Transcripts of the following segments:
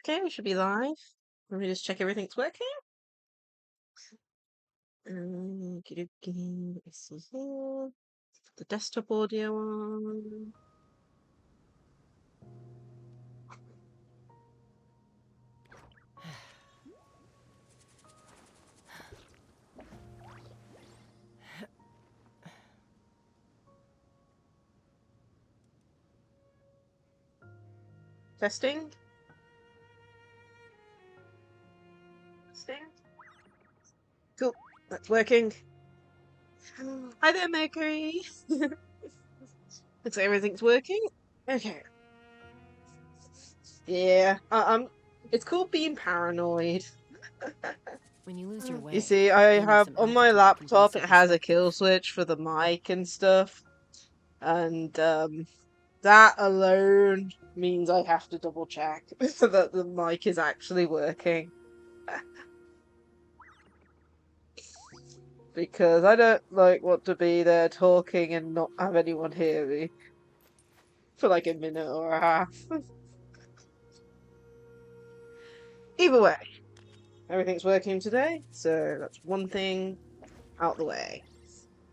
Okay, we should be live. Let me just check everything's working. Okey-dokey. Let's see here. Put the desktop audio on. Testing. Testing. Cool. That's working. Hi there, Mercury. Looks like everything's working. Okay. Yeah. It's called being paranoid. When you lose your You way, see, I you need have some on my altitude to laptop. boost It your has a perspective. kill switch for the mic and stuff, and that alone means I have to double check that the mic is actually working. Because I don't like want to be there talking and not have anyone hear me for like a minute or a half. Either way, everything's working today, so that's one thing out the way.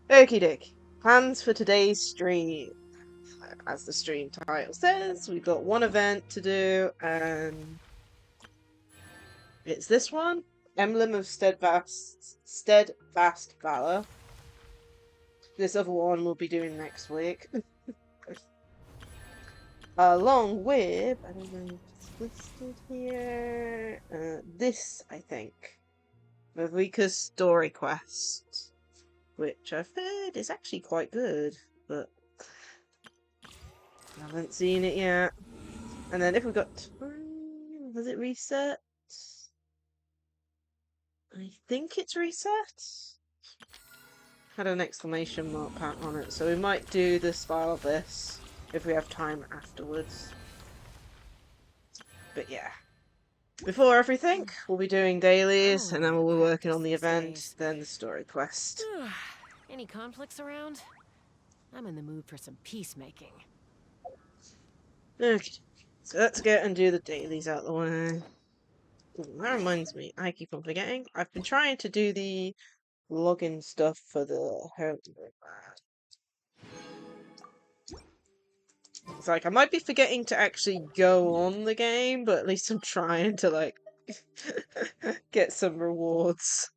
Okie dokie. Plans for today's stream. As the stream title says, we've got one event to do, and it's this one. Emblem of Steadfast Valor. This other one we'll be doing next week. Along with, I don't know if it's listed here, this, I think. Mavuika's story quest. Which I've heard is actually quite good, but I haven't seen it yet. And then if we've got time, has it reset? I think it's reset. Had an exclamation mark on it, so we might do this file this if we have time afterwards. But yeah. Before everything, we'll be doing I'm a dailies, and little then out of we'll be working practice on the these event, days. then the story quest. Any conflicts around? I'm in the mood for some peacemaking. Okay, so let's get and do the dailies out the way. Ooh, that reminds me, I keep on forgetting. I've been trying to do the login stuff for the home. It's like I might be forgetting to actually go on the game, but at least I'm trying to like get some rewards.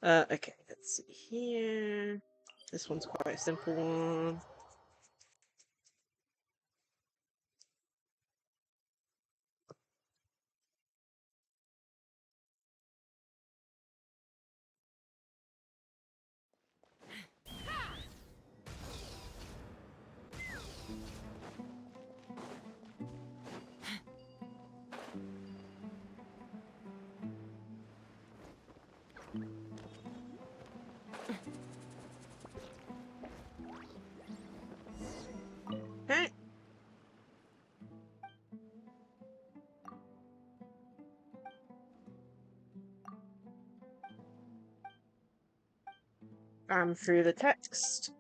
Okay, let's see here. This one's quite a simple one. Okay. I'm through the text.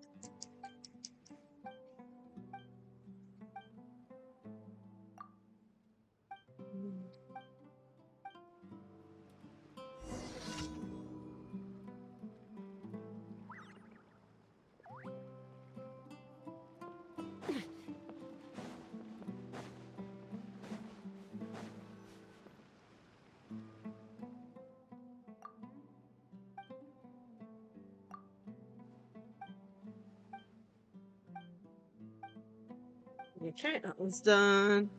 Okay, that one's done.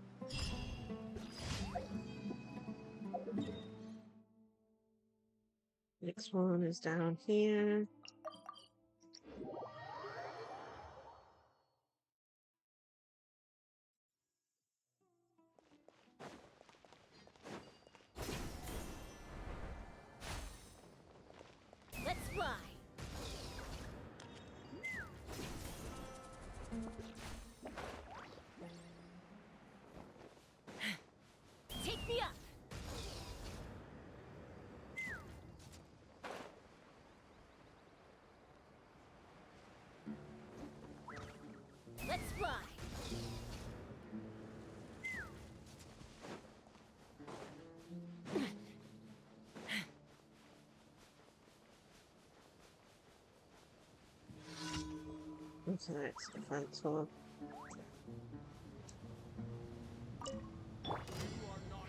Next one is down here. Let's fly! Take me up! What's the next defense one?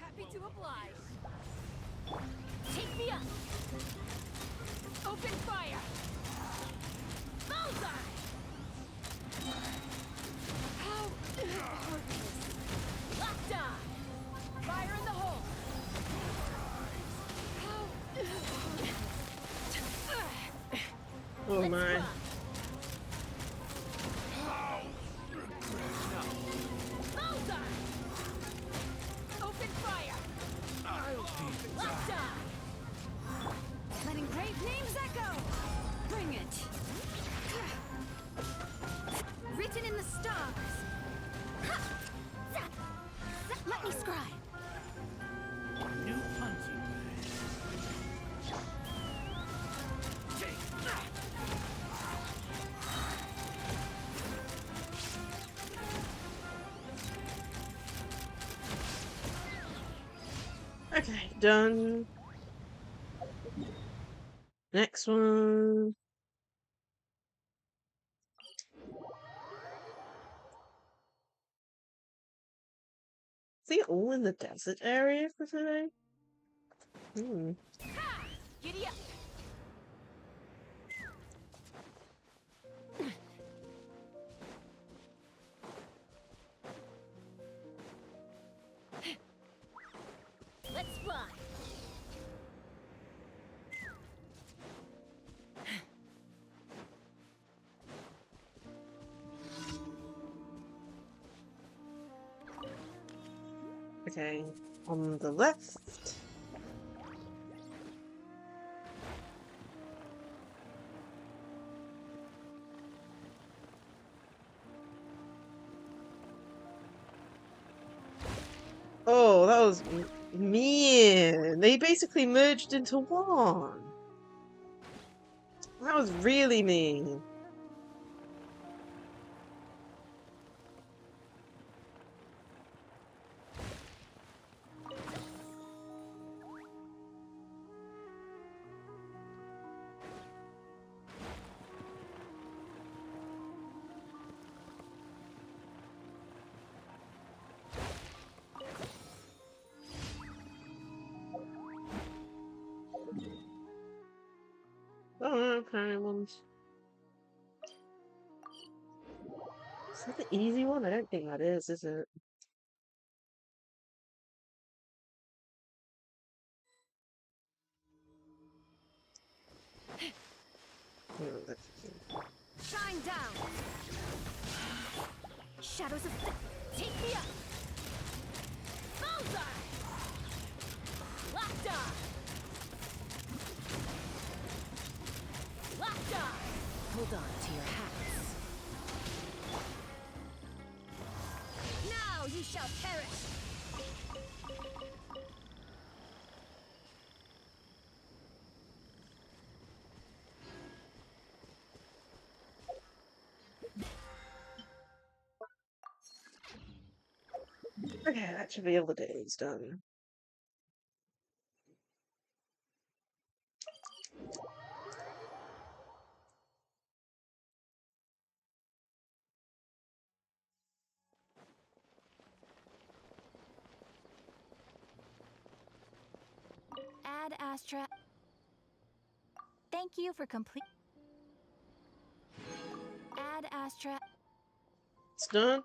Happy to oblige. Take me up. Open fire. Bullseye. How heartless. Locked on. Fire in the hole. How Oh Let's my. run. Bullseye. Open fire. Locked on. Letting brave names echo. Bring it. Written in the stars. Let me scribe. New punching bag. Take that. Okay, done. Next one. Is he all in the desert area for today? Hmm. Ha! Giddy up. Let's fly. Okay, on the left. Oh, that was mean. They basically merged into one. That was really mean. Oh, okay, ones. Is that the easy one? I don't think that is it? Oh, that's Shine down. Shadows of take me up. Bullseye. Locked on. Locked on. Hold on to your hats. Now you shall perish. okay, that should be all the days done. Ad Astra. Thank you for complete. Ad Astra. It's done.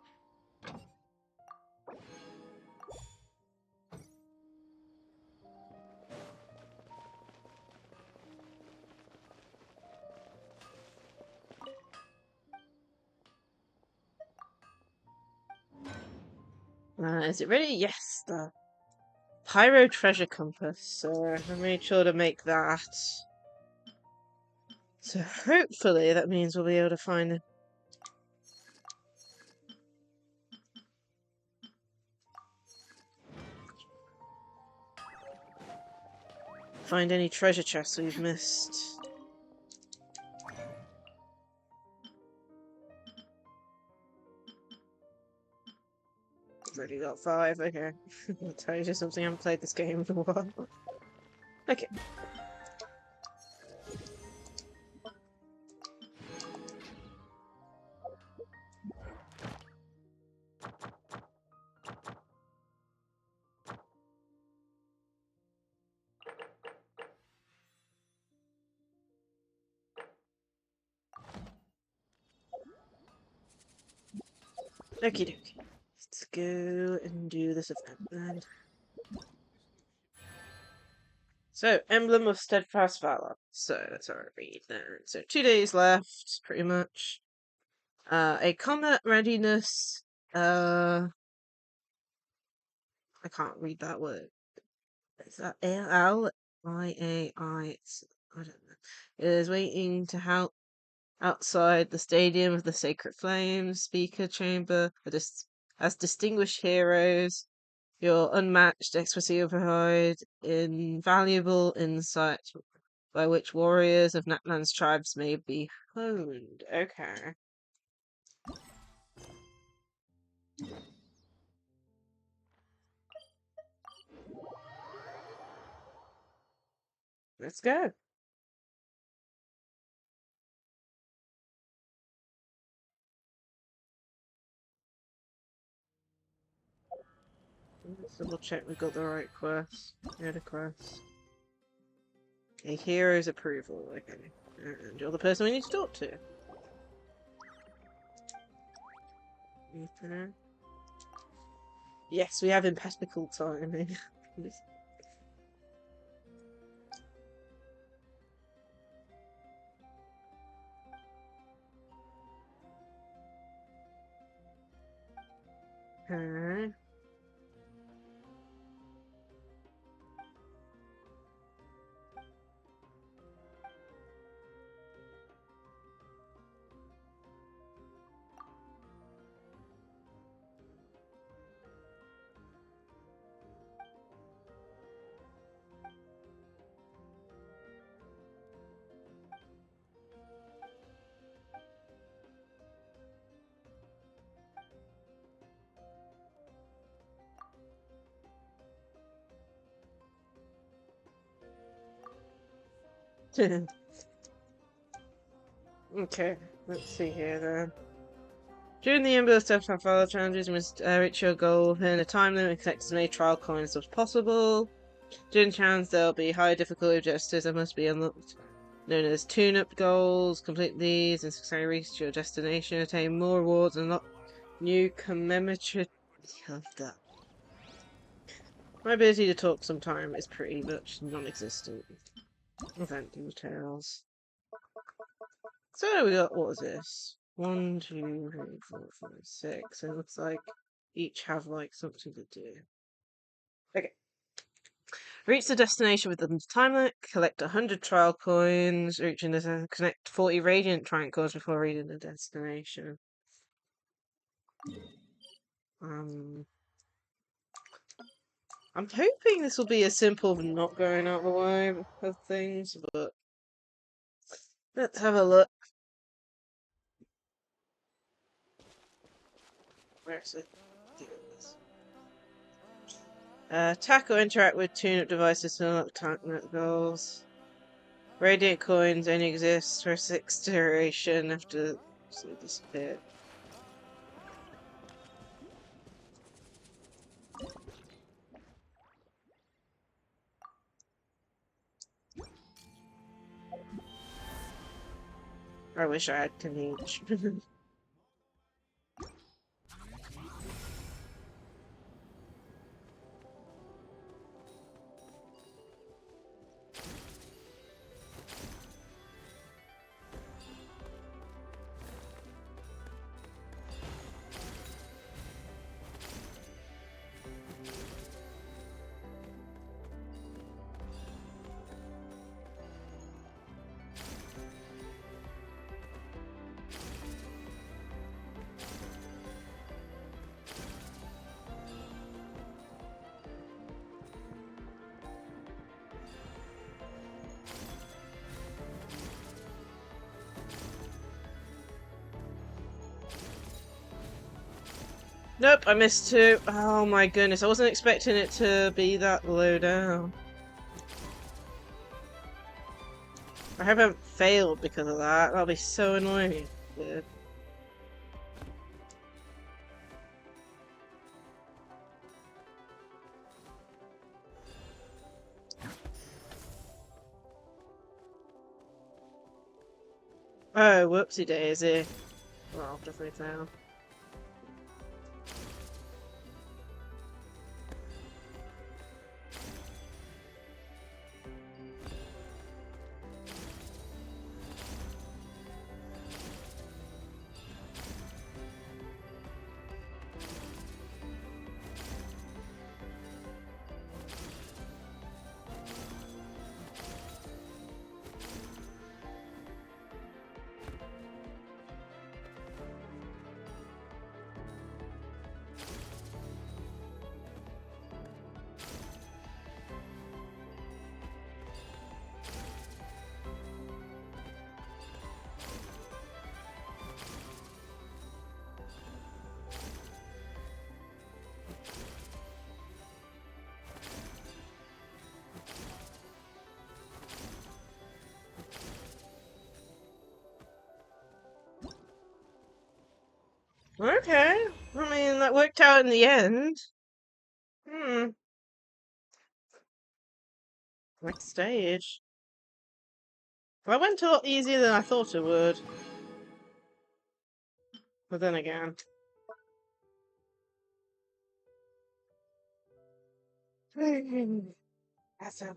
Is it ready? Yes, the Pyro Treasure Compass. So I made sure to make that. So hopefully that means we'll be able to find any treasure chests we've missed. I've already got 5, okay. That tells you something. I haven't played this game in a while. Okay. Okie dokie. Let's go and do this event then. So, Emblem of Steadfast Valor. So, let's have a read then. So, 2 days left, pretty much. A combat readiness. I can't read that word. Is that Liai? I don't know. It is waiting to help outside the Stadium of the Sacred Flames speaker chamber as distinguished heroes. Your unmatched expertise will provide invaluable insights by which warriors of Natlan's tribes may be honed. Okay. Let's go. Let's double check we got the right quest. Yeah, the quest. A hero's approval. Okay. And you're the person we need to talk to. Okay. Yes, we have impeccable timing. Okay. Okay, let's see here then. During the Emblem Steadfast Valor challenges, you must reach your goal within a time limit and collect as many trial coins as possible. During challenges, there will be high difficulty objectives that must be unlocked, known as tune-up goals. Complete these and successfully reach your destination, attain more rewards, and unlock new commemorative. Of that. My ability to talk sometime is pretty much non-existent. Event details. So we got, what was this? 1, 2, 3, 4, 5, 6. It looks like each have like something to do. Okay. Reach the destination within the time limit. Collect 100 trial coins. Reaching the connect 40 radiant triumph coins before reaching the destination. I'm hoping this will be as simple as not going out the way of things, but let's have a look. Where is it? Attack or interact with tune-up devices to unlock target goals. Radiant coins only exist for 6 duration after they disappear. I wish I had Kanich. Nope, I missed 2. Oh my goodness, I wasn't expecting it to be that low down. I haven't failed because of that. That'll be so annoying. Yeah. Oh, whoopsie daisy. Well, I'll definitely fail. Okay. I mean, that worked out in the end. Hmm. Next stage. That went a lot easier than I thought it would. But then again. That's a...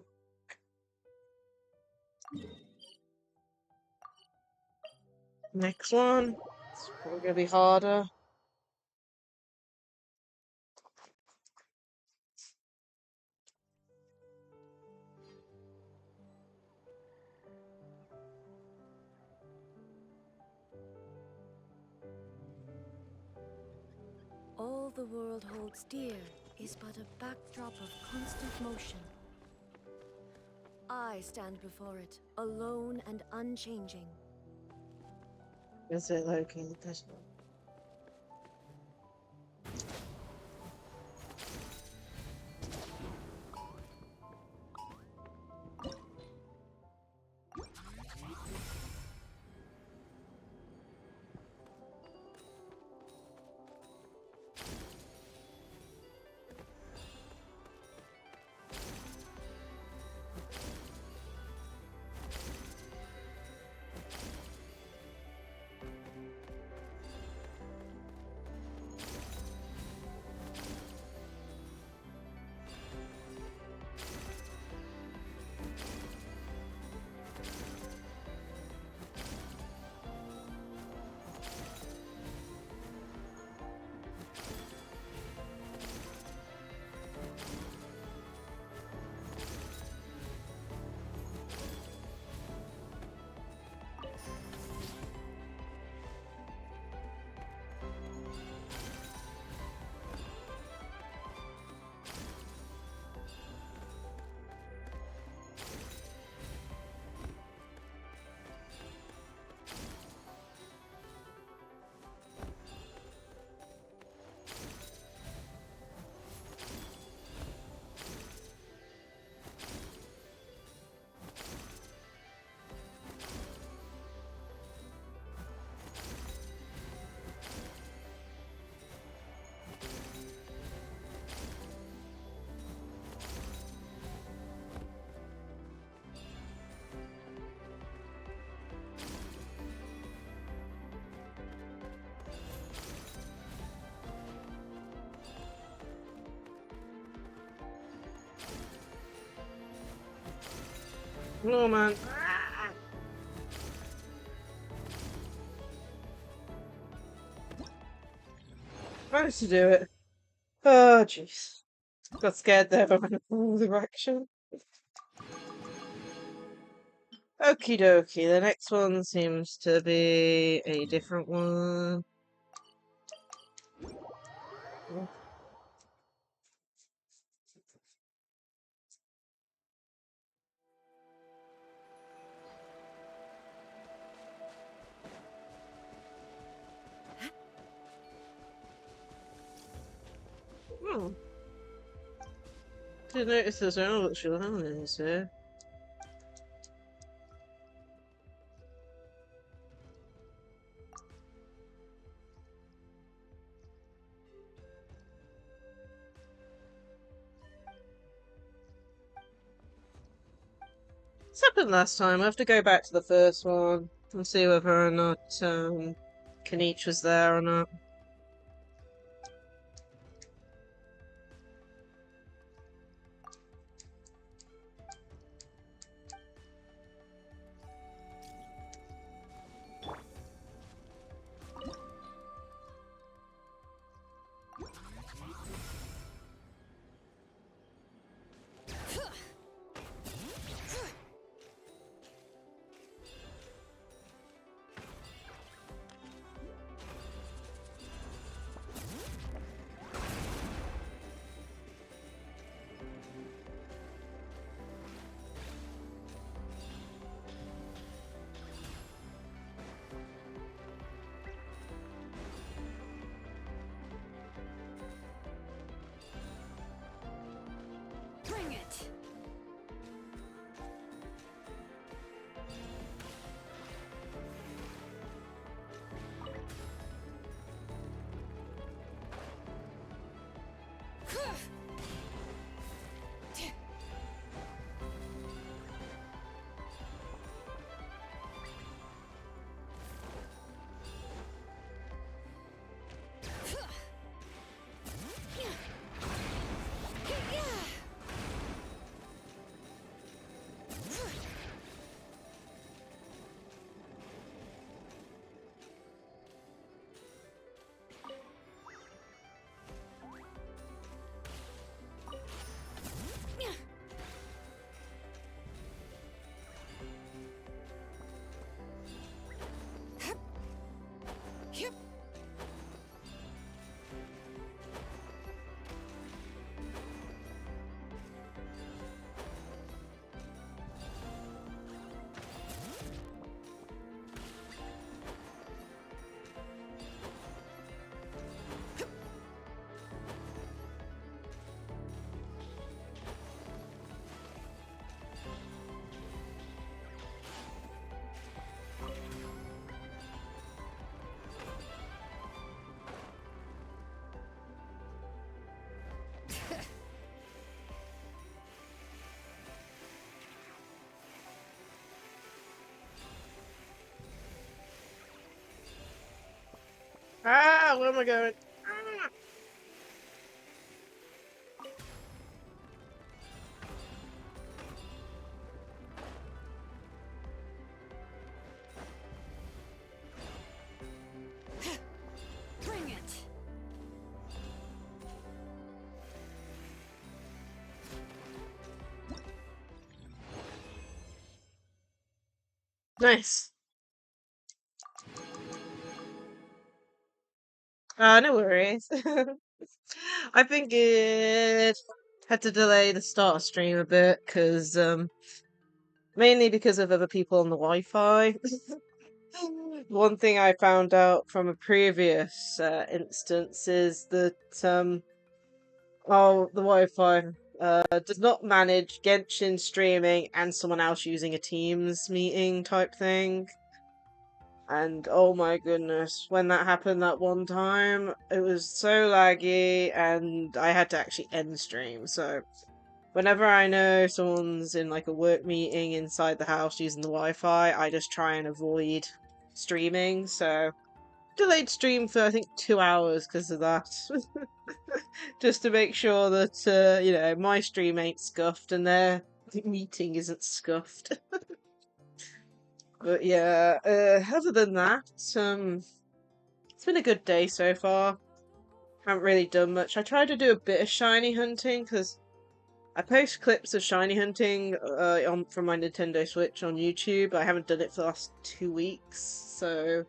Next one. It's probably gonna be harder. All the world holds dear is but a backdrop of constant motion. I stand before it, alone and unchanging. Is it Loki? This one. Oh man. Managed to do it. Oh jeez. Got scared there by all the action. Okie dokie, the next one seems to be a different one. Hmm. Didn't notice there's no luxury elements here. This happened last time. I have to go back to the first one and see whether or not Kanich was there or not. Ah, where am I going? Ah. Bring it! Nice. No worries. I've been good. Had to delay the start of stream a bit because, mainly because of other people on the Wi-Fi. One thing I found out from a previous instance is that, the Wi-Fi does not manage Genshin streaming and someone else using a Teams meeting type thing. And oh my goodness, when that happened that one time, it was so laggy and I had to actually end stream. So whenever I know someone's in like a work meeting inside the house using the Wi-Fi, I just try and avoid streaming. So delayed stream for I think 2 hours because of that. Just to make sure that my stream ain't scuffed and their meeting isn't scuffed. But yeah, other than that, it's been a good day so far. Haven't really done much. I tried to do a bit of shiny hunting because I post clips of shiny hunting from my Nintendo Switch on YouTube. I haven't done it for the last 2 weeks, so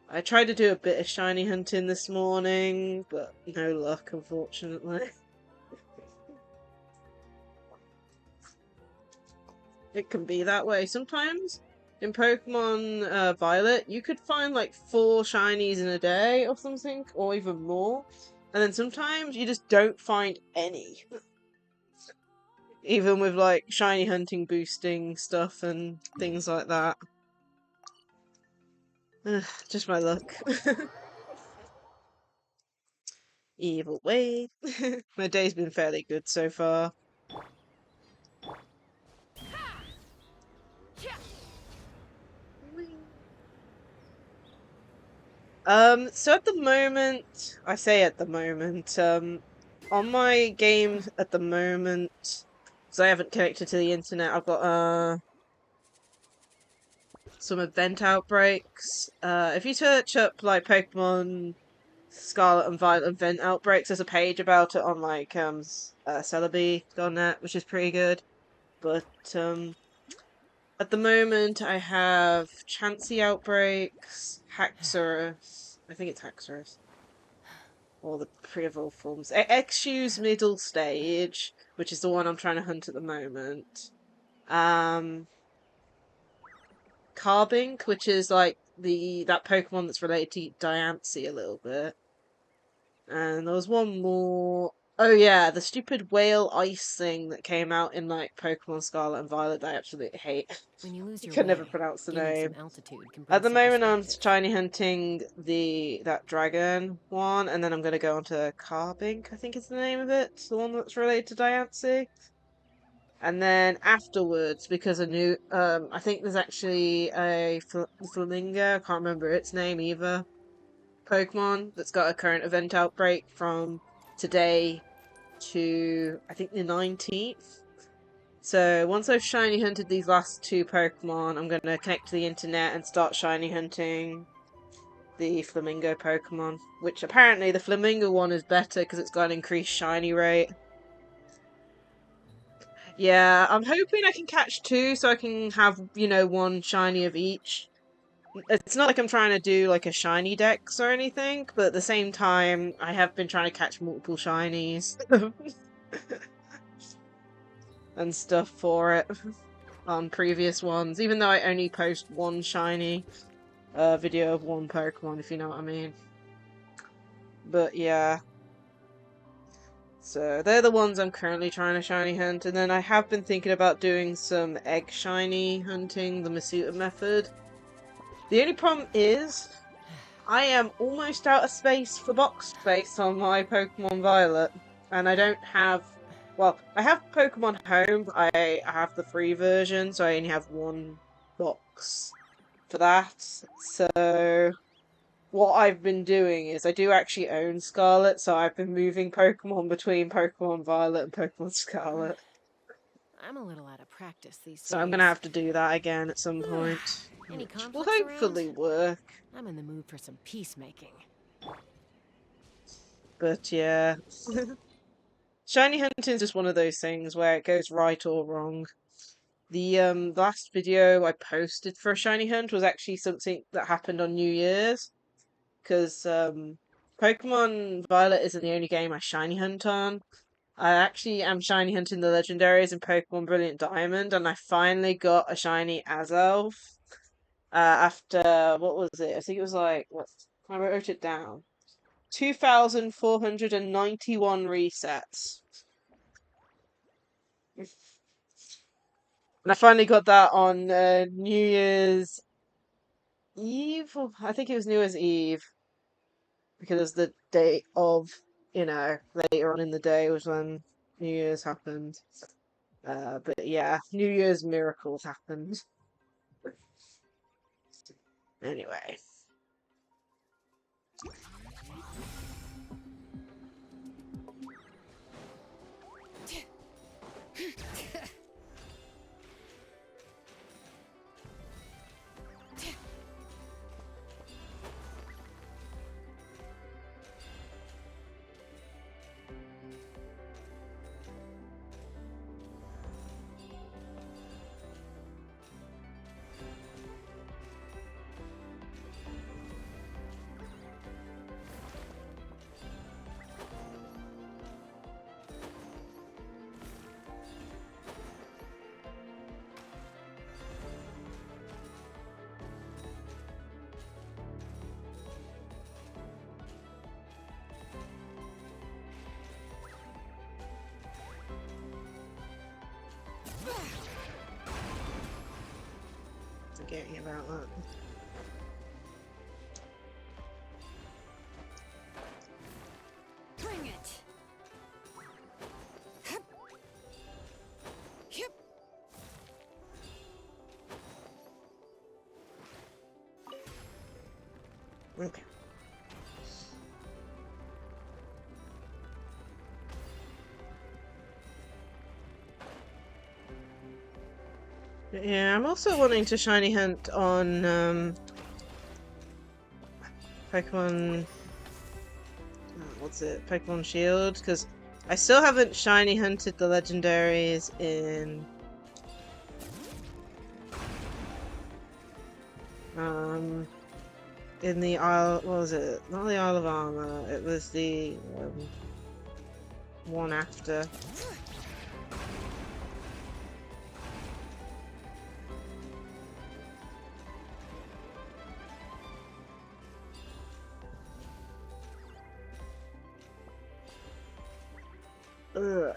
I tried to do a bit of shiny hunting this morning, but no luck, unfortunately. It can be that way sometimes. In Pokemon Violet, you could find like 4 shinies in a day or something, or even more. And then sometimes you just don't find any. Even with like shiny hunting boosting stuff and things like that. Just my luck. Either way. My day's been fairly good so far. So at the moment, I say at the moment, on my game at the moment, because I haven't connected to the internet, I've got, some event outbreaks. If you search up, like, Pokemon Scarlet and Violet event outbreaks, there's a page about it on, like, Celebi.net, which is pretty good. But, at the moment, I have Chansey outbreaks, Haxorus. I think it's Haxorus. Or the pre-evolved forms. Exu's middle stage, which is the one I'm trying to hunt at the moment. Carbink, which is like that Pokemon that's related to Diancie a little bit. And there was one more. Oh yeah, the stupid whale ice thing that came out in like Pokemon Scarlet and Violet that I absolutely hate. When you lose I your can way, never pronounce the gaining name. some altitude can bring At the some moment, I'm perspective. shiny hunting that dragon one, and then I'm gonna go on to Carbink, I think is the name of it, the one that's related to Diancie. And then afterwards, because a new, I think there's actually a flamingo, I can't remember its name either, Pokemon that's got a current event outbreak from today to, I think, the 19th. So once I've shiny hunted these last 2 Pokemon, I'm going to connect to the internet and start shiny hunting the Flamingo Pokemon. Which apparently the Flamingo one is better because it's got an increased shiny rate. Yeah, I'm hoping I can catch 2 so I can have, 1 shiny of each. It's not like I'm trying to do like a shiny dex or anything, but at the same time, I have been trying to catch multiple shinies and stuff for it on previous ones, even though I only post 1 shiny video of 1 Pokemon, if you know what I mean. But yeah. So they're the ones I'm currently trying to shiny hunt, and then I have been thinking about doing some egg shiny hunting, the Masuta method. The only problem is, I am almost out of space for box space on my Pokemon Violet, and I don't have... Well, I have Pokemon Home, but I have the free version, so I only have 1 box for that. So what I've been doing is I do actually own Scarlet, so I've been moving Pokemon between Pokemon Violet and Pokemon Scarlet. I'm a little out of practice these So days. I'm gonna have to do that again at some point. Any Which will conflicts hopefully around? work. I'm in the mood for some peacemaking. But yeah. Shiny hunting is just one of those things where it goes right or wrong. The last video I posted for a shiny hunt was actually something that happened on New Year's. Because Pokemon Violet isn't the only game I shiny hunt on. I actually am shiny hunting the legendaries in Pokemon Brilliant Diamond, and I finally got a shiny Azelf. After, what was it? I think it was like, what? I wrote it down. 2,491 resets. And I finally got that on New Year's Eve. I think it was New Year's Eve. Because it was the day of, later on in the day was when New Year's happened. But yeah, New Year's miracles happened. Anyway. Forgetting about that. Bring it. Yep. Okay. Yeah, I'm also wanting to shiny hunt on Pokemon. What's it? Pokemon Shield, because I still haven't shiny hunted the legendaries in the Isle. What was it? Not the Isle of Armor. It was the one after.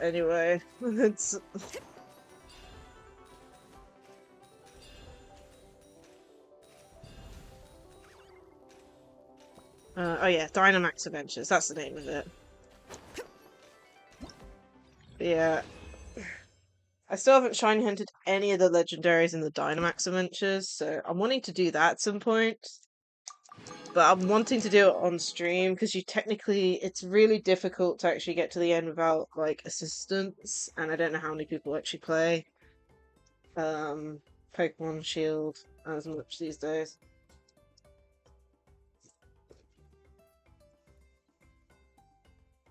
Anyway, it's. Oh yeah, Dynamax Adventures. That's the name of it. But yeah, I still haven't shiny hunted any of the legendaries in the Dynamax Adventures, so I'm wanting to do that at some point. But I'm wanting to do it on stream because it's really difficult to actually get to the end without like assistance, and I don't know how many people actually play Pokemon Shield as much these days.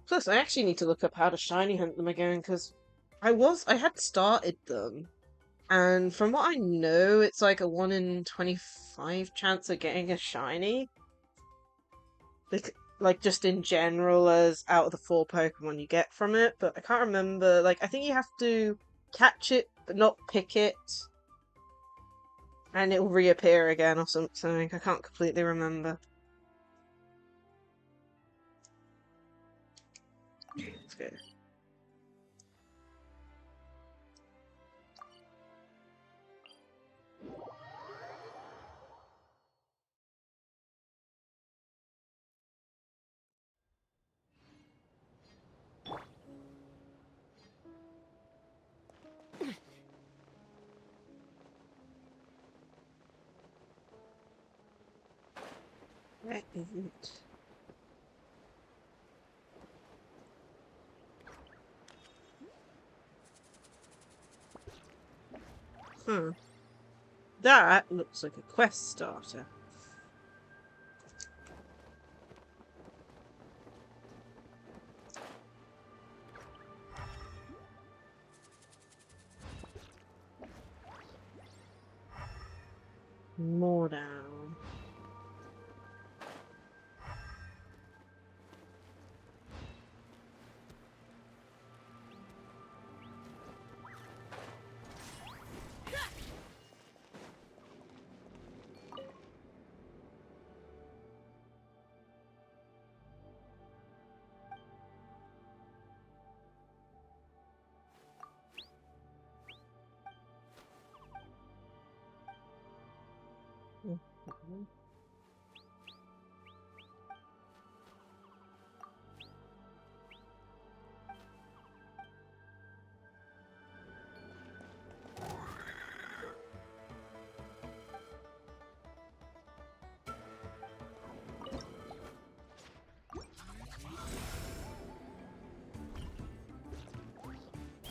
Plus, I actually need to look up how to shiny hunt them again because I had started them, and from what I know, it's like a 1 in 25 chance of getting a shiny. Like just in general, as out of the 4 Pokemon you get from it, but I can't remember. Like, I think you have to catch it, but not pick it, and it will reappear again or something. I can't completely remember. Let's go. That isn't. That looks like a quest starter. More down. Mhm.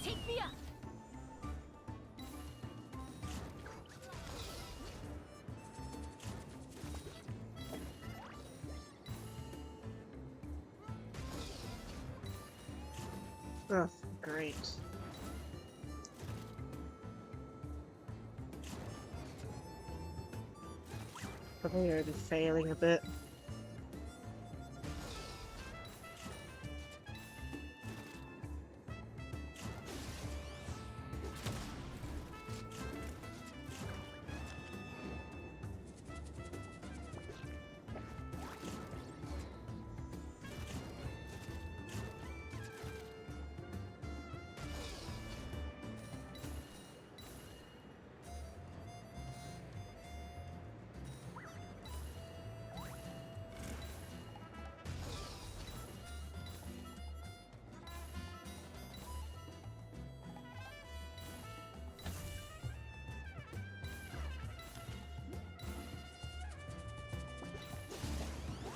Take me up! Oh, great. Probably already failing a bit.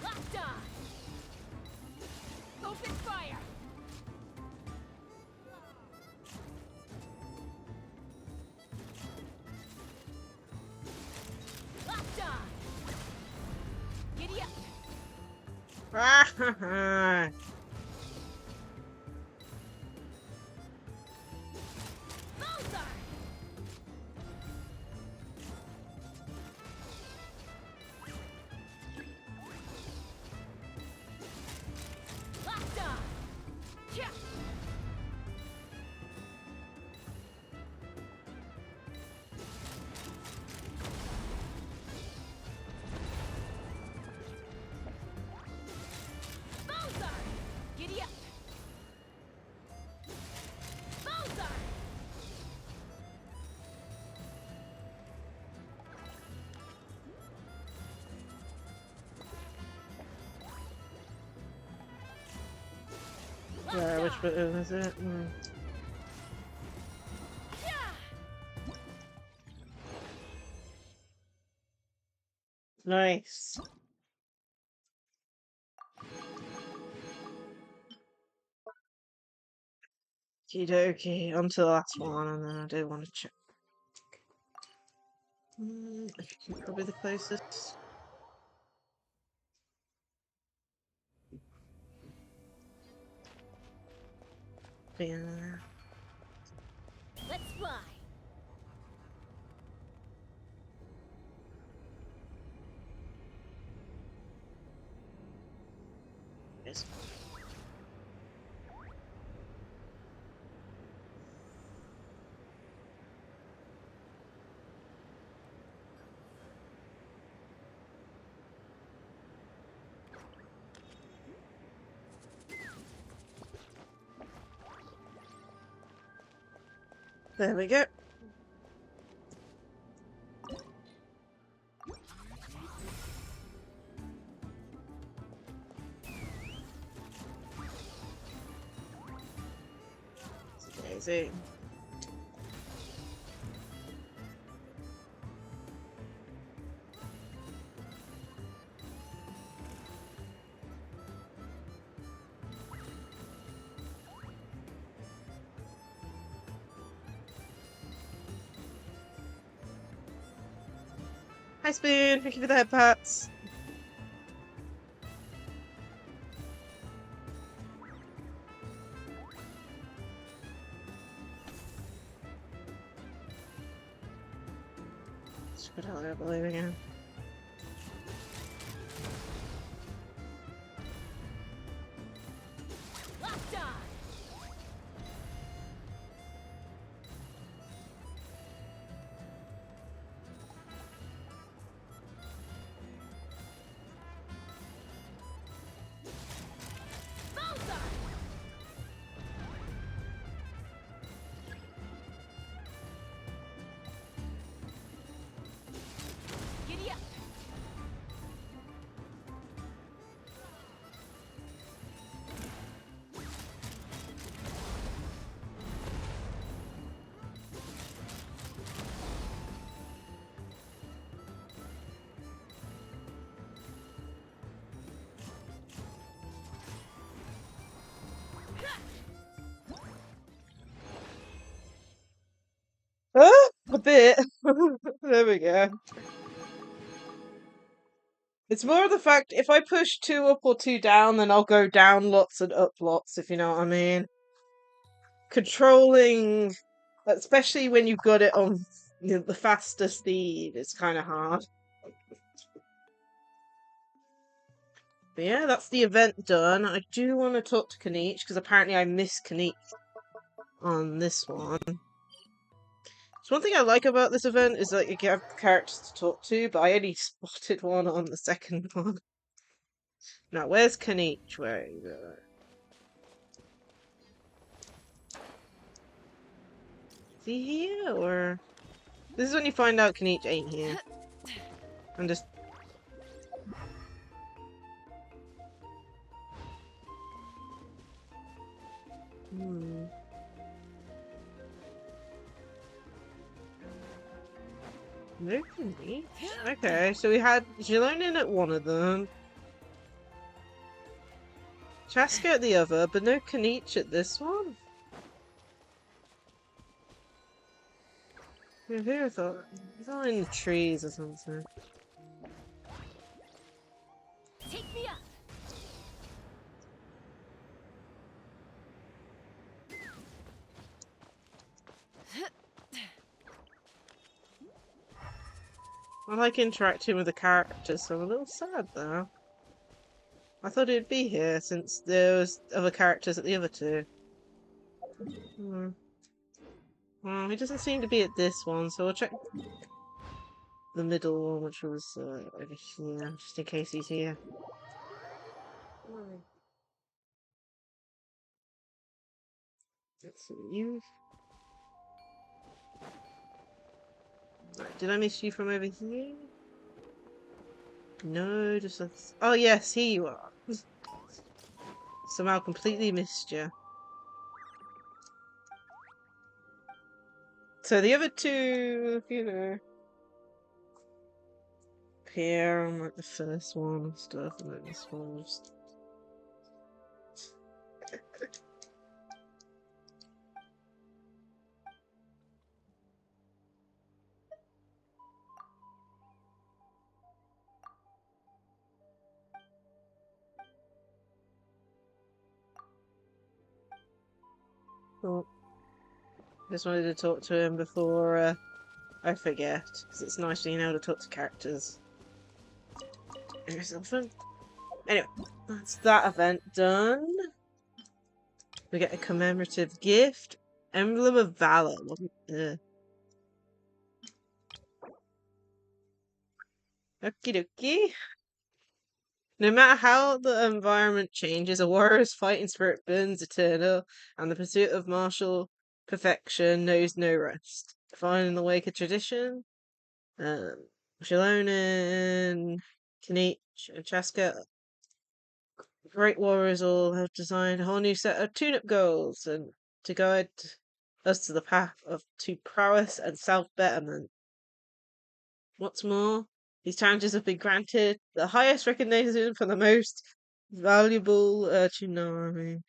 Locked on! Open fire! Locked on! Giddy up! Bullseye! Locked on! Yeah! Bullseye! Giddy up! Bullseye! Yeah, which button is it? Nice. Okie dokie, on to the last one, and then I do want to check. I think probably the closest. Yeah. Let's fly! Yes. There we go. Daisy. Hi, Spoon. Thank you for the head pats. Let's put out there, believe again. Locked on. Bullseye. Giddy up. A bit. There we go. It's more of the fact if I push 2 up or 2 down, then I'll go down lots and up lots, if you know what I mean. Controlling, especially when you've got it on the faster speed, it's kind of hard. But yeah, that's the event done. I do want to talk to Kanich, because apparently I missed Kanich on this one. So one thing I like about this event is that you have characters to talk to, but I only spotted one on the second one. Now, where's Kanich? Where is it? Is he here, or... This is when you find out Kanich ain't here. I'm just... No Kanich? Okay, so we had Jillian in at one of them. Chaska at the other, but no Kanich at this one? Who would have thought? He's all in the trees or something. Take me up. I like interacting with the characters, so I'm a little sad though. I thought he'd be here since there was other characters at the other two. Well, he doesn't seem to be at this one, so we'll check the middle one, which was over here, just in case he's here. Let's see you. Did I miss you from over here? No, just oh yes, here you are. Somehow completely missed you. So the other two, you know, appear on like the first one and stuff, and then this one was. Oh, just wanted to talk to him before I forget, because it's nice being able to talk to characters or something. Anyway, that's that event done. We get a commemorative gift. Emblem of Valor. Okie dokie. No matter how the environment changes, a warrior's fighting spirit burns eternal, and the pursuit of martial perfection knows no rest. Defined in the wake of tradition, Shilonen, Kanich, and Chaska, great warriors all have designed a whole new set of tune-up goals and to guide us to the path to prowess and self-betterment. What's more, these challenges have been granted the highest recognition for the most valuable Tsunami.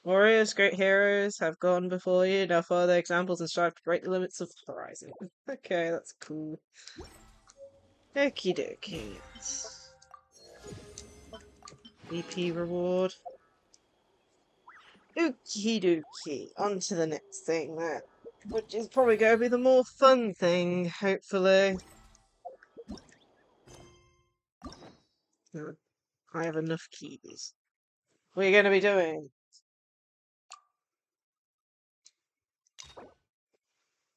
Warriors, great heroes have gone before you. Now follow their examples and strive to break the limits of the horizon. Okay, that's cool. Okie dokie. VP reward. Okie dokie. On to the next thing then. Which is probably going to be the more fun thing, hopefully. I have enough keys. What are you going to be doing?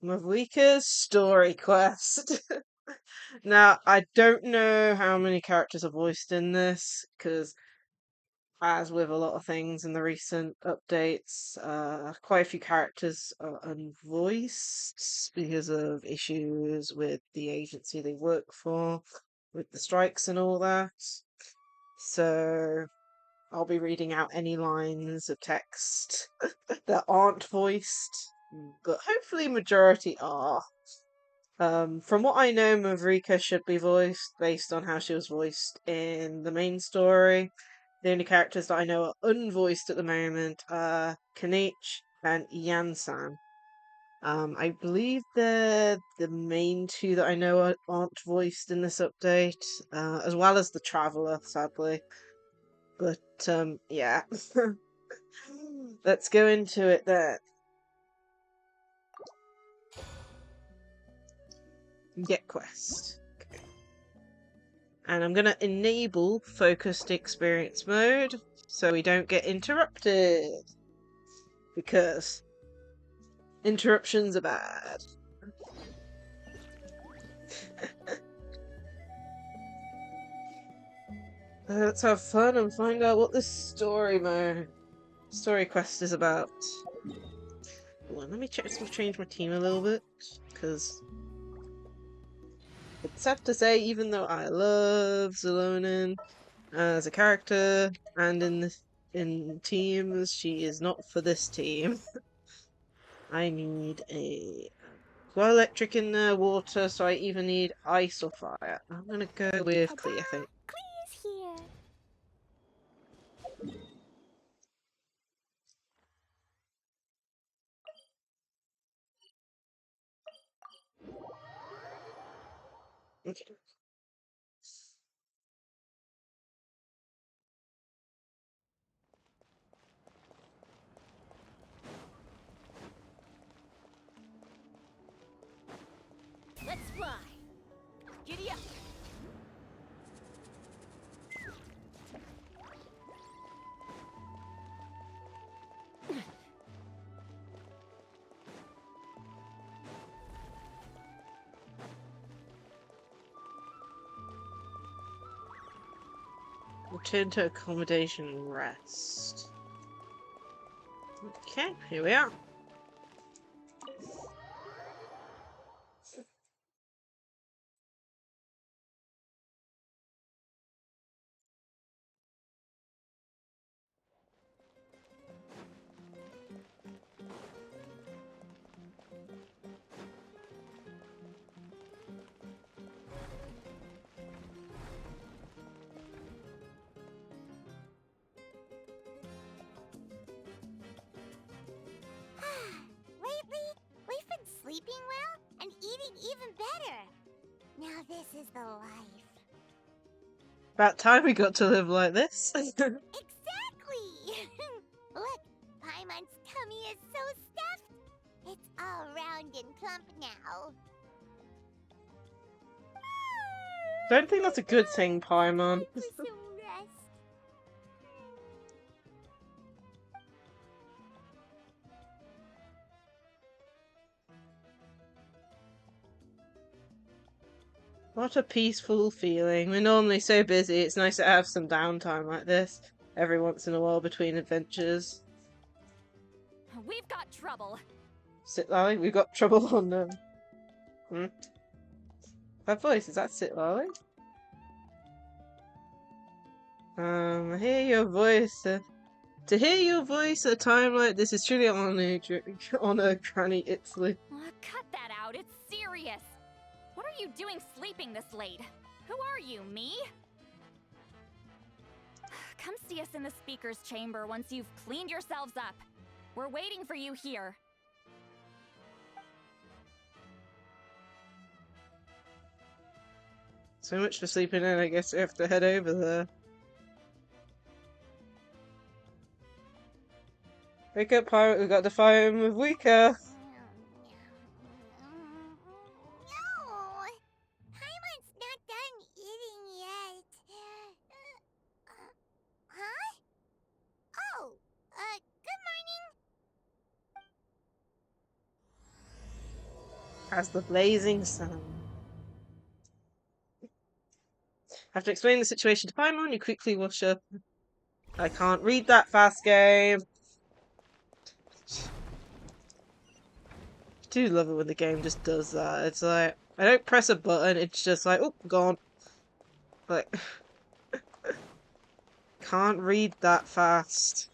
Mavuika's story quest. Now, I don't know how many characters are voiced in this, because as with a lot of things in the recent updates, quite a few characters are unvoiced because of issues with the agency they work for, with the strikes and all that. So I'll be reading out any lines of text that aren't voiced, but hopefully majority are. From what I know, Mavrika should be voiced based on how she was voiced in the main story. The only characters that I know are unvoiced at the moment are Kanich and Yansan. I believe they're the main two that I know aren't voiced in this update, as well as the Traveler, sadly. But, yeah. Let's go into it then. Get quest. Okay. And I'm going to enable focused experience mode so we don't get interrupted. Because interruptions are bad. Let's have fun and find out what this story quest is about. Well, let me change my team a little bit, because it's sad to say, even though I love Zelonin as a character and in teams, she is not for this team. I need a electric in there, water, so I either need ice or fire. I'm gonna go with Clee, I think. Clee is here. Okay. Let's fly. Giddy up. Return to accommodation and rest. Okay, here we are. Lately, we've been sleeping well and eating even better. Now this is the life. About time we got to live like this. Exactly! Look, Paimon's tummy is so stuffed. It's all round and plump now. Don't think that's a good thing, Paimon. Time for some rest. What a peaceful feeling. We're normally so busy, it's nice to have some downtime like this every once in a while between adventures. We've got trouble. Sit Lally, we've got trouble on them. That voice, is that Sit Lally? I hear your voice. To hear your voice at a time like this is truly honor, Granny Itzley. Cut that out. It's serious. What are you doing sleeping this late? Who are you, me? come see us in the speaker's chamber once you've cleaned yourselves up. We're waiting for you here. So much for sleeping in, I guess we have to head over there. Wake up, pirate, we got to fire Mavuika! No! Paimon's not done eating yet. Huh? Oh, good morning. As the blazing sun. After explaining the situation to Paimon, you quickly wash up. I can't read that fast, game. I do love it when the game just does that. It's like, I don't press a button, it's just like, oh, gone. Like, can't read that fast.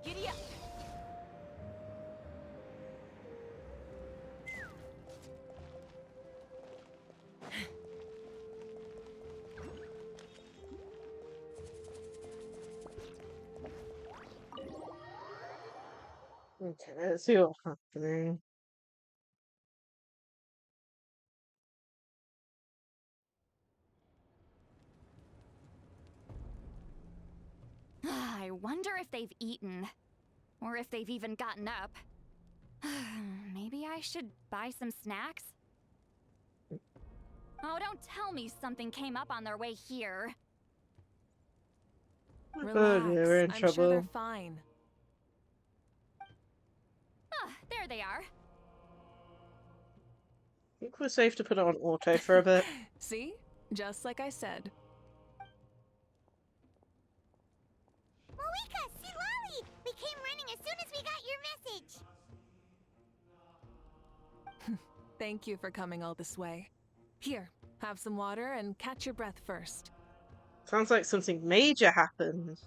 Giddy up! Okay, let's see what's happening. I wonder if they've eaten. Or if they've even gotten up. Maybe I should buy some snacks? Oh, don't tell me something came up on their way here. Oh dear, we're in I'm sure they're trouble. fine. Ah, there they are. I think we're safe to put it on auto for a bit. See? Just like I said. Mavuika, see Lolly! We came running as soon as we got your message. Thank you for coming all this way. Here, have some water and catch your breath first. Sounds like something major happened.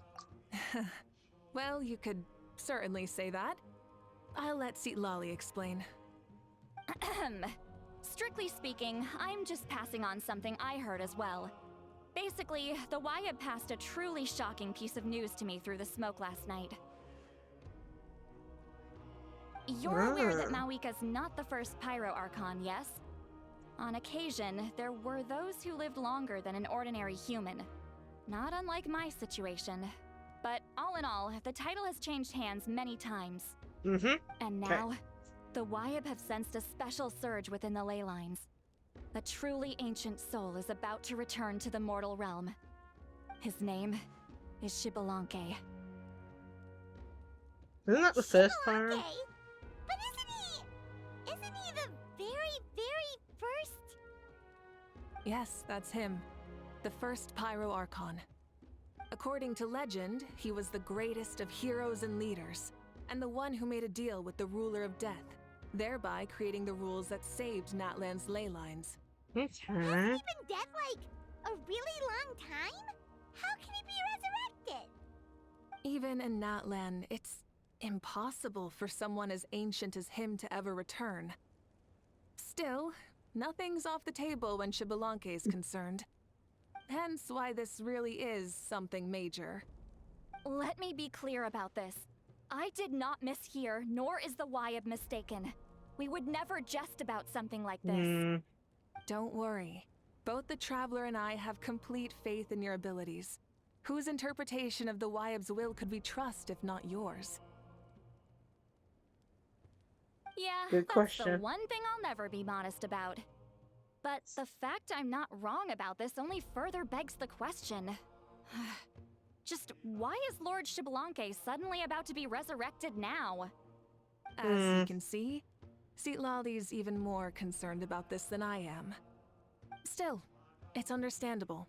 Well, you could certainly say that. I'll let Lolly explain. Strictly speaking, I'm just passing on something I heard as well. Basically, the Wyab passed a truly shocking piece of news to me through the smoke last night. You're aware that Mavuika's not the first Pyro Archon, yes? On occasion, there were those who lived longer than an ordinary human. Not unlike my situation. But all in all, the title has changed hands many times. And now, the Wyab have sensed a special surge within the ley lines. A truly ancient soul is about to return to the mortal realm. His name is Xbalanque. Isn't that the first pirate? Okay. But isn't he the very, very first? Yes, that's him. The first Pyro Archon. According to legend, he was the greatest of heroes and leaders, and the one who made a deal with the ruler of death, thereby creating the rules that saved Natlan's ley lines. Hasn't he been dead like a really long time? How can he be resurrected? Even in Natlan, it's impossible for someone as ancient as him to ever return. Still, nothing's off the table when Xbalanque is concerned. Hence why this really is something major. Let me be clear about this. I did not mishear, nor is the Wyab mistaken. We would never jest about something like this. Don't worry. Both the Traveler and I have complete faith in your abilities. Whose interpretation of the Wyab's will could we trust if not yours? Yeah, Good that's question. the one thing I'll never be modest about. But the fact I'm not wrong about this only further begs the question. Just why is Lord Xbalanque suddenly about to be resurrected now? As you can see, Lolly's even more concerned about this than I am. Still, it's understandable.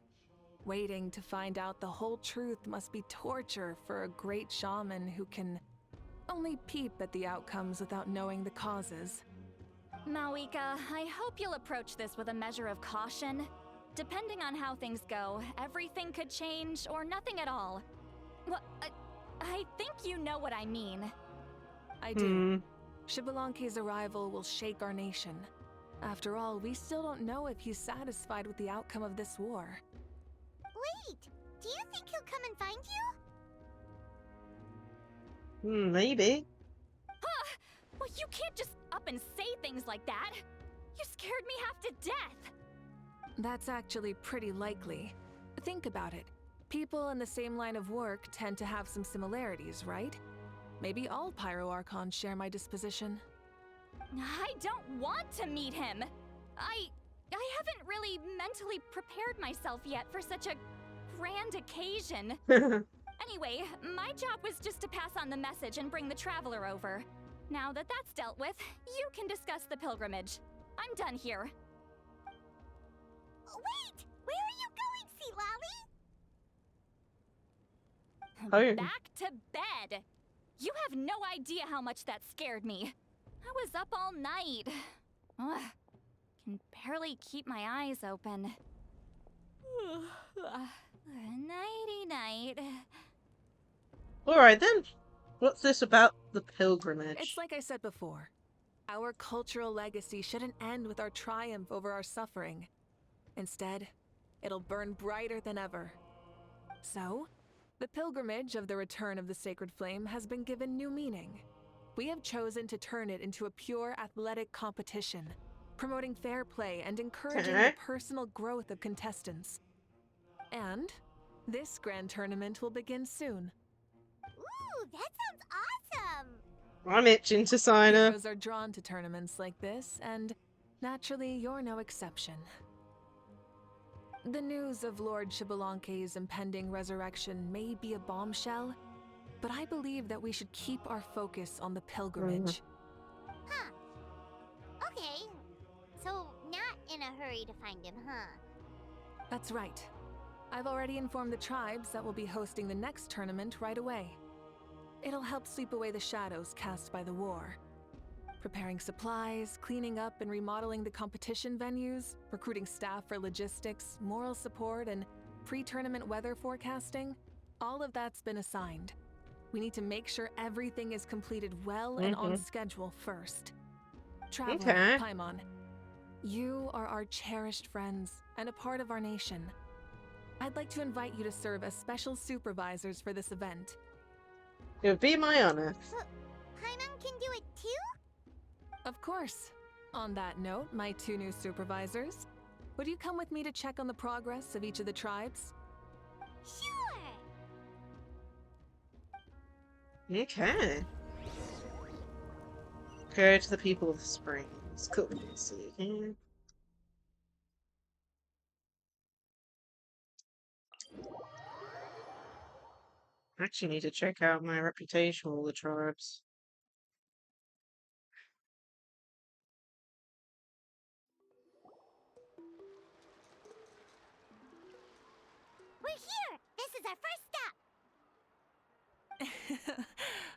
Waiting to find out the whole truth must be torture for a great shaman who can only peep at the outcomes without knowing the causes. Mavuika, I hope you'll approach this with a measure of caution. Depending on how things go, everything could change or nothing at all. Well, I think you know what I mean. I do. Xbalanque's arrival will shake our nation. After all, we still don't know if he's satisfied with the outcome of this war. Wait, do you think he'll come and find you? Maybe. Well, you can't just up and say things like that. You scared me half to death. That's actually pretty likely. Think about it. People in the same line of work tend to have some similarities, right? Maybe all Pyro Archons share my disposition. I don't want to meet him. I haven't really mentally prepared myself yet for such a grand occasion. Anyway, my job was just to pass on the message and bring the traveler over. Now that that's dealt with, you can discuss the pilgrimage. I'm done here. Wait! Where are you going, Sea Lolly? Home. Back to bed! You have no idea how much that scared me. I was up all night. Ugh. Can barely keep my eyes open. Nighty-night. Alright then. What's this about the pilgrimage? It's like I said before. Our cultural legacy shouldn't end with our triumph over our suffering. Instead, it'll burn brighter than ever. So, the pilgrimage of the return of the sacred flame has been given new meaning. We have chosen to turn it into a pure athletic competition, promoting fair play and encouraging the personal growth of contestants. And this grand tournament will begin soon. Ooh, that sounds awesome! I'm itching to sign up. Heroes are drawn to tournaments like this, and naturally, you're no exception. The news of Lord Xbalanque's impending resurrection may be a bombshell, but I believe that we should keep our focus on the pilgrimage. Huh. Okay. So, not in a hurry to find him, huh? That's right. I've already informed the tribes that we'll be hosting the next tournament right away. It'll help sweep away the shadows cast by the war. Preparing supplies, cleaning up and remodeling the competition venues, recruiting staff for logistics, moral support, and pre-tournament weather forecasting, all of that's been assigned. We need to make sure everything is completed well and on schedule first. Traveler, Paimon, you are our cherished friends and a part of our nation. I'd like to invite you to serve as special supervisors for this event. It would be my honor. Paimon can do it too? Of course. On that note, my two new supervisors, would you come with me to check on the progress of each of the tribes? Sure! Okay. Go to the people of the springs. Cool. Let's see here. I actually need to check out my reputation with all the tribes. We're here! This is our first stop!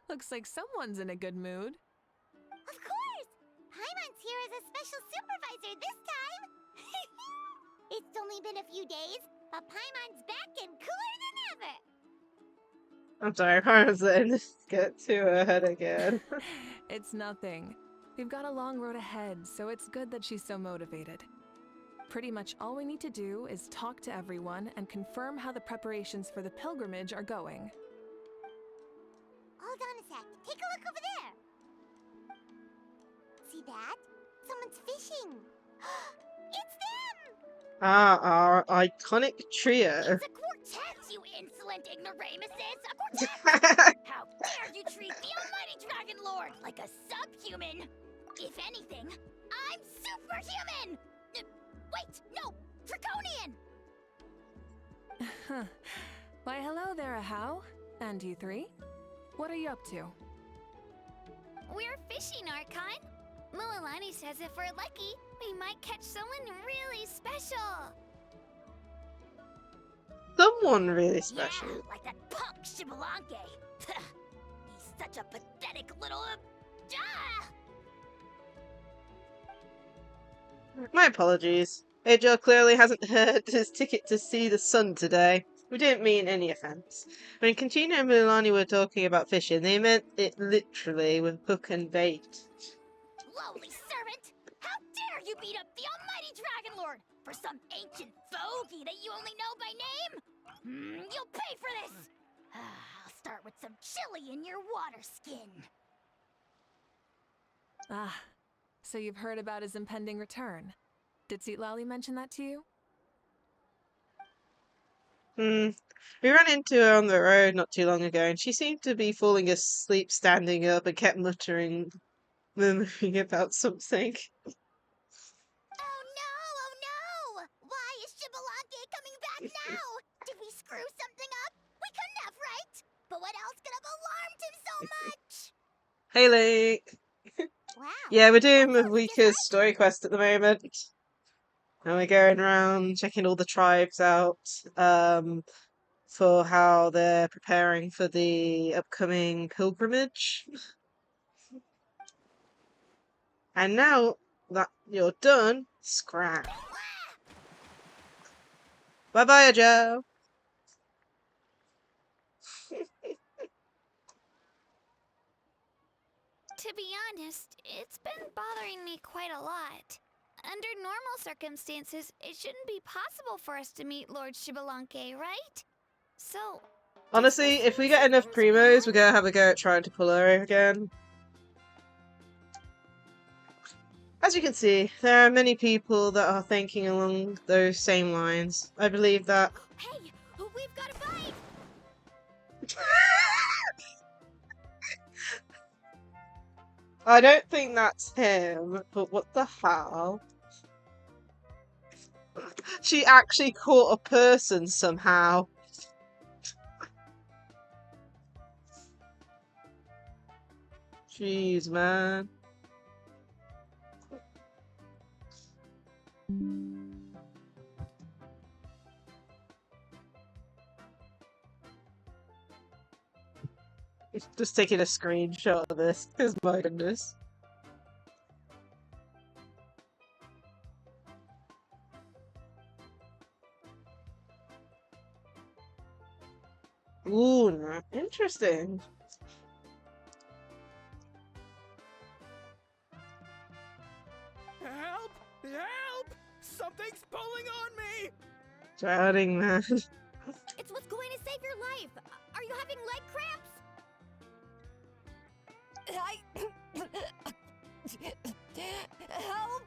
Looks like someone's in a good mood. Of course! Paimon's here as a special supervisor this time! It's only been a few days, but Paimon's back and cooler than ever! I'm sorry, I was letting this get to her head again. It's nothing. We've got a long road ahead, so it's good that she's so motivated. Pretty much all we need to do is talk to everyone and confirm how the preparations for the pilgrimage are going. Hold on a sec. Take a look over there. See that? Someone's fishing. It's them! Ah, our iconic trio. It's a quartet, you insolent ignoramuses! A quartet! How dare you treat the almighty Dragon Lord like a subhuman! If anything, I'm superhuman! Wait, no! Draconian! Why, hello there, Ahau. And you three? What are you up to? We're fishing, Archon. Mulalani says if we're lucky, we might catch someone really special. someone really special. Yeah, like that punk Shibalanke. He's such a pathetic little... My apologies. Ajo clearly hasn't heard his ticket to see the sun today. We didn't mean any offence. When Conchino and Milani were talking about fishing, they meant it literally with hook and bait. Lowly servant! How dare you beat up the almighty Dragon Lord for some ancient fogey that you only know by name? You'll pay for this! I'll start with some chili in your water skin. Ah, so you've heard about his impending return. Did Lally mention that to you? We ran into her on the road not too long ago, and she seemed to be falling asleep standing up and kept murmuring about something. Oh no! Why is Shibalanke coming back now? Did we screw something up? We couldn't have, right? But what else could have alarmed him so much? Hey, Lake! Wow. Yeah, we're doing That sounds Mavuika's just story quest at the moment. And we're going around checking all the tribes out for how they're preparing for the upcoming pilgrimage. And now that you're done, scrap. Bye-bye, Joe. To be honest, it's been bothering me quite a lot. Under normal circumstances, it shouldn't be possible for us to meet Lord Shibalanke, right? So... Honestly, if we get enough primos, we're gonna have a go at trying to pull her again. As you can see, there are many people that are thinking along those same lines. I believe that... Hey, we've got a fight! I don't think that's him, but what the hell? She actually caught a person somehow. Jeez, man. Just taking a screenshot of this, because my goodness. Ooh, interesting. Help! Help! Something's pulling on me! Drowning, man. It's what's going to save your life! Are you having leg cramps? Help!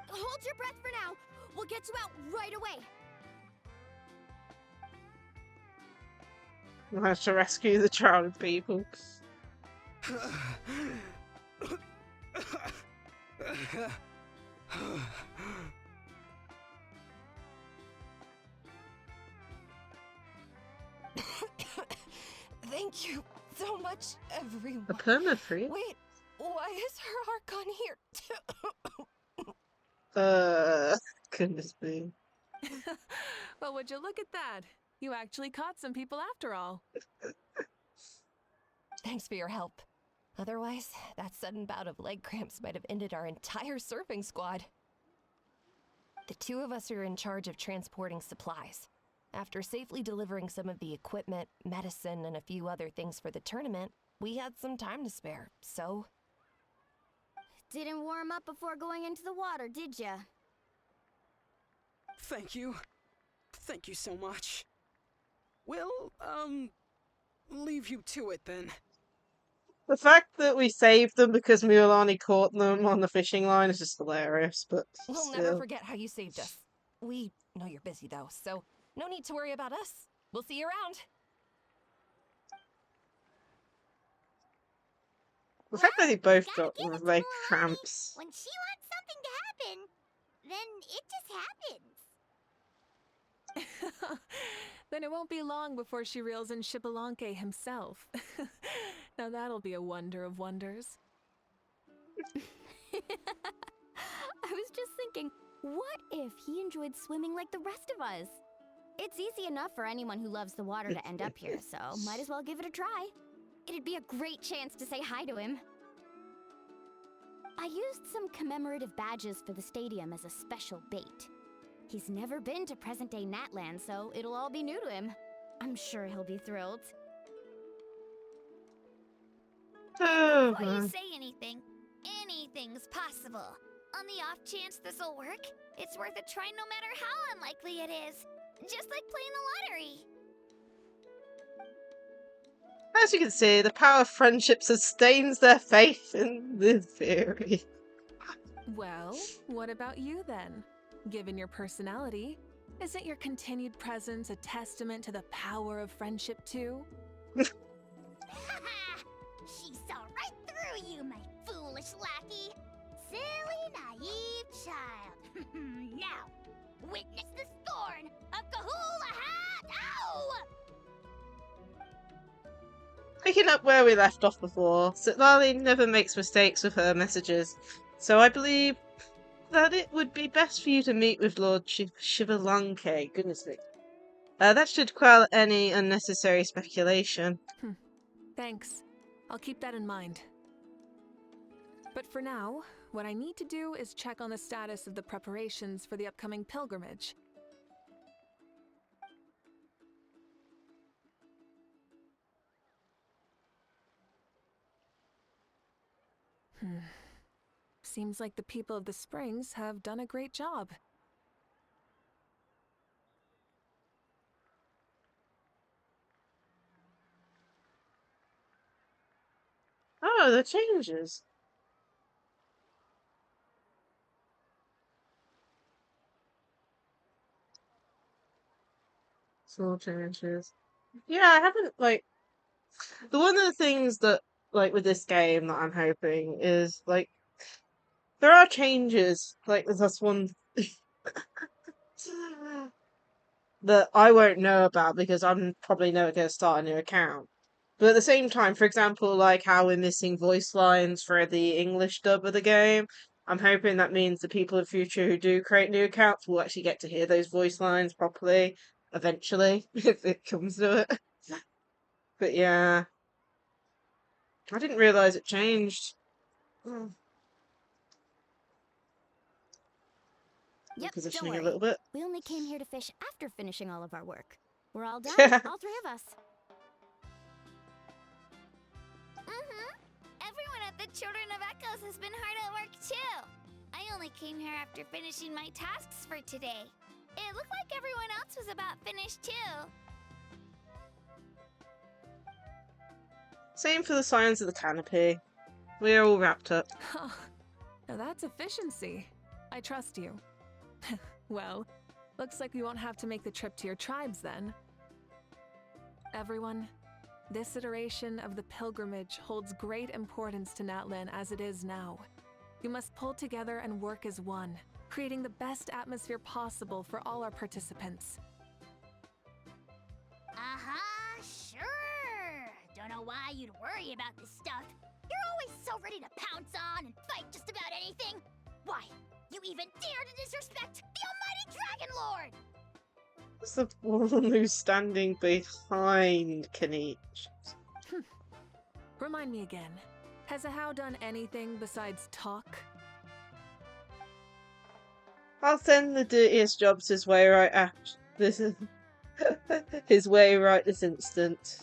Hold your breath for now! We'll get you out right away! I have to rescue the drowning people. Thank you so much, everyone. A perma-free? Wait, why is her Archon here too? Goodness me. Well, would you look at that? You actually caught some people after all. Thanks for your help. Otherwise, that sudden bout of leg cramps might have ended our entire surfing squad. The two of us are in charge of transporting supplies. After safely delivering some of the equipment, medicine, and a few other things for the tournament, we had some time to spare, so... Didn't warm up before going into the water, did ya? Thank you. Thank you so much. We'll, leave you to it then. The fact that we saved them because Milani caught them on the fishing line is just hilarious, but We'll still. never forget how you saved us. We know you're busy, though, so no need to worry about us. We'll see you around. The fact that they both Gotta got give it to leg Milani. cramps. When she wants something to happen, then it just happens. Then it won't be long before she reels in Shibalanke himself. Now that'll be a wonder of wonders. I was just thinking, What if he enjoyed swimming like the rest of us? It's easy enough for anyone who loves the water to end up here, so might as well give it a try. It'd be a great chance to say hi to him. I used some commemorative badges for the stadium as a special bait. He's never been to present-day Natland, so it'll all be new to him. I'm sure he'll be thrilled. Oh, Before you say anything, anything's possible. On the off chance this'll work, it's worth a try no matter how unlikely it is. Just like playing the lottery. as you can see, the power of friendship sustains their faith in the theory. Well, what about you then? Given your personality, isn't your continued presence a testament to the power of friendship too? Haha! She saw right through you, my foolish lackey. Silly, naive child. Now, witness the scorn of Kahula Hat! Ow! Picking up where we left off before, Sitlali never makes mistakes with her messages, so I believe that it would be best for you to meet with Lord Shivalanke. Goodness me. That should quell any unnecessary speculation. Thanks. I'll keep that in mind. But for now, what I need to do is check on the status of the preparations for the upcoming pilgrimage. Seems like the people of the Springs have done a great job. Oh, the changes. Small changes. Yeah, I haven't, like... one of the things that, like, with this game that I'm hoping is, like, there are changes. Like, there's this one that I won't know about because I'm probably never going to start a new account. But at the same time, for example, like how we're missing voice lines for the English dub of the game, I'm hoping that means the people in future who do create new accounts will actually get to hear those voice lines properly eventually, if it comes to it. But yeah, I didn't realise it changed. Oh, Yep, don't positioning a worry. little bit. We only came here to fish after finishing all of our work. We're all done, Yeah. all three of us. Everyone at the Children of Echoes has been hard at work too. I only came here after finishing my tasks for today. It looked like everyone else was about finished too. Same for the Scions of the Canopy. We're all wrapped up. Now that's efficiency. I trust you. Well, looks like we won't have to make the trip to your tribes then. Everyone, this iteration of the pilgrimage holds great importance to Natlan as it is now. You must pull together and work as one, creating the best atmosphere possible for all our participants. Sure. Don't know why you'd worry about this stuff. You're always so ready to pounce on and fight just about anything. Why, you even dare to disrespect the almighty Dragon Lord! It's the one who's standing behind Kanich. Remind me again, has Ahau done anything besides talk? I'll send the dirtiest jobs his way right after this. His way right this instant.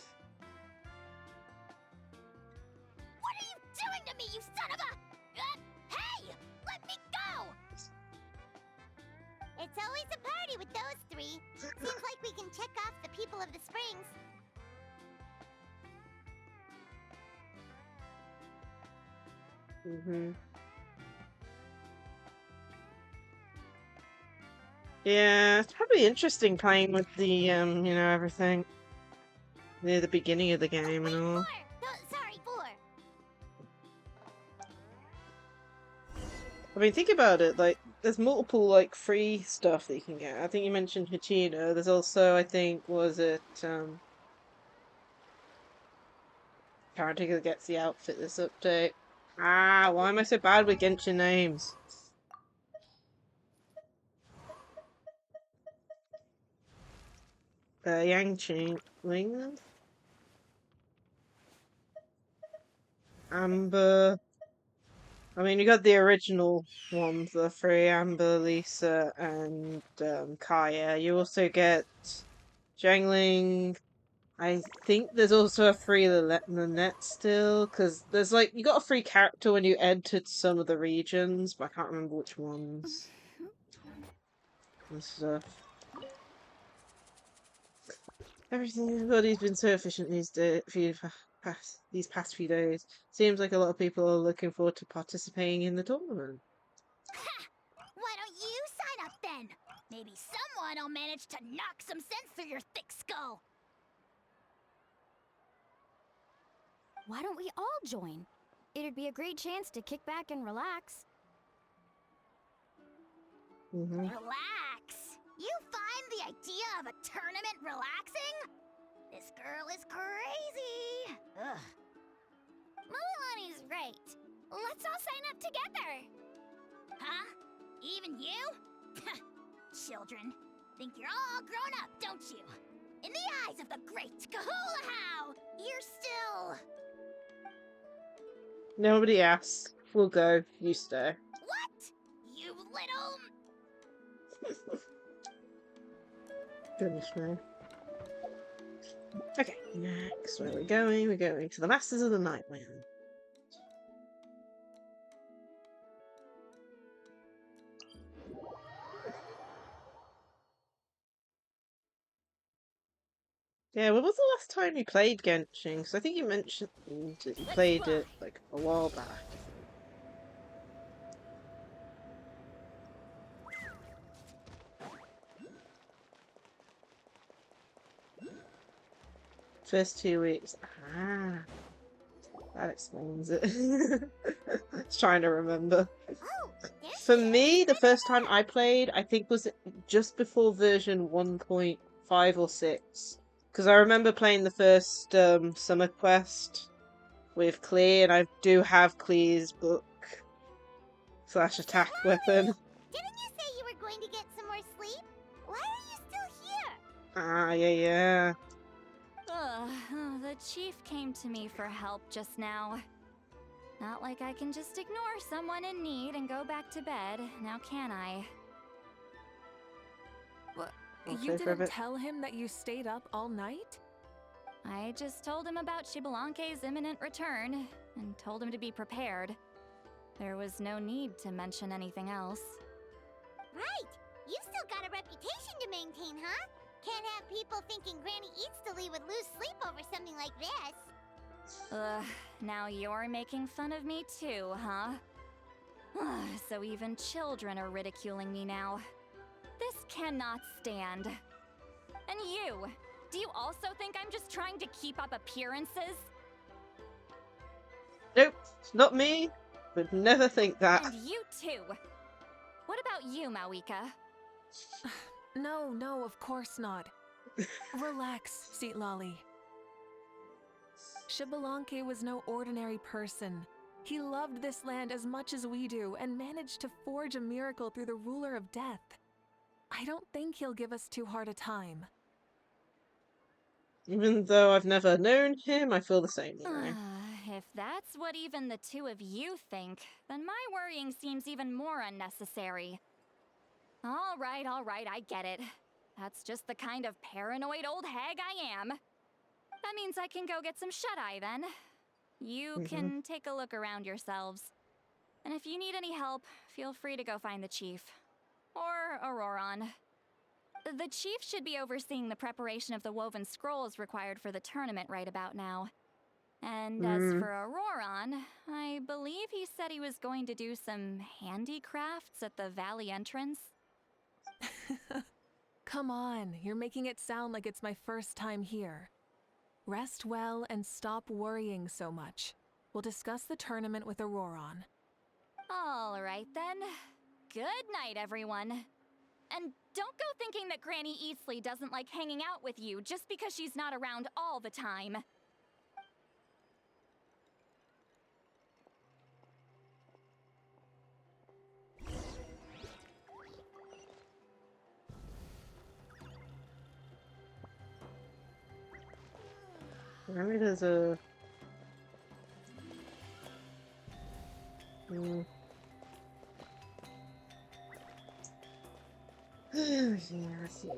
What are you doing to me, you son of a... hey! Let me go! It's always a party with those three. Seems like we can check off the people of the Springs. Yeah, it's probably interesting playing with the, you know, everything. Near the beginning of the game and all. Four. I mean, think about it, like, there's multiple, like, free stuff that you can get. I think you mentioned Hachino. There's also, I think, was it, character that gets the outfit this update. Ah, why am I so bad with Genshin names? Yangqing, Amber. I mean, you got the original ones, the three, Amber, Lisa, and Kaya. You also get Jiangling. I think there's also a free Lynette still, because there's like, you got a free character when you entered some of the regions, but I can't remember which ones. And stuff. Everybody's been so efficient these past few days. Seems like a lot of people are looking forward to participating in the tournament. Ha! Why don't you sign up then? Maybe someone will manage to knock some sense through your thick skull. Why don't we all join? It'd be a great chance to kick back and relax. Relax? You find the idea of a tournament relaxing? This girl is crazy. Ugh. Mulalani's right. Let's all sign up together. Huh? Even you? Children. Think you're all grown up, don't you? In the eyes of the great Kahula-How, you're still... Nobody asks. We'll go. You stay. What? You little... Goodness me. Okay, next, where are we going? We're going to the Masters of the Nightland. Yeah, when was the last time you played Genshin? Because I think you mentioned that you played it like a while back. First 2 weeks. Ah, that explains it. Just trying to remember. Oh, there's For Jen. me, the first time I played, I think was just before version 1.5 or 6. Because I remember playing the first Summer Quest with Clea, and I do have Clea's book / attack weapon. Didn't you say you were going to get some more sleep? Why are you still here? Ah, yeah. The chief came to me for help just now. Not like I can just ignore someone in need and go back to bed, now can I? What? Okay, You for a didn't bit. tell him that you stayed up all night? I just told him about Xbalanque's imminent return, and told him to be prepared. There was no need to mention anything else. Right. You've still got a reputation to maintain, huh? Can't have people thinking Granny Eatstily would lose sleep over something like this. Now you're making fun of me too, huh? So even children are ridiculing me now. This cannot stand. And you! Do you also think I'm just trying to keep up appearances? Nope, it's not me. Would never think that. And you too! What about you, Mavuika? No, of course not. Relax, Lolly. Xbalanque was no ordinary person. He loved this land as much as we do and managed to forge a miracle through the ruler of death. I don't think he'll give us too hard a time. Even though I've never known him, I feel the same, you know. If that's what even the two of you think, then my worrying seems even more unnecessary. All right, I get it. That's just the kind of paranoid old hag I am. That means I can go get some shut-eye then. You can take a look around yourselves. And if you need any help, feel free to go find the chief. Or Auroron. The chief should be overseeing the preparation of the woven scrolls required for the tournament right about now. And as for Auroron, I believe he said he was going to do some handicrafts at the valley entrance. Come on, you're making it sound like it's my first time here. Rest well and stop worrying so much. We'll discuss the tournament with Auroron. All right then. Good night, everyone. And don't go thinking that Granny Eastly doesn't like hanging out with you just because she's not around all the time. Maybe there's a... yeah, I see.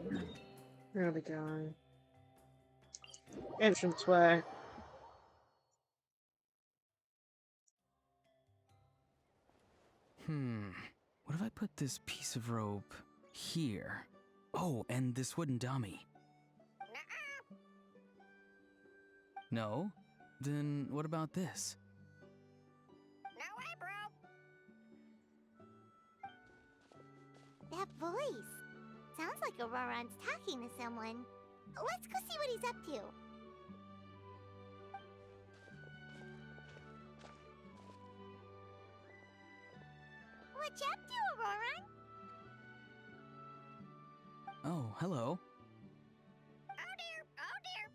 Where are we going? Entrance way. What if I put this piece of rope here? Oh, and this wooden dummy. No? Then what about this? No way, bro. That voice. Sounds like Auroron's talking to someone. Let's go see what he's up to. What you up to, Auroron? Oh, hello. Oh dear, oh dear.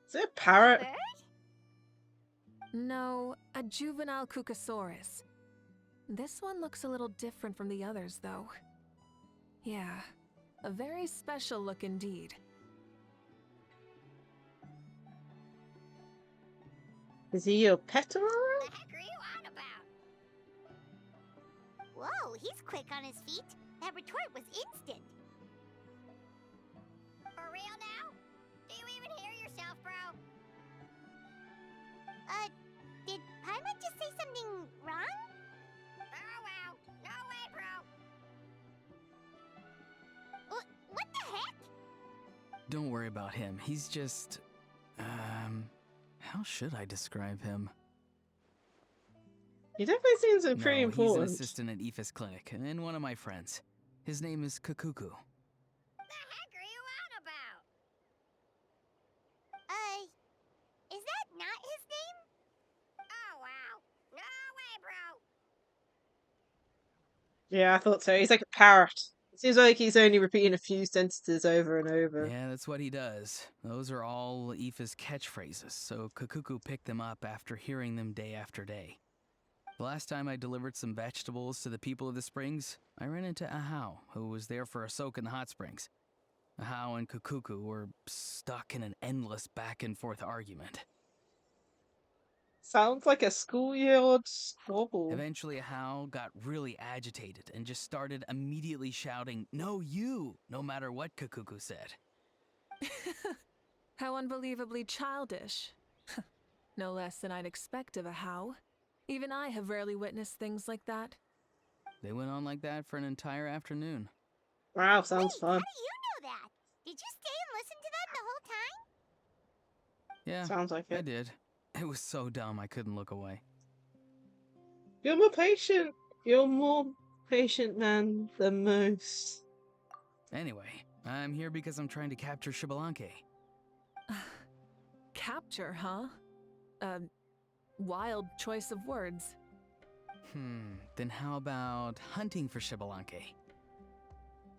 Is it a parrot? Bird? No, a juvenile Cucasaurus. This one looks a little different from the others, though. Yeah, a very special look indeed. Is he your pet, Aurora? What the heck are you on about? Whoa, he's quick on his feet. That retort was instant. For real now? Do you even hear yourself, bro? Did Paimon just say something wrong? Oh wow, no way, bro. What the heck? Don't worry about him. He's just... how should I describe him? He definitely seems pretty He's important. an assistant at EF's clinic, and one of my friends. His name is Kukuku. The heck are you on about? Is that not his name? Oh wow, no way, bro. Yeah, I thought so. He's like a parrot. It seems like he's only repeating a few sentences over and over. Yeah, that's what he does. Those are all EF's catchphrases, so Kukuku picked them up after hearing them day after day. The last time I delivered some vegetables to the people of the springs, I ran into Ahau, who was there for a soak in the hot springs. Ahau and Kukuku were stuck in an endless back-and-forth argument. Sounds like a schoolyard squabble. Eventually, Ahau got really agitated and just started immediately shouting, "No, you!" no matter what Kukuku said. How unbelievably childish. No less than I'd expect of a How. Even I have rarely witnessed things like that. They went on like that for an entire afternoon. Wow, sounds Wait, fun. how do you know that? Did you stay and listen to them the whole time? Yeah, Sounds like I it. did. It was so dumb I couldn't look away. You're more patient. You're more patient than the most. Anyway, I'm here because I'm trying to capture Xbalanque. Capture, huh? Wild choice of words. Then how about hunting for Xbalanque?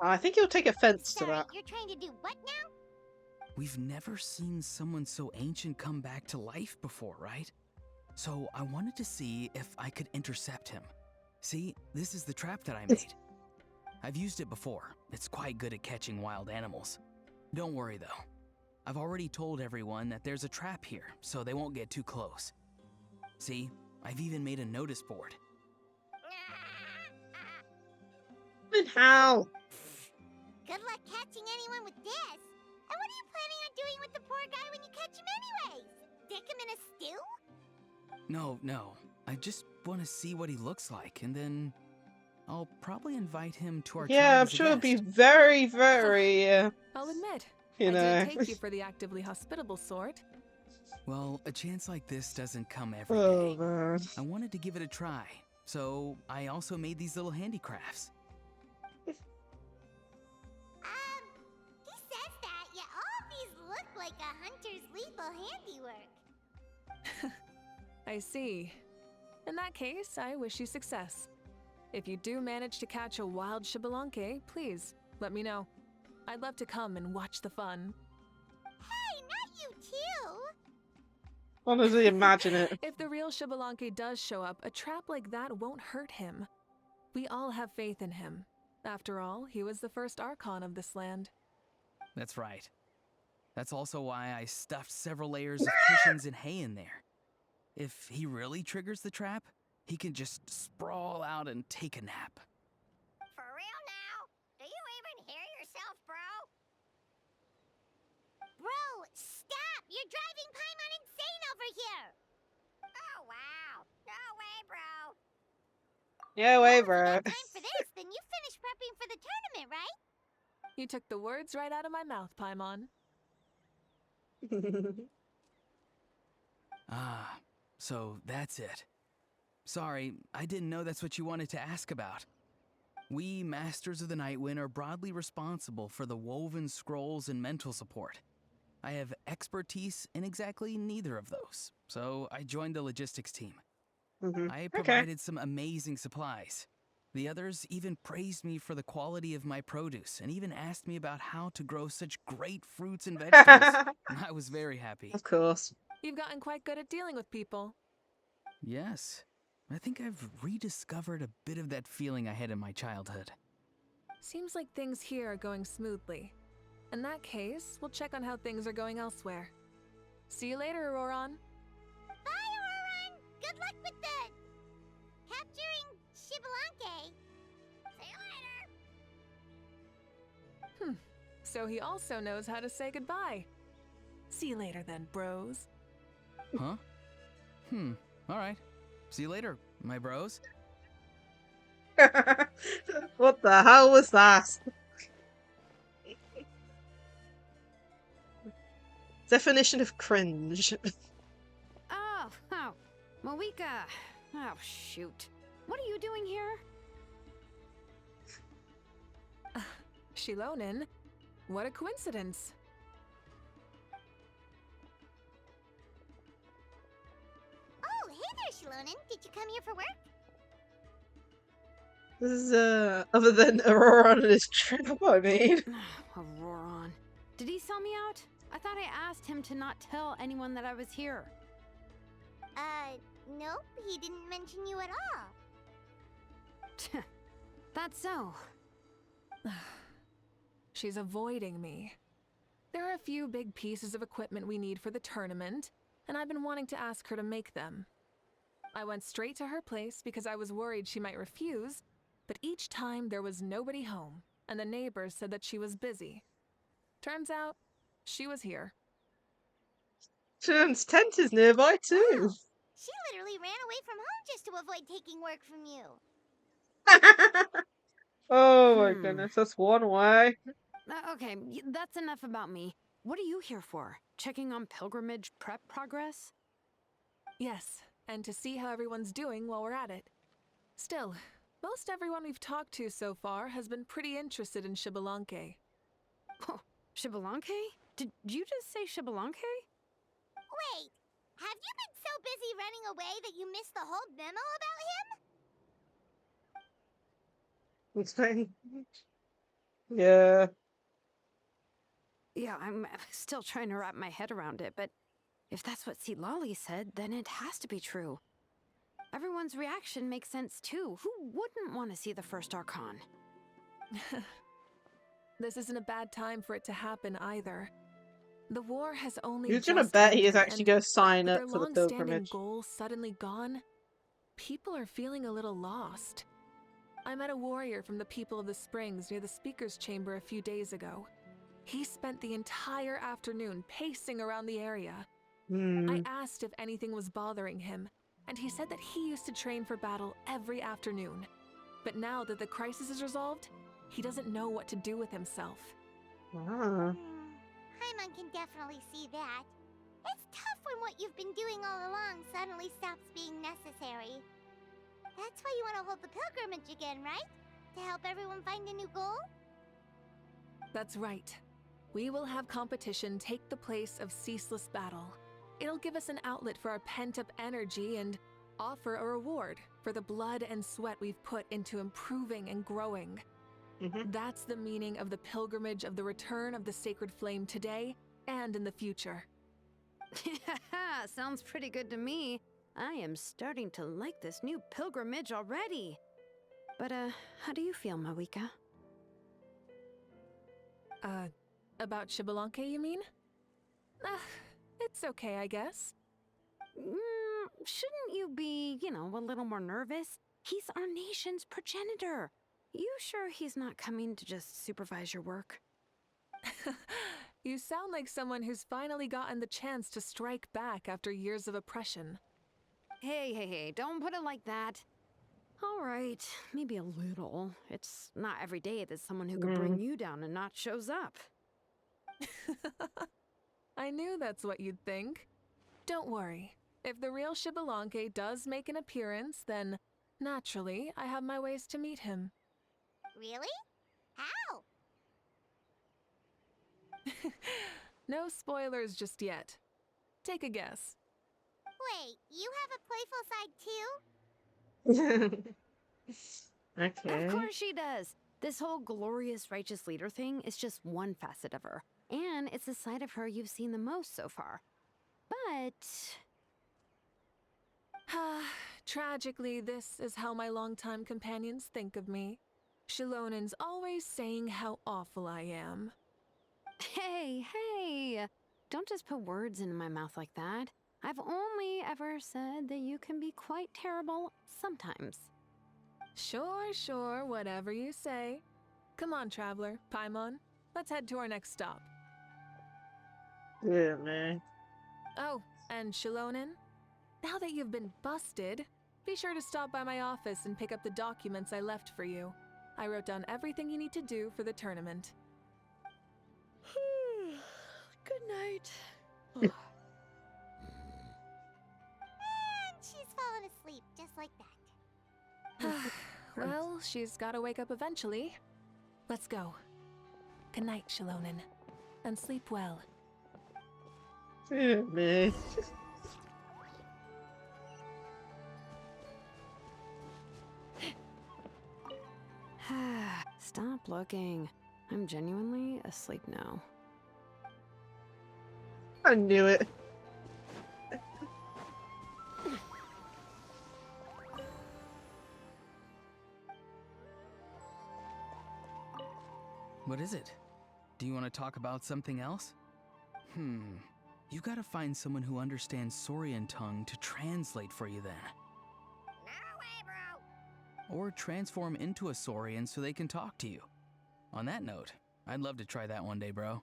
I think you'll take offense to Sorry, that. you're trying to do what now? We've never seen someone so ancient come back to life before, right? So I wanted to see if I could intercept him. See, this is the trap that I made. I've used it before. It's quite good at catching wild animals. Don't worry though. I've already told everyone that there's a trap here, so they won't get too close. See, I've even made a notice board. And how? Good luck catching anyone with this. And what are you planning on doing with the poor guy when you catch him anyways? Dick him in a stew? No. I just want to see what he looks like, and then I'll probably invite him to our Yeah, tribe I'm as a sure it'd be guest. very, very, I'll admit, you I know. did take you for the actively hospitable sort. Well, a chance like this doesn't come every Oh, day. man. I wanted to give it a try, so I also made these little handicrafts. He says that, yet all of these look like a hunter's lethal handiwork. I see. In that case, I wish you success. If you do manage to catch a wild Xbalanque, please let me know. I'd love to come and watch the fun. Hey, not you too! Honestly, imagine it. If the real Xbalanque does show up, a trap like that won't hurt him. We all have faith in him. After all, he was the first Archon of this land. That's right. That's also why I stuffed several layers of cushions and hay in there. If he really triggers the trap, he can just sprawl out and take a nap. For real now? Do you even hear yourself, bro? Bro, stop! You're driving Paimon insane over here! Oh, wow. No way, bro. Yeah, way, Well, bro. if you got time for this, then you finished prepping for the tournament, right? You took the words right out of my mouth, Paimon. Ah, so that's it. Sorry, I didn't know that's what you wanted to ask about. We, Masters of the Nightwind, are broadly responsible for the woven scrolls and mental support. I have expertise in exactly neither of those, so I joined the logistics team. I Okay. provided some amazing supplies. The others even praised me for the quality of my produce and even asked me about how to grow such great fruits and vegetables. I was very happy. Of course. You've gotten quite good at dealing with people. Yes, I think I've rediscovered a bit of that feeling I had in my childhood. Seems like things here are going smoothly. In that case, we'll check on how things are going elsewhere. See you later, Auroron. Bye, Auroron! Good luck with the... capturing Shibalanke. See you later! So he also knows how to say goodbye. See you later then, bros. Huh? Alright. See you later, my bros. What the hell was that? Definition of cringe. Oh, Mavuika. Oh, shoot. What are you doing here? Shilonen, what a coincidence. Oh, hey there, Shilonen. Did you come here for work? This is, other than Aurora and his trip, I mean. Auroron. Did he sell me out? I thought I asked him to not tell anyone that I was here. Nope. He didn't mention you at all. That's so. She's avoiding me. There are a few big pieces of equipment we need for the tournament, and I've been wanting to ask her to make them. I went straight to her place because I was worried she might refuse, but each time there was nobody home, and the neighbors said that she was busy. Turns out, she was here. Sherm's tent is nearby too. Wow. She literally ran away from home just to avoid taking work from you. Oh my goodness, that's one way. Okay, that's enough about me. What are you here for? Checking on pilgrimage prep progress? Yes, and to see how everyone's doing while we're at it. Still, most everyone we've talked to so far has been pretty interested in Shibalanke. Oh, Shibalanke? Did you just say Shibalanke? Wait, have you been so busy running away that you missed the whole memo about him? Explain. Yeah. Yeah, I'm still trying to wrap my head around it, but if that's what Lolly said, then it has to be true. Everyone's reaction makes sense too. Who wouldn't want to see the first Archon? This isn't a bad time for it to happen either. The war has only Who's gonna just bet he is ended, actually and going to sign with up their for the long-standing pilgrimage? goal suddenly gone, people are feeling a little lost. I met a warrior from the People of the Springs near the Speaker's Chamber a few days ago. He spent the entire afternoon pacing around the area. I asked if anything was bothering him, and he said that he used to train for battle every afternoon. But now that the crisis is resolved, he doesn't know what to do with himself. Ah. Paimon can definitely see that. It's tough when what you've been doing all along suddenly stops being necessary. That's why you want to hold the pilgrimage again, right? To help everyone find a new goal? That's right. We will have competition take the place of ceaseless battle. It'll give us an outlet for our pent-up energy and offer a reward for the blood and sweat we've put into improving and growing. That's the meaning of the pilgrimage of the return of the sacred flame today and in the future. Sounds pretty good to me. I am starting to like this new pilgrimage already. But, how do you feel, Mavuika? About Shibalanke, you mean? It's okay, I guess. Shouldn't you be, a little more nervous? He's our nation's progenitor. You sure he's not coming to just supervise your work? You sound like someone who's finally gotten the chance to strike back after years of oppression. Hey, don't put it like that. All right, maybe a little. It's not every day that someone who could bring you down a notch shows up. I knew that's what you'd think. Don't worry. If the real Xbalanque does make an appearance, then, naturally, I have my ways to meet him. Really? How? No spoilers just yet. Take a guess. Wait, you have a playful side too? Okay. Of course she does. This whole glorious righteous leader thing is just one facet of her. And it's the side of her you've seen the most so far. But... Tragically, this is how my longtime companions think of me. Shilonen's always saying how awful I am. Hey! Don't just put words into my mouth like that. I've only ever said that you can be quite terrible sometimes. Sure, whatever you say. Come on, Traveler, Paimon. Let's head to our next stop. Yeah, man. Oh, and Shilonen, now that you've been busted, be sure to stop by my office and pick up the documents I left for you. I wrote down everything you need to do for the tournament. Good night. And she's fallen asleep just like that. Well, she's gotta wake up eventually. Let's go. Good night, Shilonen. And sleep well. Yeah, man. Stop looking. I'm genuinely asleep now. I knew it. What is it? Do you want to talk about something else? You gotta find someone who understands Saurian tongue to translate for you then. No way, bro! Or transform into a Saurian so they can talk to you. On that note, I'd love to try that one day, bro.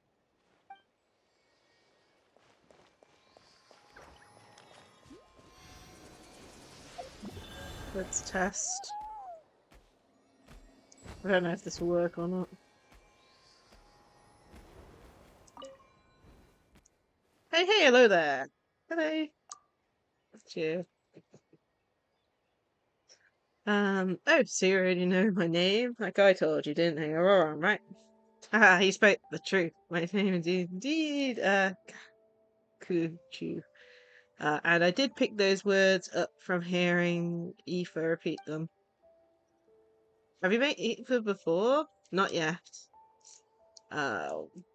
Let's test. I don't know if this will work or not. Hey, hello there. Hello. Cheers. Oh, so you already know my name? Like I told you, didn't I? Aurora, right? Haha, he spoke the truth. My name is indeed, Kuchu. And I did pick those words up from hearing Aoife repeat them. Have you met Aoife before? Not yet.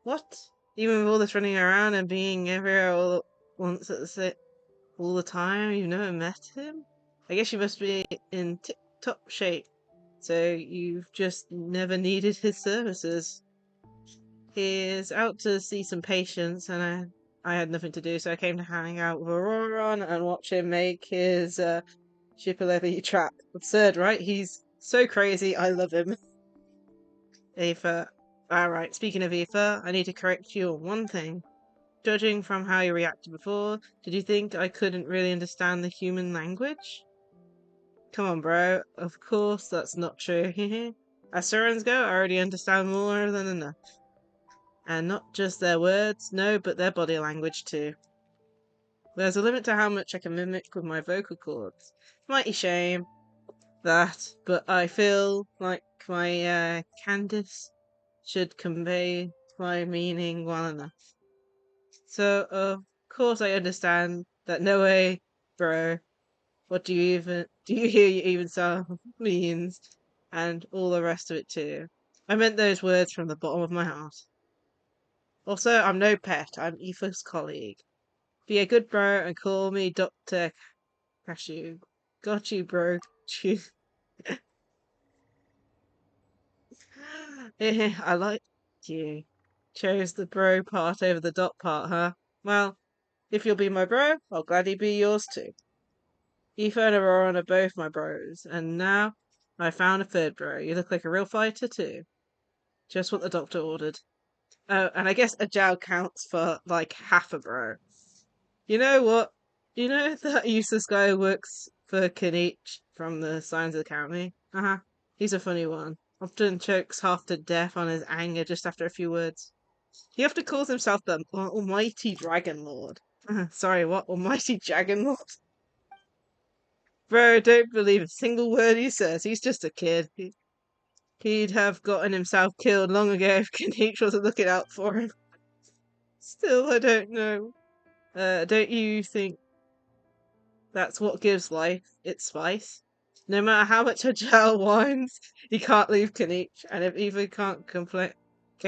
What? Even with all this running around and being everywhere all at once all the time, you've never met him? I guess you must be in tip-top shape, so you've just never needed his services. He's out to see some patients, and I had nothing to do, so I came to hang out with Aurora and watch him make his Shipolevy trap. Absurd, right? He's so crazy, I love him. Aoife. Alright, speaking of Aoife, I need to correct you on one thing. Judging from how you reacted before, did you think I couldn't really understand the human language? Come on, bro. Of course that's not true. As Surans go, I already understand more than enough. And not just their words, no, but their body language too. There's a limit to how much I can mimic with my vocal cords. Mighty shame that, but I feel like my Candice should convey my meaning well enough. So, of course I understand that no way, bro. What do you hear you even sound means? And all the rest of it too. I meant those words from the bottom of my heart. Also, I'm no pet, I'm Aoife's colleague. Be a good bro and call me Dr. Cashew. Got you, bro. I like you. Chose the bro part over the dot part, huh? Well, if you'll be my bro, I'll gladly be yours too. Aoife and Auroran are both my bros, and now I found a third bro. You look like a real fighter too. Just what the doctor ordered. Oh, and I guess a Jow counts for like half a bro. You know what? You know that useless guy who works for Kanich from the Signs of the County? Uh-huh. He's a funny one. Often chokes half to death on his anger just after a few words. He often calls himself the Almighty Dragon Lord. Sorry, what? Almighty Dragon Lord? Bro, don't believe a single word he says. He's just a kid. He'd have gotten himself killed long ago if Kanich wasn't looking out for him. Still, I don't know. Don't you think that's what gives life its spice? No matter how much Ajal whines, he can't leave Kanich, and if Eva can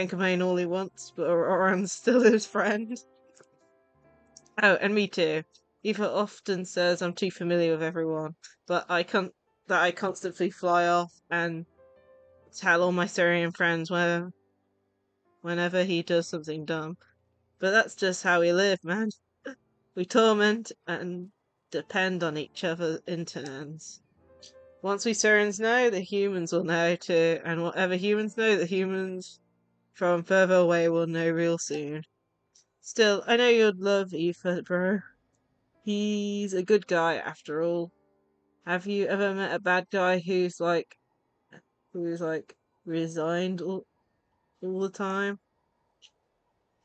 complain all he wants, but Auron's still his friend. Oh, and me too. Eva often says I'm too familiar with everyone, but I constantly fly off and tell all my Syrian friends whenever he does something dumb. But that's just how we live, man. We torment and depend on each other in turns. Once we Syrians know, the humans will know too, and whatever humans know, the humans from further away will know real soon. Still, I know you'd love Aoife, bro. He's a good guy after all. Have you ever met a bad guy who's like resigned all the time?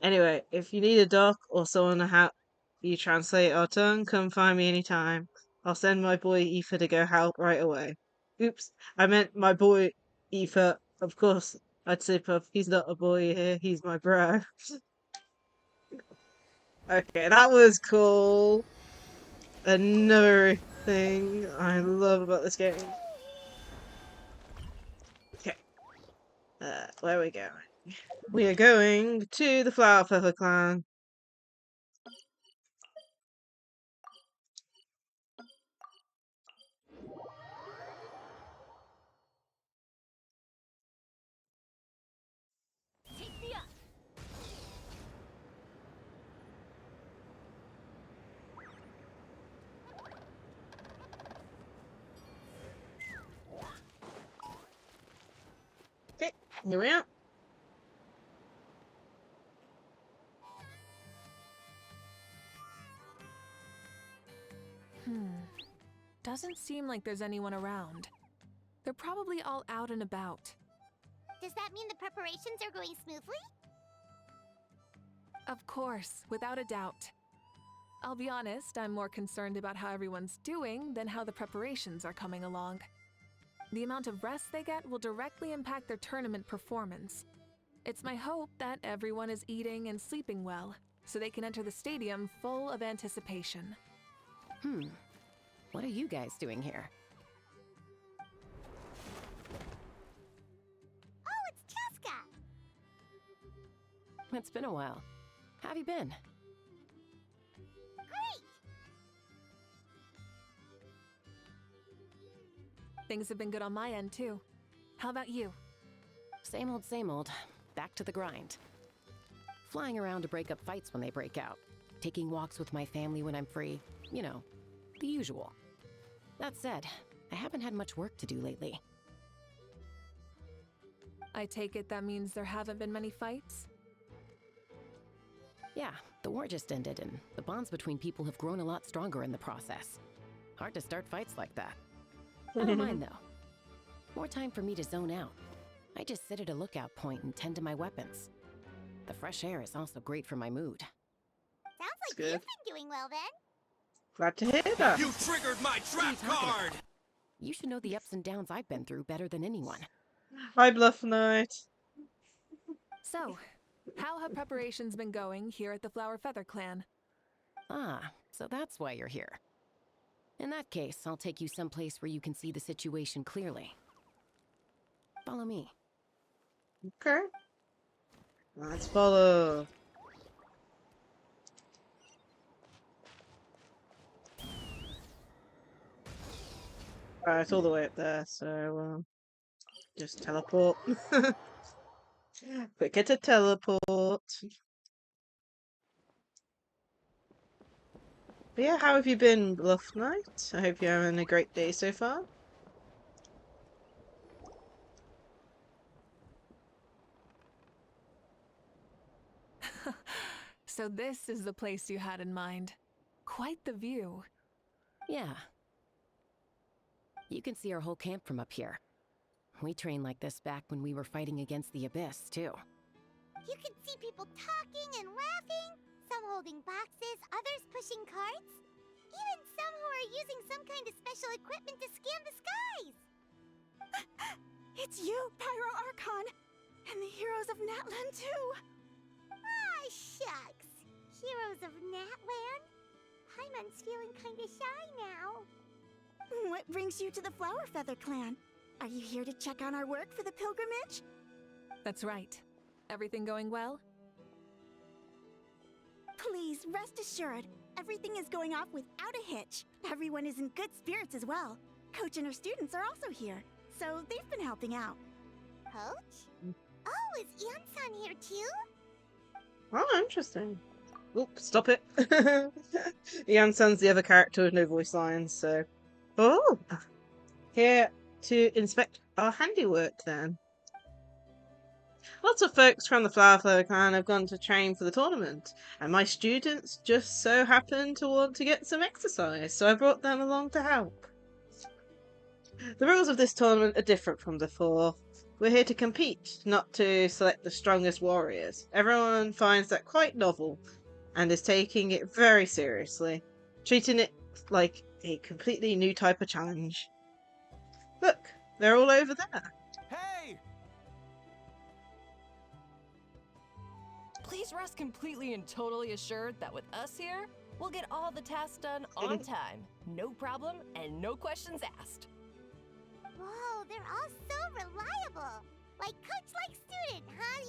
Anyway, if you need a doc or someone to help you translate our tongue, come find me anytime. I'll send my boy Aoife to go help right away. Oops, I meant my boy Aoife. Of course, I'd say Puff. He's not a boy here, he's my bro. Okay, that was cool. Another thing I love about this game. Okay, where are we going? We are going to the Flower Feather Clan. Okay, here we are. Doesn't seem like there's anyone around. They're probably all out and about. Does that mean the preparations are going smoothly? Of course, without a doubt. I'll be honest, I'm more concerned about how everyone's doing than how the preparations are coming along. The amount of rest they get will directly impact their tournament performance. It's my hope that everyone is eating and sleeping well, so they can enter the stadium full of anticipation. What are you guys doing here? Oh, it's Cheska! It's been a while. How have you been? Great! Things have been good on my end, too. How about you? Same old, same old. Back to the grind. Flying around to break up fights when they break out. Taking walks with my family when I'm free. You know, the usual. That said, I haven't had much work to do lately. I take it that means there haven't been many fights? Yeah, the war just ended, and the bonds between people have grown a lot stronger in the process. Hard to start fights like that. I don't mind, though. More time for me to zone out. I just sit at a lookout point and tend to my weapons. The fresh air is also great for my mood. Sounds like good. you've been doing well then. Glad to hear that. You triggered my trap card! You should know the ups and downs I've been through better than anyone. Hi, Bluff Knight. So, how have preparations been going here at the Flower Feather Clan? Ah, so that's why you're here. In that case, I'll take you someplace where you can see the situation clearly. Follow me. Okay. Let's follow. Alright, it's all the way up there, so just teleport. Quicker to teleport. But yeah, how have you been, Bluff Knight? I hope you're having a great day so far. So this is the place you had in mind. Quite the view. Yeah. You can see our whole camp from up here. We trained like this back when we were fighting against the Abyss, too. You can see people talking and laughing, some holding boxes, others pushing carts. Even some who are using some kind of special equipment to scan the skies. It's you, Pyro Archon! And the heroes of Natlan, too! Ah, shucks. Heroes of Natland? Paimon's feeling kinda shy now. What brings you to the Flower Feather Clan? Are you here to check on our work for the pilgrimage? That's right. Everything going well? Please, rest assured, everything is going off without a hitch. Everyone is in good spirits as well. Coach and her students are also here, so they've been helping out. Coach? Oh, is Ian-san here too? Oh, interesting. Oop, stop it. Ian-san's the other character with no voice lines, so... Oh! Here to inspect our handiwork, then. Lots of folks from the Flower Flower clan have gone to train for the tournament, and my students just so happen to want to get some exercise, so I brought them along to help. The rules of this tournament are different from before. We're here to compete, not to select the strongest warriors. Everyone finds that quite novel, and is taking it very seriously, treating it like a completely new type of challenge. Look, they're all over there. Hey! Please rest completely and totally assured that with us here, we'll get all the tasks done on time. No problem and no questions asked. Whoa, they're all so reliable. Like coach, like student, huh,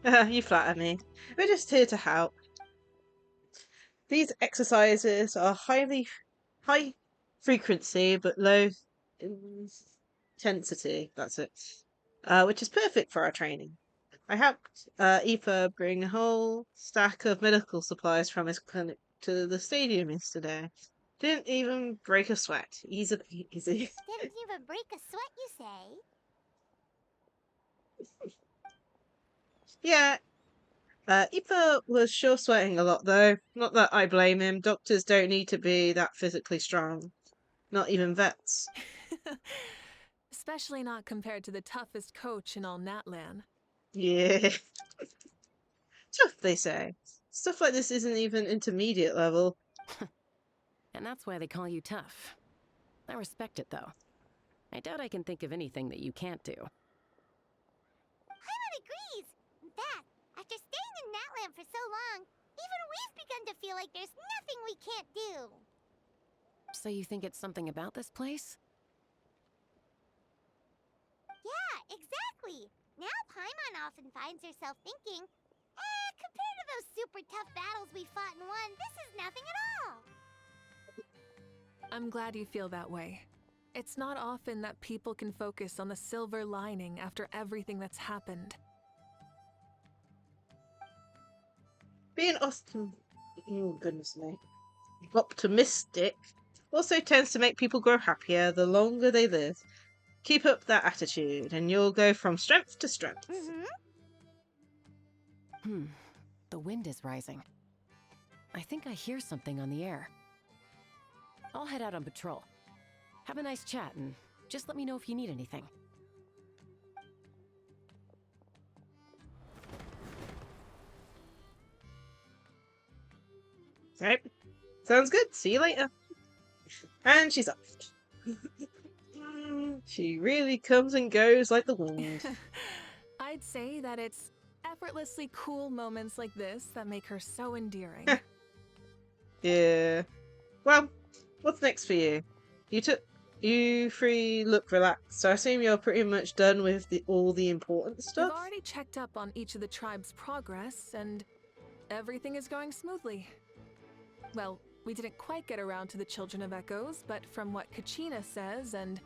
Ian-san? You flatter me. We're just here to help. These exercises are high frequency but low intensity. That's it. Which is perfect for our training. I helped Aoife bring a whole stack of medical supplies from his clinic to the stadium yesterday. Didn't even break a sweat. Easy peasy. Didn't even break a sweat, you say? Yeah. Aoife was sure sweating a lot though. Not that I blame him. Doctors don't need to be that physically strong. Not even vets. Especially not compared to the toughest coach in all Natlan. Yeah. Tough, they say. Stuff like this isn't even intermediate level. And that's why they call you tough. I respect it, though. I doubt I can think of anything that you can't do. Paimon agrees. In fact, after staying in Natland for so long, even we've begun to feel like there's nothing we can't do. So you think it's something about this place? Yeah, exactly. Now Paimon often finds herself thinking, compared to those super tough battles we fought and won, this is nothing at all. I'm glad you feel that way. It's not often that people can focus on the silver lining after everything that's happened. Being optimistic also tends to make people grow happier the longer they live. Keep up that attitude and you'll go from strength to strength. The wind is rising. I think I hear something on the air. I'll head out on patrol. Have a nice chat and just let me know if you need anything. Right. Sounds good. See you later. And she's off. She really comes and goes like the wind. I'd say that it's effortlessly cool moments like this that make her so endearing. Yeah. Well, what's next for you? You three look relaxed, so I assume you're pretty much done with all the important stuff? We've already checked up on each of the tribe's progress, and everything is going smoothly. Well, we didn't quite get around to the Children of Echoes, but from what Kachina says, and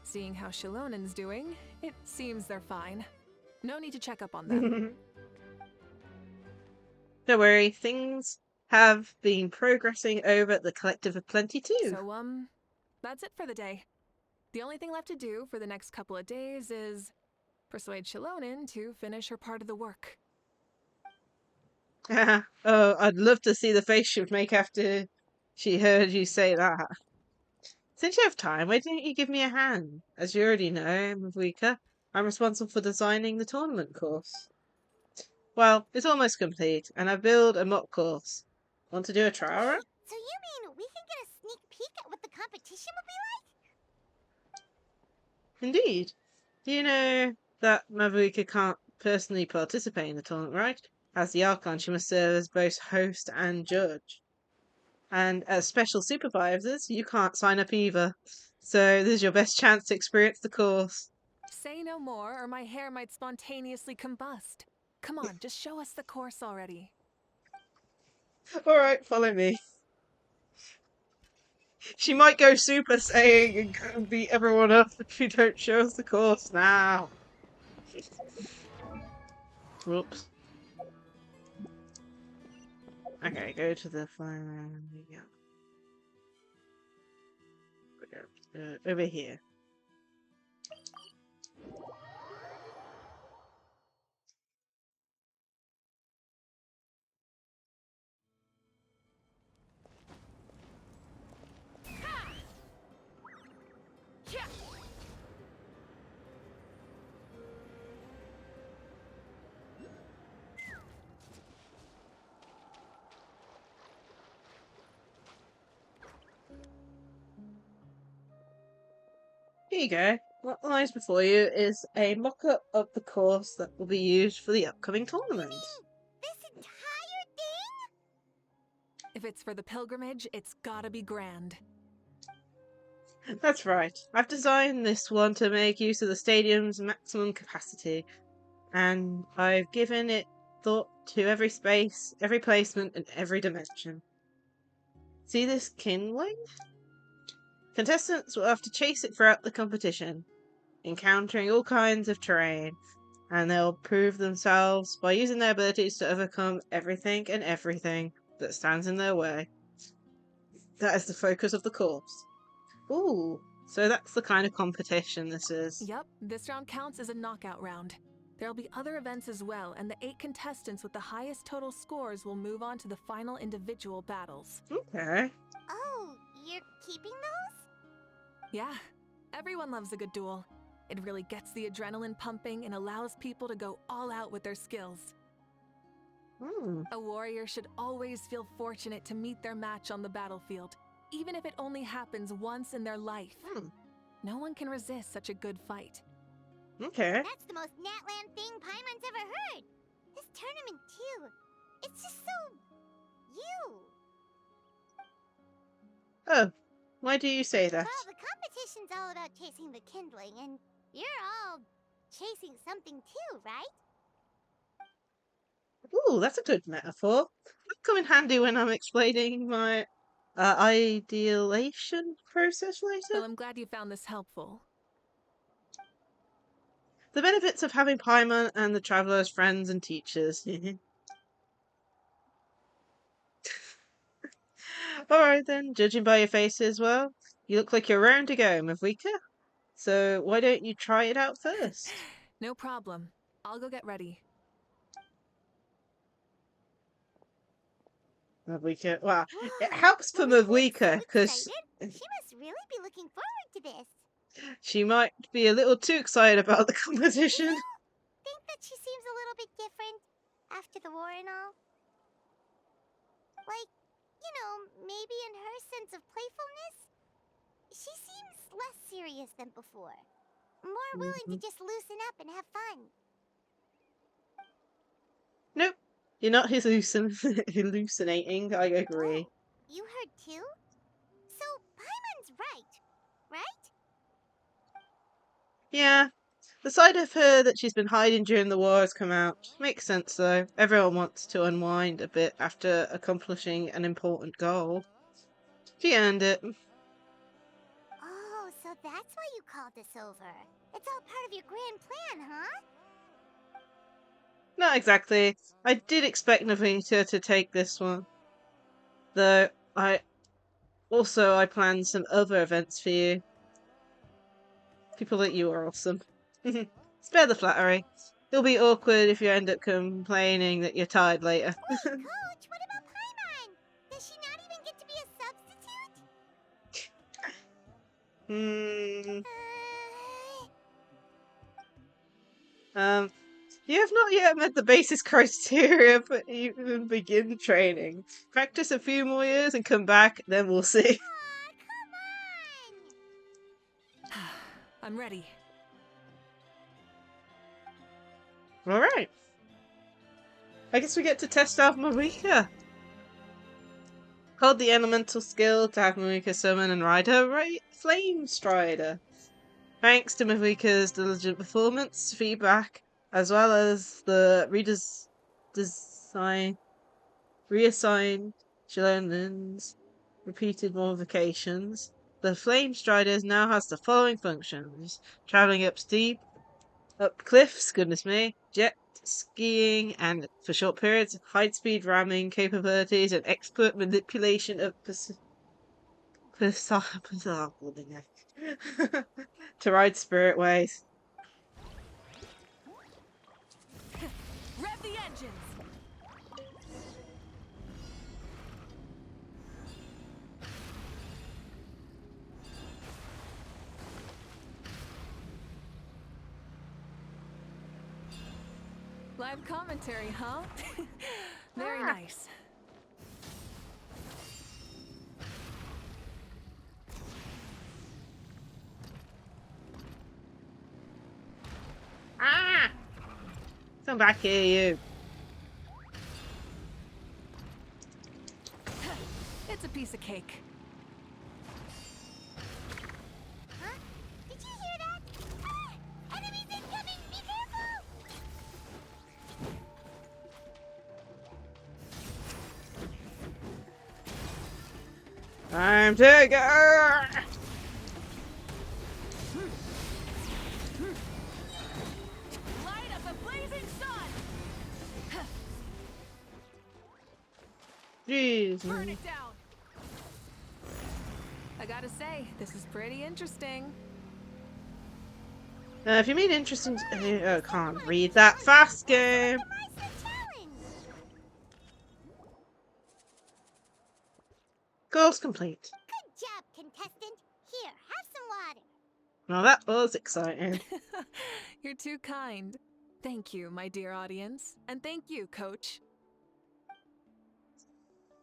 seeing how Shilonen's doing, it seems they're fine. No need to check up on them. Don't worry, things have been progressing over at the Collective of Plenty too. So, that's it for the day. The only thing left to do for the next couple of days is persuade Shilonin to finish her part of the work. Oh, I'd love to see the face she would make after she heard you say that. Since you have time, why don't you give me a hand? As you already know, Mavuika, I'm responsible for designing the tournament course. Well, it's almost complete, and I built a mock course. Want to do a trial run? So you mean we can get a sneak peek at what the competition will be like? Indeed. Do you know that Mavuika can't personally participate in the tournament, right? As the Archon, she must serve as both host and judge. And as special supervisors, you can't sign up either. So this is your best chance to experience the course. Say no more, or my hair might spontaneously combust. Come on, just show us the course already. Alright, follow me. She might go Super Saiyan and beat everyone up if you don't show us the course now. Whoops. Okay, go to the fire. Over here. Here you go. What lies before you is a mock-up of the course that will be used for the upcoming tournament. This entire thing? If it's for the pilgrimage, it's gotta be grand. That's right. I've designed this one to make use of the stadium's maximum capacity, and I've given it thought to every space, every placement, and every dimension. See this kindling? Contestants will have to chase it throughout the competition, encountering all kinds of terrain, and they'll prove themselves by using their abilities to overcome everything and everything that stands in their way. That is the focus of the course. Ooh, so that's the kind of competition this is. Yep, this round counts as a knockout round. There'll be other events as well, and the 8 contestants with the highest total scores will move on to the final individual battles. Okay. Oh, you're keeping those? Yeah, everyone loves a good duel. It really gets the adrenaline pumping and allows people to go all out with their skills. A warrior should always feel fortunate to meet their match on the battlefield, even if it only happens once in their life. No one can resist such a good fight. Okay. That's the most Natland thing Paimon's ever heard. This tournament too. It's just so... you. Oh, why do you say that? Well, the competition's all about chasing the kindling, and you're all chasing something too, right? Ooh, that's a good metaphor. That'll come in handy when I'm explaining my ideation process Well, later. I'm glad you found this helpful. The benefits of having Paimon and the Traveler as friends and teachers. Alright then, judging by your faces, well, you look like you're round to go, Mavuika. So why don't you try it out first? No problem. I'll go get ready. Mavuika, well, it helps for Mavuika because She must really be looking forward to this. she might be a little too excited about the competition. Think that she seems a little bit different after the war and all? Like, you know, maybe in her sense of playfulness? She seems less serious than before. More willing to just loosen up and have fun. Nope, you're not hallucinating, I agree. Oh, you heard too? So, Paimon's right? Yeah, the side of her that she's been hiding during the war has come out. Makes sense though. Everyone wants to unwind a bit after accomplishing an important goal. She earned it. Oh, so that's why you called us over. It's all part of your grand plan, huh? Not Not exactly. I did expect Mavuika to take this one. Though, I planned some other events for you. People like you are awesome. Spare the flattery. It'll be awkward if you end up complaining that you're tired later. Wait, Coach, what about Paimon? Does she not even get to be a substitute? You have not yet met the basis criteria for even begin training. Practice a few more years and come back, then we'll see. Aw, come on! I'm ready. Alright. I guess we get to test out Mavuika. Hold the elemental skill to have Mavuika summon and ride her Flame Strider. Thanks to Mavuika's diligent performance, feedback, as well as the reassigned Shilonen's repeated modifications, the Flame Strider now has the following functions: traveling up cliffs, goodness me, jet skiing, and for short periods, high speed ramming capabilities, and expert manipulation of to ride spirit ways. Rev the engines! Live commentary, huh? Very nice. Ah! Come back here, you. It's a piece of cake. Huh? Did you hear that? Ah! Enemies incoming! Be careful! Time to go! Light up the blazing sun! Jeez. Burn it down! I gotta say, this is pretty interesting. If you mean interesting, can't read that fast, game. Optimize the challenge! Goals complete. Good job, contestant. Here, have some water. Now that was exciting. You're too kind. Thank you, my dear audience. And thank you, Coach.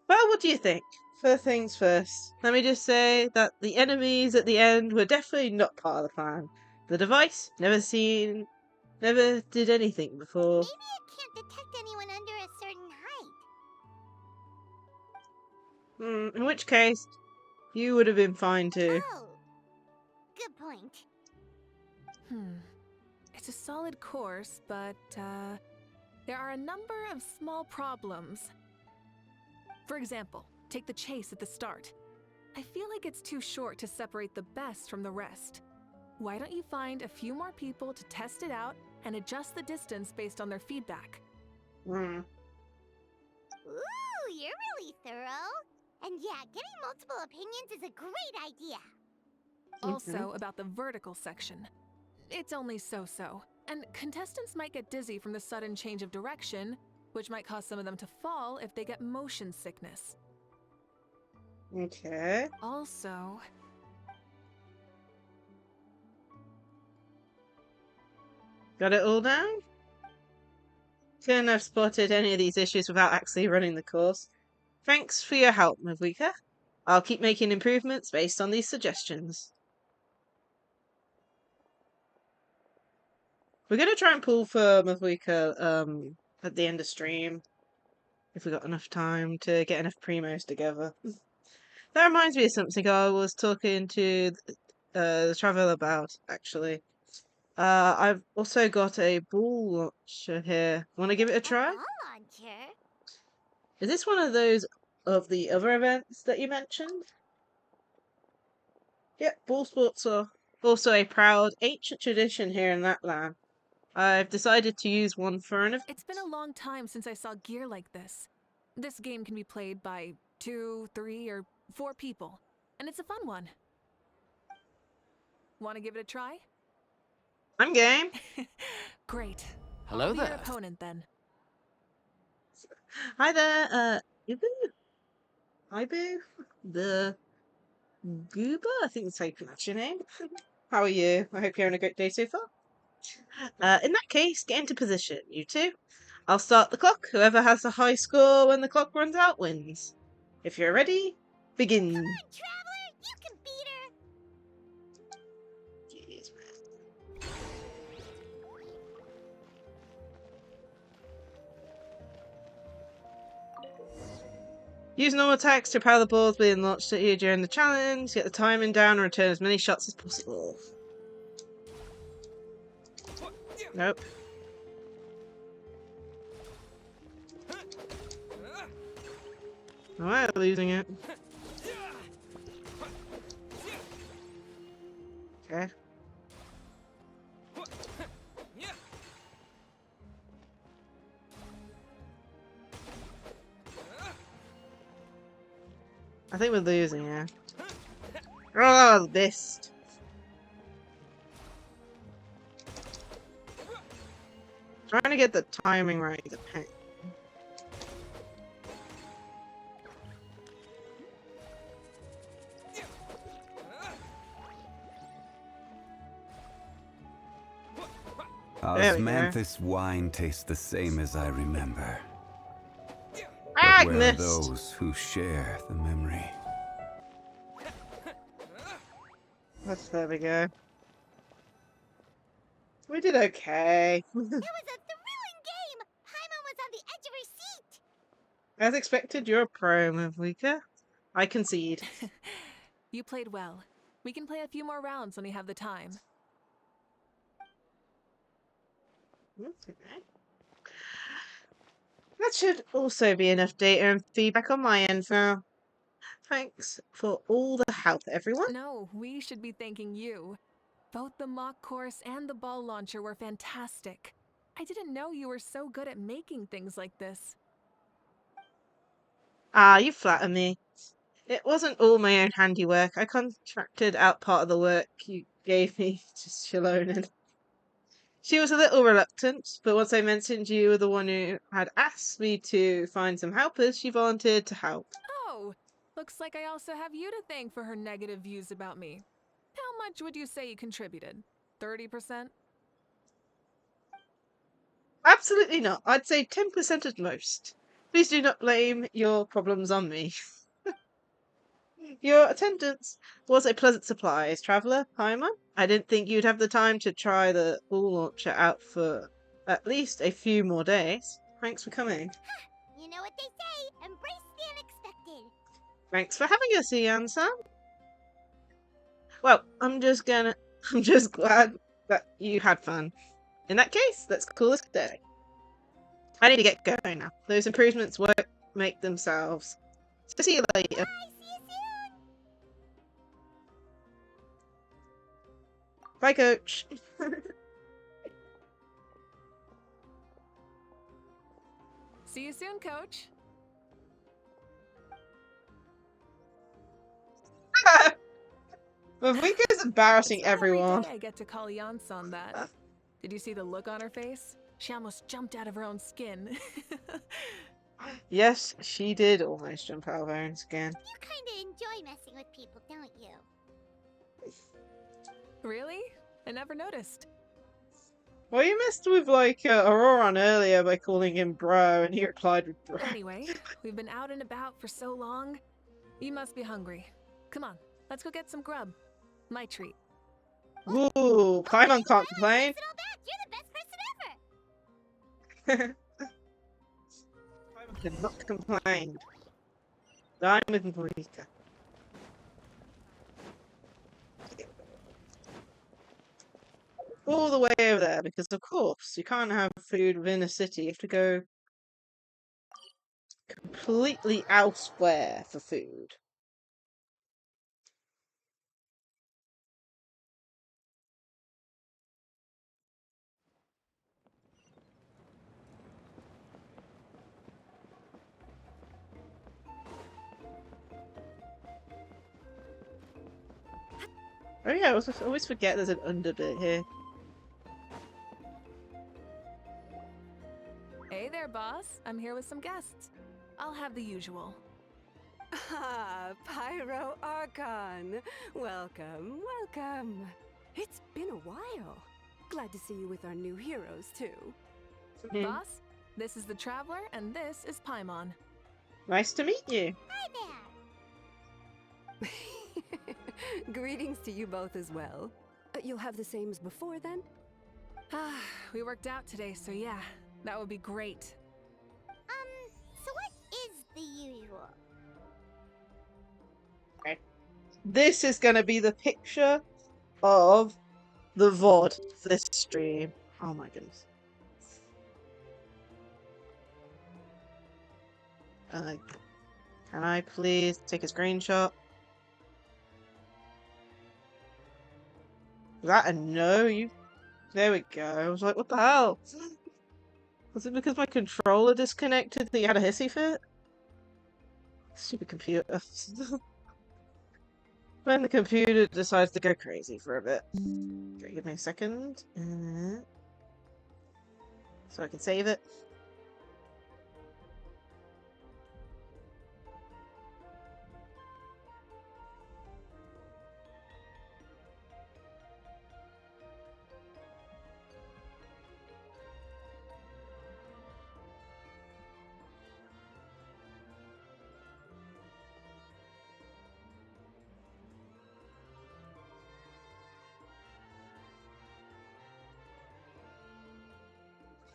Well, what do you think? First things first, let me just say that the enemies at the end were definitely not part of the plan. The device, never did anything before. Maybe it can't detect anyone under a certain height. In which case, you would have been fine too. Oh, good point. It's a solid course, but, there are a number of small problems. For example, take the chase at the start. I feel like it's too short to separate the best from the rest. Why don't you find a few more people to test it out and adjust the distance based on their feedback? Ooh, you're really thorough. And yeah, getting multiple opinions is a great idea. Also, about the vertical section. It's only so-so, and contestants might get dizzy from the sudden change of direction, which might cause some of them to fall if they get motion sickness. Okay. Also... Got it all down? Couldn't have spotted any of these issues without actually running the course. Thanks for your help, Mavuika. I'll keep making improvements based on these suggestions. We're going to try and pull for Mavuika at the end of stream, if we got enough time to get enough primos together. That reminds me of something I was talking to the traveler about, actually. I've also got a ball launcher here. Want to give it a try? A ball launcher? Is this one of those of the other events that you mentioned? Yep, ball sports are also a proud ancient tradition here in that land. I've decided to use one for an event. It's been a long time since I saw gear like this. This game can be played by 2, 3, or 4 people, and it's a fun one. Want to give it a try? I'm game. Great. Hello I'll be your there. opponent then. Hi there, Ibu? Ibu? The Goober? I think that's how you pronounce your name. How are you? I hope you're having a great day so far. In that case, get into position, you two. I'll start the clock. Whoever has the high score when the clock runs out wins. If you're ready, begin. Come on, Traveler! You can beat her! Jeez, man. Use normal attacks to power the balls being launched at you during the challenge. Get the timing down and return as many shots as possible. Nope. Alright, losing it. Okay. I think we're losing, yeah. Oh, missed. Trying to get the timing right is a pain. Osmanthus wine tastes the same as I remember. Ah, But where are missed. those who share the memory? There we go. We did okay. That was a thrilling game! Paimon was on the edge of her seat! As expected, you're a pro, Mavuika. I concede. You played well. We can play a few more rounds when we have the time. Okay. That should also be enough data and feedback on my end for now. Thanks for all the help, everyone. No, we should be thanking you. Both the mock course and the ball launcher were fantastic. I didn't know you were so good at making things like this. Ah, you flatter me. It wasn't all my own handiwork. I contracted out part of the work you gave me to Shilonen. She was a little reluctant, but once I mentioned you were the one who had asked me to find some helpers, she volunteered to help. Oh, looks like I also have you to thank for her negative views about me. How much would you say you contributed? 30%? Absolutely not. I'd say 10% at most. Please do not blame your problems on me. Your attendance was a pleasant surprise, Traveller, Paimon. I didn't think you'd have the time to try the ball launcher out for at least a few more days. Thanks for coming. You know what they say, embrace the unexpected. Thanks for having us, Ian-san. Well, I'm just glad that you had fun. In that case, let's call this a day. I need to get going now. Those improvements won't make themselves. So see you later. Bye, see you soon! Bye, coach. See you soon, coach. Mavuika's embarrassing It's not everyone. every day I get to call Yansan that. Did you see the look on her face? She almost jumped out of her own skin. Yes, she did almost jump out of her own skin. You kinda enjoy messing with people, don't you? Really? I never noticed. Well, you messed with, like, Auroran earlier by calling him bro, and he replied with bro. Anyway, we've been out and about for so long. You must be hungry. Come on, let's go get some grub. My treat. Ooh, Paimon can't complain. It's all back. You're the best person ever! Paimon cannot complain. I'm with Mavuika. All the way over there, because of course, you can't have food within a city. You have to go completely elsewhere for food. Oh yeah, I always forget there's an underbit here. Hey there, boss. I'm here with some guests. I'll have the usual. Ah, Pyro Archon. Welcome, welcome. It's been a while. Glad to see you with our new heroes, too. Boss, this is the Traveler, and this is Paimon. Nice to meet you. Hi there. Greetings to you both as well. You'll have the same as before, then? Ah, we worked out today, so yeah, that would be great. So what is the usual? Okay. This is gonna be the picture of the VOD for this stream. Oh my goodness. Can I please take a screenshot? Is that a no? There we go. I was like, what the hell? Was it because my controller disconnected that you had a hissy fit? Stupid computer. When the computer decides to go crazy for a bit. Okay, give me a second. So I can save it.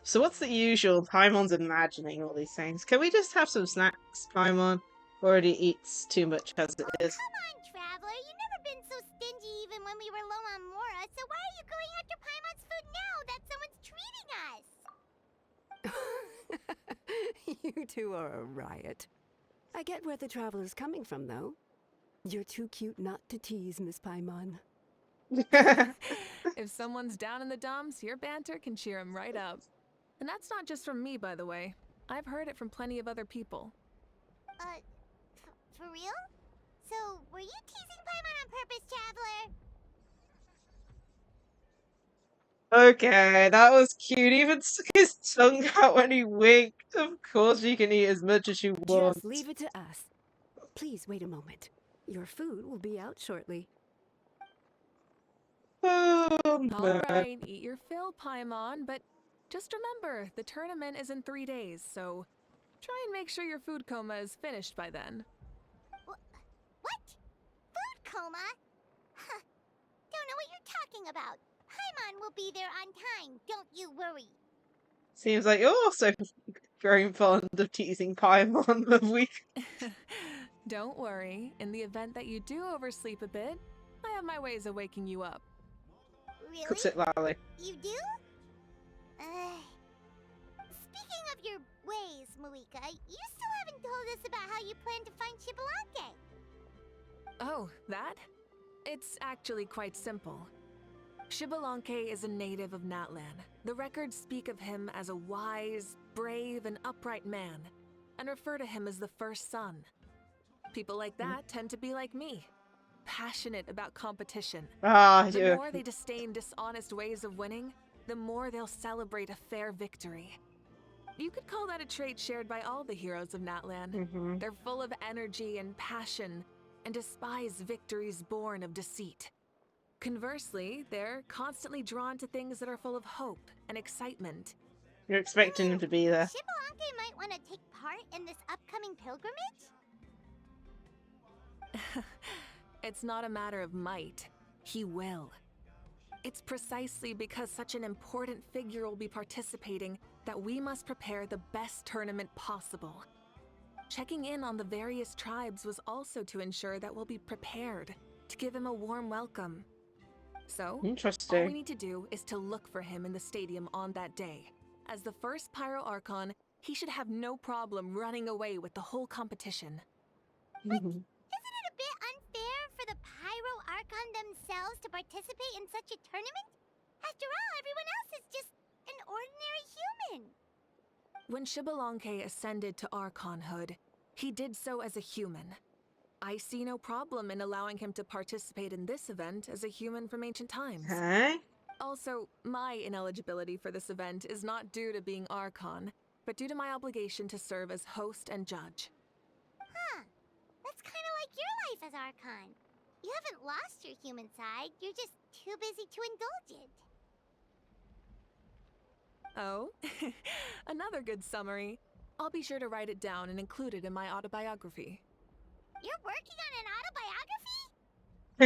So what's the usual? Paimon's imagining all these things. Can we just have some snacks? Paimon already eats too much as it is. Come on, Traveler. You've never been so stingy even when we were low on Mora, so why are you going after Paimon's food now that someone's treating us? You two are a riot. I get where the Traveler's coming from, though. You're too cute not to tease, Miss Paimon. If someone's down in the dumps, your banter can cheer him right up. And that's not just from me, by the way. I've heard it from plenty of other people. For real? So, were you teasing Paimon on purpose, Traveler? Okay, that was cute. Even stuck his tongue out when he winked. Of course you can eat as much as you want. Just leave it to us. Please wait a moment. Your food will be out shortly. Alright, eat your fill, Paimon, but just remember, the tournament is in 3 days, so try and make sure your food coma is finished by then. What? Food coma? Huh. Don't know what you're talking about. Paimon will be there on time, don't you worry. Seems like you're also growing fond of teasing Paimon Mavuika. Don't worry, in the event that you do oversleep a bit, I have my ways of waking you up. Really? Cuts it loudly. You do? Speaking of your ways, Mavuika, you still haven't told us about how you plan to find Xbalanque. Oh, that? It's actually quite simple. Xbalanque is a native of Natlan. The records speak of him as a wise, brave, and upright man, and refer to him as the first son. People like that tend to be like me, passionate about competition. The more they disdain dishonest ways of winning, the more they'll celebrate a fair victory. You could call that a trait shared by all the heroes of Natlan. They're full of energy and passion, and despise victories born of deceit. Conversely, they're constantly drawn to things that are full of hope and excitement. You're expecting him to be there. Xbalanque might want to take part in this upcoming pilgrimage? It's not a matter of might. He will. It's precisely because such an important figure will be participating that we must prepare the best tournament possible. Checking in on the various tribes was also to ensure that we'll be prepared to give him a warm welcome. So, all we need to do is to look for him in the stadium on that day. As the first Pyro Archon, he should have no problem running away with the whole competition. Isn't it a bit unfair for the Pyro Archon themselves to participate in such a tournament? After all, everyone else is just an ordinary human. When Xbalanque ascended to Archonhood, he did so as a human. I see no problem in allowing him to participate in this event as a human from ancient times. Okay. Also, my ineligibility for this event is not due to being Archon, but due to my obligation to serve as host and judge. Huh. That's kind of like your life as Archon. You haven't lost your human side, you're just too busy to indulge it. Oh, another good summary. I'll be sure to write it down and include it in my autobiography. You're working on an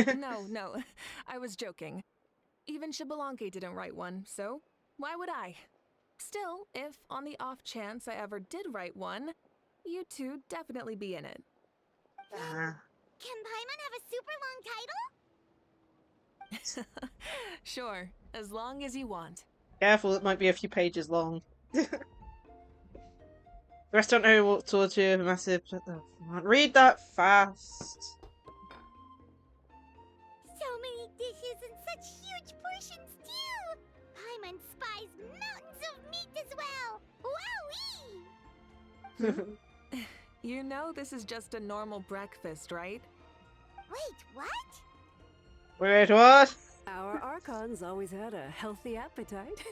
autobiography? No, I was joking. Even Xbalanque didn't write one, so why would I? Still, if on the off chance I ever did write one, you two definitely be in it. Can Paimon have a super long title? Sure, as long as you want. Careful, it might be a few pages long. The restaurant owner walked towards you, massive. Read that fast. So many dishes and such huge portions too! Paimon spies mountains of meat as well! Wowee! You know this is just a normal breakfast, right? Wait, what? Wait, what? Our Archon's always had a healthy appetite.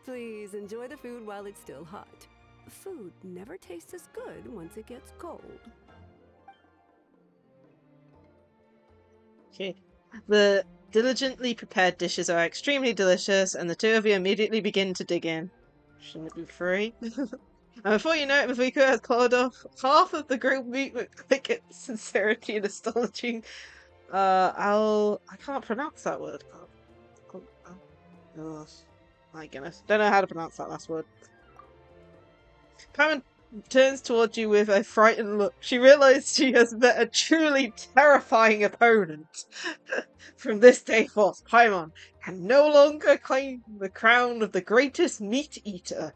Please enjoy the food while it's still hot. Food never tastes as good once it gets cold. Okay. The diligently prepared dishes are extremely delicious, and the two of you immediately begin to dig in. Shouldn't it be free? And before you know it, Mavuika has clawed off half of the grilled meat with quick sincerity and astonishing. I can't pronounce that word. Oh, my goodness. Don't know how to pronounce that last word. Paimon turns towards you with a frightened look. She realizes she has met a truly terrifying opponent. From this day forth, Paimon can no longer claim the crown of the greatest meat eater.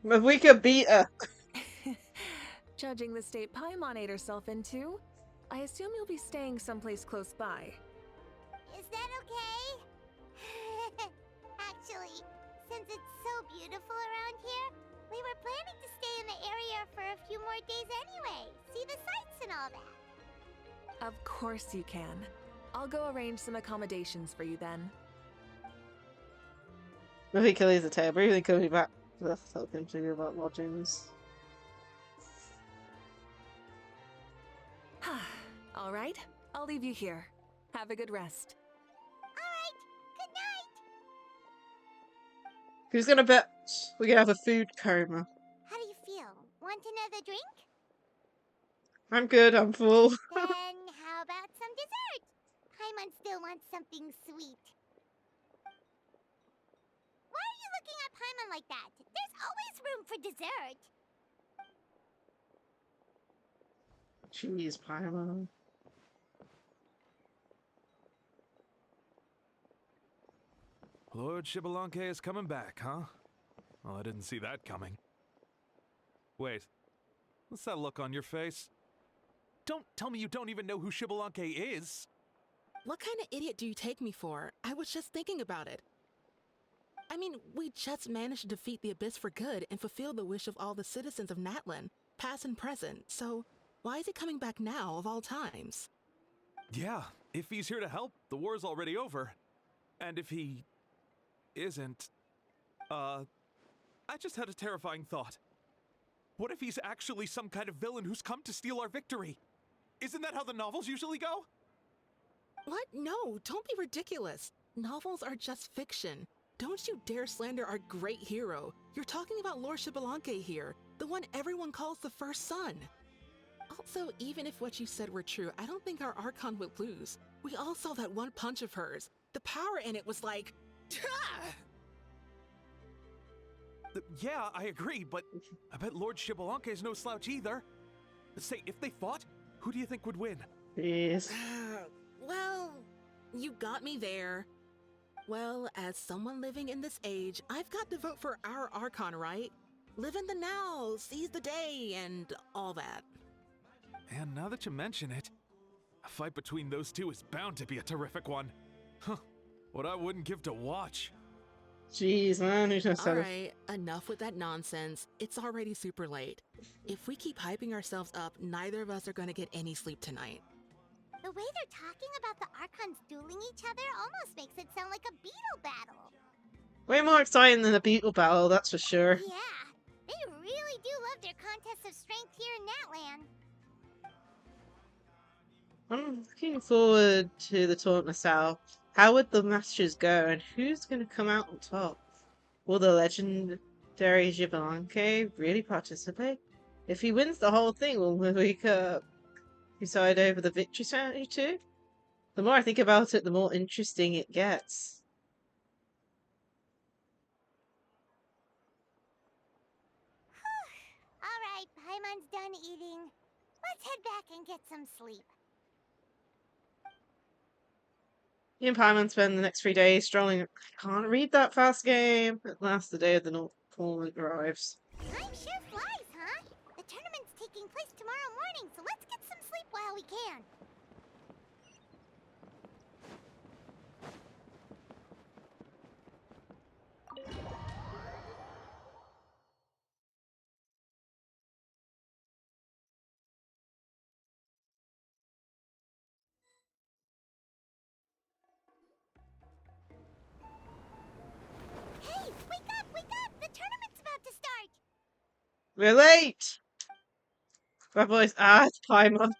Mavuika beat her. Judging the state Paimon ate herself into, I assume you'll be staying someplace close by. Is that okay? Actually, since it's so beautiful around here, we were planning to stay in the area for a few more days anyway. See the sights and all that. Of course you can. I'll go arrange some accommodations for you then. Mavuika leaves the table, briefly coming back. Tell him to you about lodgings. All right, I'll leave you here. Have a good rest. Alright, good night! Who's gonna bet we're gonna have a food coma? How do you feel? Want another drink? I'm good, I'm full. Then how about some dessert? Paimon still wants something sweet. Why are you looking at Paimon like that? There's always room for dessert. Jeez, Paimon. Lord Xbalanque is coming back, huh? Well, I didn't see that coming. Wait, what's that look on your face? Don't tell me you don't even know who Xbalanque is! What kind of idiot do you take me for? I was just thinking about it. I mean, we just managed to defeat the Abyss for good and fulfill the wish of all the citizens of Natlan, past and present, so why is he coming back now of all times? Yeah, if he's here to help, the war's already over. And if he isn't, I just had a terrifying thought. What if he's actually some kind of villain who's come to steal our victory? Isn't that how the novels usually go? What? No, don't be ridiculous. Novels are just fiction. Don't you dare slander our great hero. You're talking about Lord Xbalanque here, the one everyone calls the first son. Also, even if what you said were true, I don't think our Archon would lose. We all saw that one punch of hers. The power in it was like... Yeah, I agree, but I bet Lord Xbalanque is no slouch either. Say, if they fought, who do you think would win? Yes. Well, you got me there. Well, as someone living in this age, I've got to vote for our Archon, right? Live in the now, seize the day, and all that. And now that you mention it, a fight between those two is bound to be a terrific one. Huh, what I wouldn't give to watch. Jeez, man, who's gonna sell it? Alright, enough with that nonsense. It's already super late. If we keep hyping ourselves up, neither of us are gonna get any sleep tonight. The way they're talking about the Archons dueling each other almost makes it sound like a beetle battle. Way more exciting than a beetle battle, that's for sure. Yeah, they really do love their contests of strength here in Natlan. I'm looking forward to the tournament myself. How would the matches go, and who's going to come out on top? Will the legendary Gibalanque really participate? If he wins the whole thing, will Mavuika preside over the victory ceremony too? The more I think about it, the more interesting it gets. Alright, Paimon's done eating. Let's head back and get some sleep. Me and Paimon spend the next 3 days strolling. I can't read that fast game. At last, the day of the tournament arrives. Time sure flies, huh? The tournament's taking place tomorrow morning, so let's get some sleep while we can. Hey, wake up, wake up! The tournament's about to start! We're late! That voice, it's Paimon.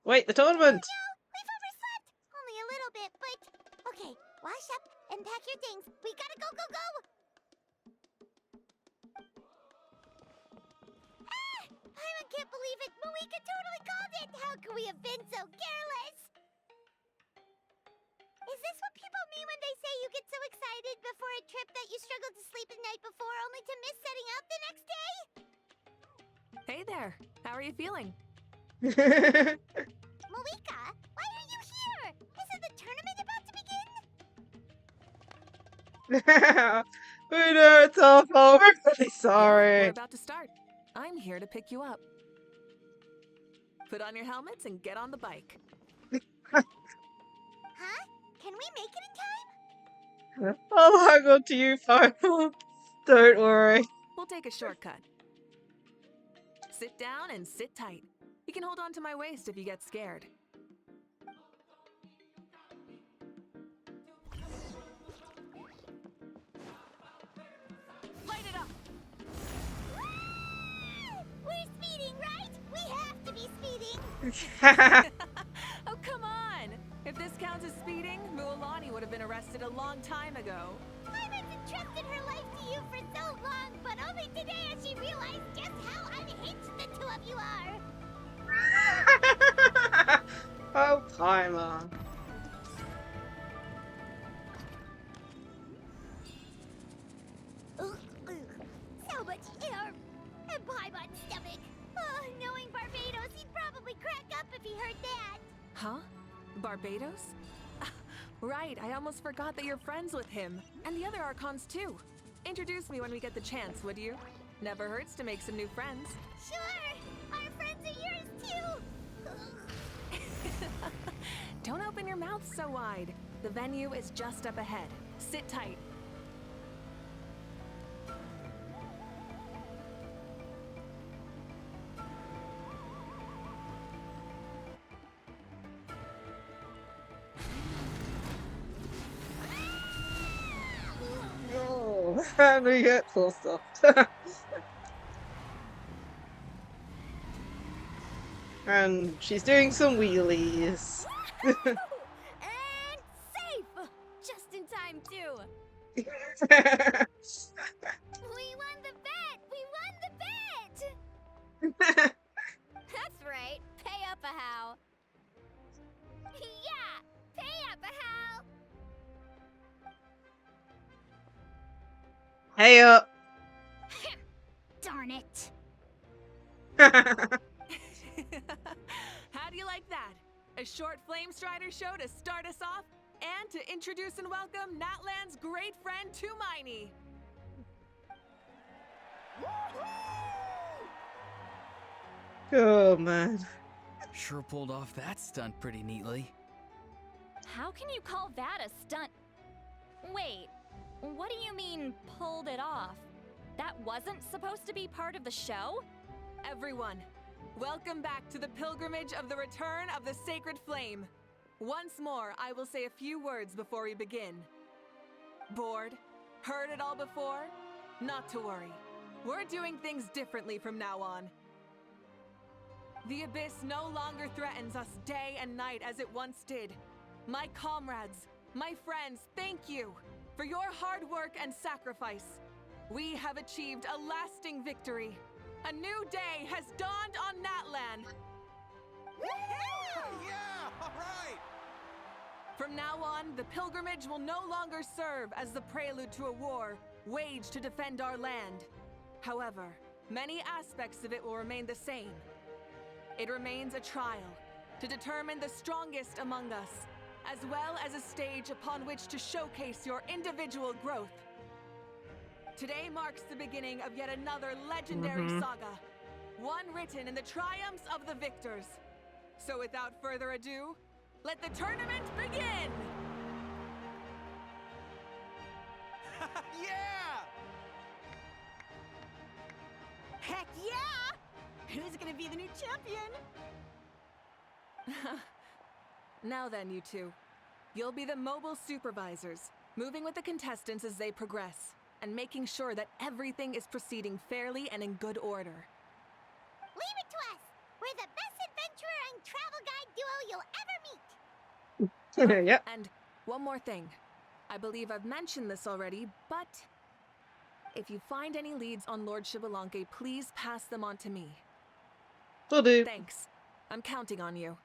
Wait, the tournament! No, we've overslept! Only a little bit, but... Okay, wash up and pack your things. We gotta go, go, go! Ah! I can't believe it! Mavuika totally called it! How could we have been so careless? Is this what people mean when they say you get so excited before a trip that you struggle to sleep the night before only to miss setting out the next day? Hey there. How are you feeling? Mavuika, why are you here? Isn't the tournament about to begin? We know it's all fault. We're really Yeah, sorry. we're about to start. I'm here to pick you up. Put on your helmets and get on the bike. Huh? Can we make it in time? I'll hang on to you, Paimon. Don't worry. We'll take a shortcut. Sit down and sit tight. You can hold on to my waist if you get scared. Light it up! We're speeding, right? We have to be speeding! Oh, come on! If this counts as speeding, Mualani would have been arrested a long time ago. Paimon's entrusted her life to you for so long, but only today has she realized just how unhinged the two of you are! Oh, Paimon. So much air! And Paimon's stomach! Oh, knowing Barbados, he'd probably crack up if he heard that! Huh? Barbados? Right, I almost forgot that you're friends with him. And the other Archons too. Introduce me when we get the chance, would you? Never hurts to make some new friends. Sure! Our friends are yours too! Don't open your mouth so wide. The venue is just up ahead. Sit tight. No, and we get close up. And she's doing some wheelies. And safe! Just in time, too. We won the bet! We won the bet! That's right. Pay up a how. Yeah! Pay up a how! Hey up. Darn it! How do you like that? A short Flame Strider show to start us off, and to introduce and welcome Natlan's great friend Tumaini. Oh man. Sure pulled off that stunt pretty neatly. How can you call that a stunt? Wait, What do you mean, pulled it off? That wasn't supposed to be part of the show? Everyone, welcome back to the pilgrimage of the return of the Sacred Flame. Once more, I will say a few words before we begin. Bored? Heard it all before? Not to worry. We're doing things differently from now on. The Abyss no longer threatens us day and night as it once did. My comrades, my friends, thank you for your hard work and sacrifice. We have achieved a lasting victory. A new day has dawned on Natlan. Yeah, all right! From now on, the pilgrimage will no longer serve as the prelude to a war waged to defend our land. However, many aspects of it will remain the same. It remains a trial to determine the strongest among us, as well as a stage upon which to showcase your individual growth. Today marks the beginning of yet another legendary saga, one written in the triumphs of the victors. So without further ado, let the tournament begin! Yeah! Heck yeah! Who's gonna be the new champion? Now then, you two. You'll be the mobile supervisors, moving with the contestants as they progress, and making sure that everything is proceeding fairly and in good order. Leave it to us! We're the best adventurer and travel guide duo you'll ever meet! Yep. And one more thing. I believe I've mentioned this already, but if you find any leads on Lord Xbalanque, please pass them on to me. Will do. Thanks. I'm counting on you.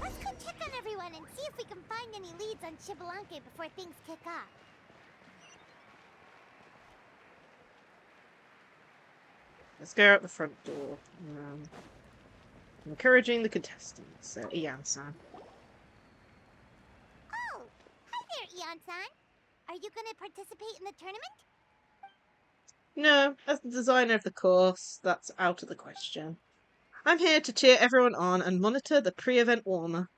Let's go check on everyone and see if we can find any leads on Xbalanque before things kick off. Let's go out the front door. Encouraging the contestants. Ian-san. Oh, hi there, Ian-san. Are you gonna participate in the tournament? No, as the designer of the course, that's out of the question. I'm here to cheer everyone on and monitor the pre-event warmer.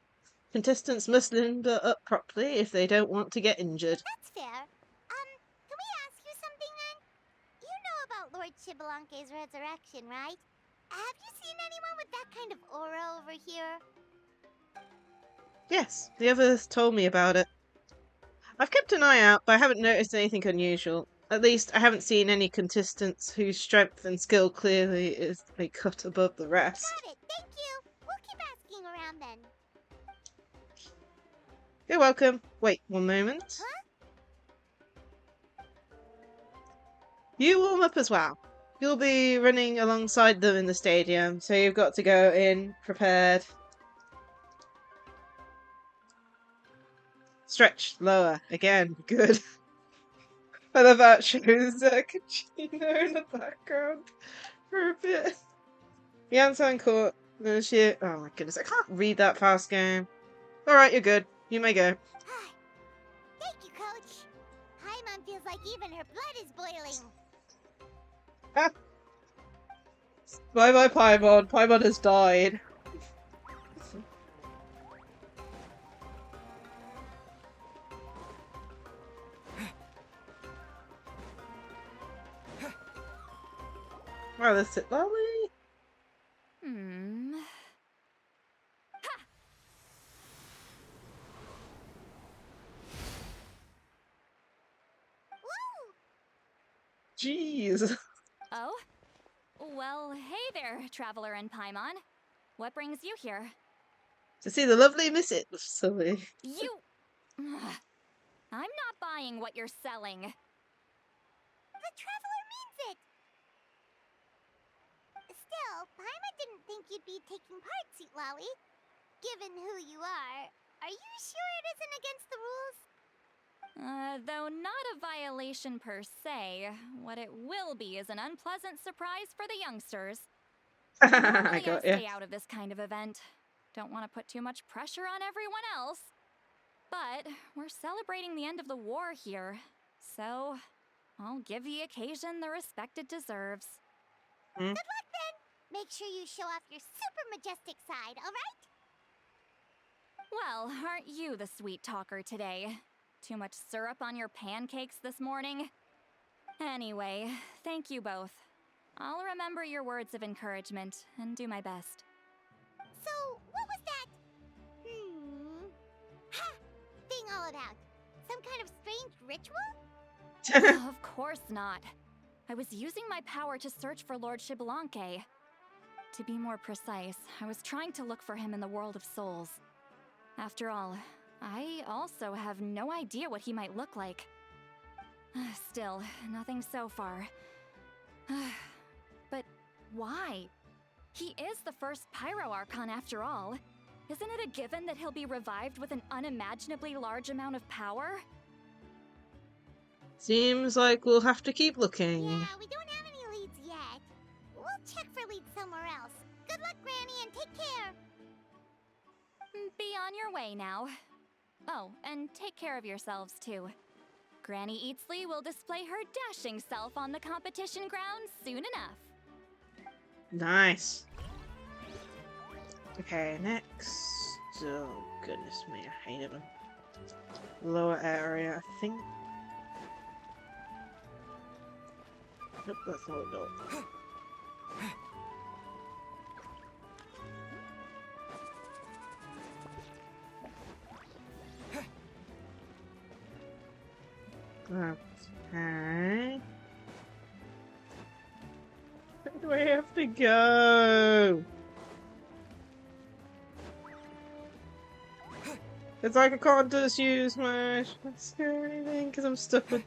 Contestants must limber up properly if they don't want to get injured. That's fair. Can we ask you something then? You know about Lord Xbalanque's resurrection, right? Have you seen anyone with that kind of aura over here? Yes, the others told me about it. I've kept an eye out, but I haven't noticed anything unusual. At least, I haven't seen any contestants whose strength and skill clearly is a cut above the rest. Got it, thank you. We'll keep asking around then. You're welcome. Wait one moment. Huh? You warm up as well. You'll be running alongside them in the stadium, so you've got to go in prepared. Stretch lower again. Good. I love how it shows Kachino in the background for a bit. The Ansan court. No shit. Oh my goodness, I can't read that fast game. Alright, you're good. You may go. Thank you, Coach. Paimon feels like even her blood is boiling. Bye bye, Paimon. Paimon has died. Wow, that's it, Lolly. Jeez. Oh? Well, hey there, Traveler and Paimon. What brings you here? To see the lovely Miss It, silly. You... I'm not buying what you're selling. The Traveler means it! Still, Paimon didn't think you'd be taking part, Sweet Lolly. Given who you are you sure it isn't against the rules? Though not a violation per se, what it will be is an unpleasant surprise for the youngsters. I got you. Stay out of this kind of event. Don't want to put too much pressure on everyone else. But we're celebrating the end of the war here, so I'll give the occasion the respect it deserves. Good luck then! Make sure you show off your super majestic side, alright? Well, aren't you the sweet talker today? Too much syrup on your pancakes this morning? Anyway, thank you both. I'll remember your words of encouragement and do my best. So, what was that? Ha! Thing all about? Some kind of strange ritual? Of course not. I was using my power to search for Lord Xbalanque. To be more precise, I was trying to look for him in the world of souls. After all, I also have no idea what he might look like. Still, nothing so far. But why? He is the first Pyro Archon after all. Isn't it a given that he'll be revived with an unimaginably large amount of power? Seems like we'll have to keep looking. Yeah, we don't have any leads yet. We'll check for leads somewhere else. Good luck, Granny, and take care. Be on your way now. Oh, and take care of yourselves too. Granny Eatsley will display her dashing self on the competition grounds soon enough. Nice. Okay, next. Oh, goodness me, I hate them. Lower area, I think. Nope, that's not a door. Okay. Where do I have to go? It's like I can't just use my or anything because I'm stuck with.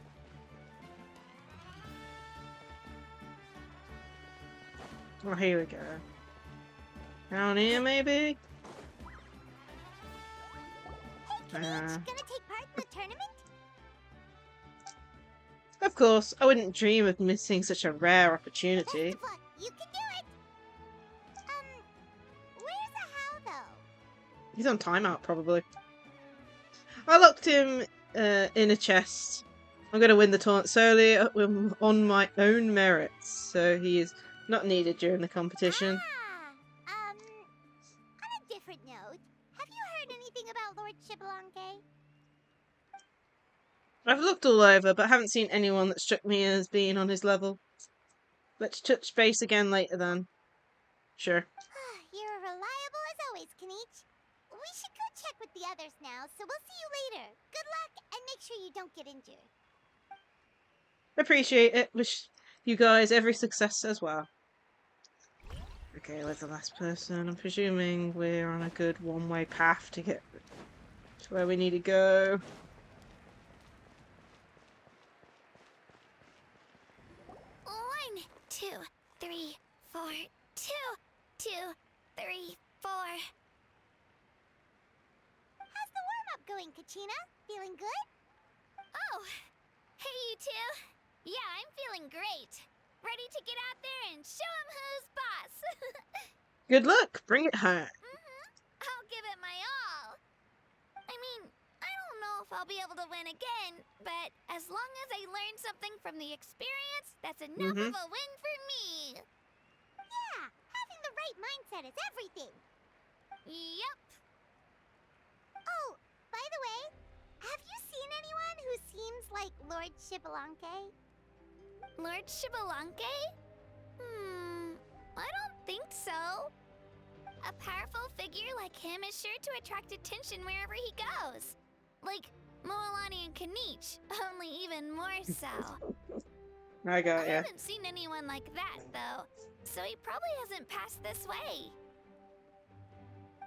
Oh, here we go. Down here, maybe? Hey, Gonna take part in the tournament? Of course, I wouldn't dream of missing such a rare opportunity. Best of luck. You can do it. Where's the how though? He's on timeout, probably. I locked him in a chest. I'm going to win the taunt solely on my own merits, so he is not needed during the competition. On a different note, have you heard anything about Lord Xbalanque? I've looked all over, but haven't seen anyone that struck me as being on his level. Let's touch base again later then. Sure. You're reliable as always, Kanich. We should go check with the others now, so we'll see you later. Good luck, and make sure you don't get injured. Appreciate it. Wish you guys every success as well. Okay, where's the last person? I'm presuming we're on a good one-way path to get to where we need to go. One, 2, 3, 4, 2, 2, 3, 4. How's the warm-up going, Kachina? Feeling good? Oh, hey you two. Yeah, I'm feeling great. Ready to get out there and show 'em who's boss. Good luck. Bring it home. I'll give it my all. I mean, I don't know if I'll be able to win again, but as long as I learn something from the experience, that's enough of a win for me. Yeah, having the right mindset is everything. Yep. Oh, by the way, have you seen anyone who seems like Lord Xbalanque? Lord Xbalanque? I don't think so. A powerful figure like him is sure to attract attention wherever he goes. Like Moalani and Kanich, only even more so. I got ya. I haven't seen anyone like that, though, so he probably hasn't passed this way.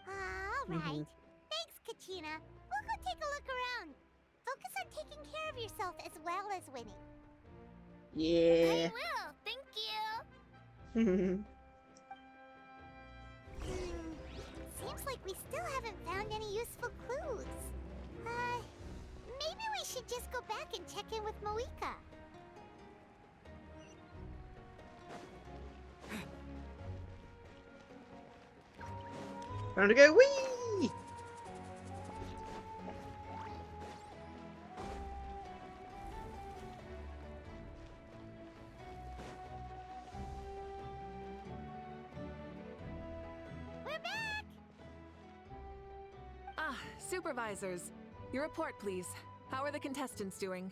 Alright. Thanks, Kachina. We'll go take a look around. Focus on taking care of yourself as well as winning. Yeah. I will, thank you. Seems like we still haven't found any useful clues. Maybe we should just go back and check in with Mavuika. Time to go. Whee! We're back! Ah, Supervisors, your report, please. How are the contestants doing?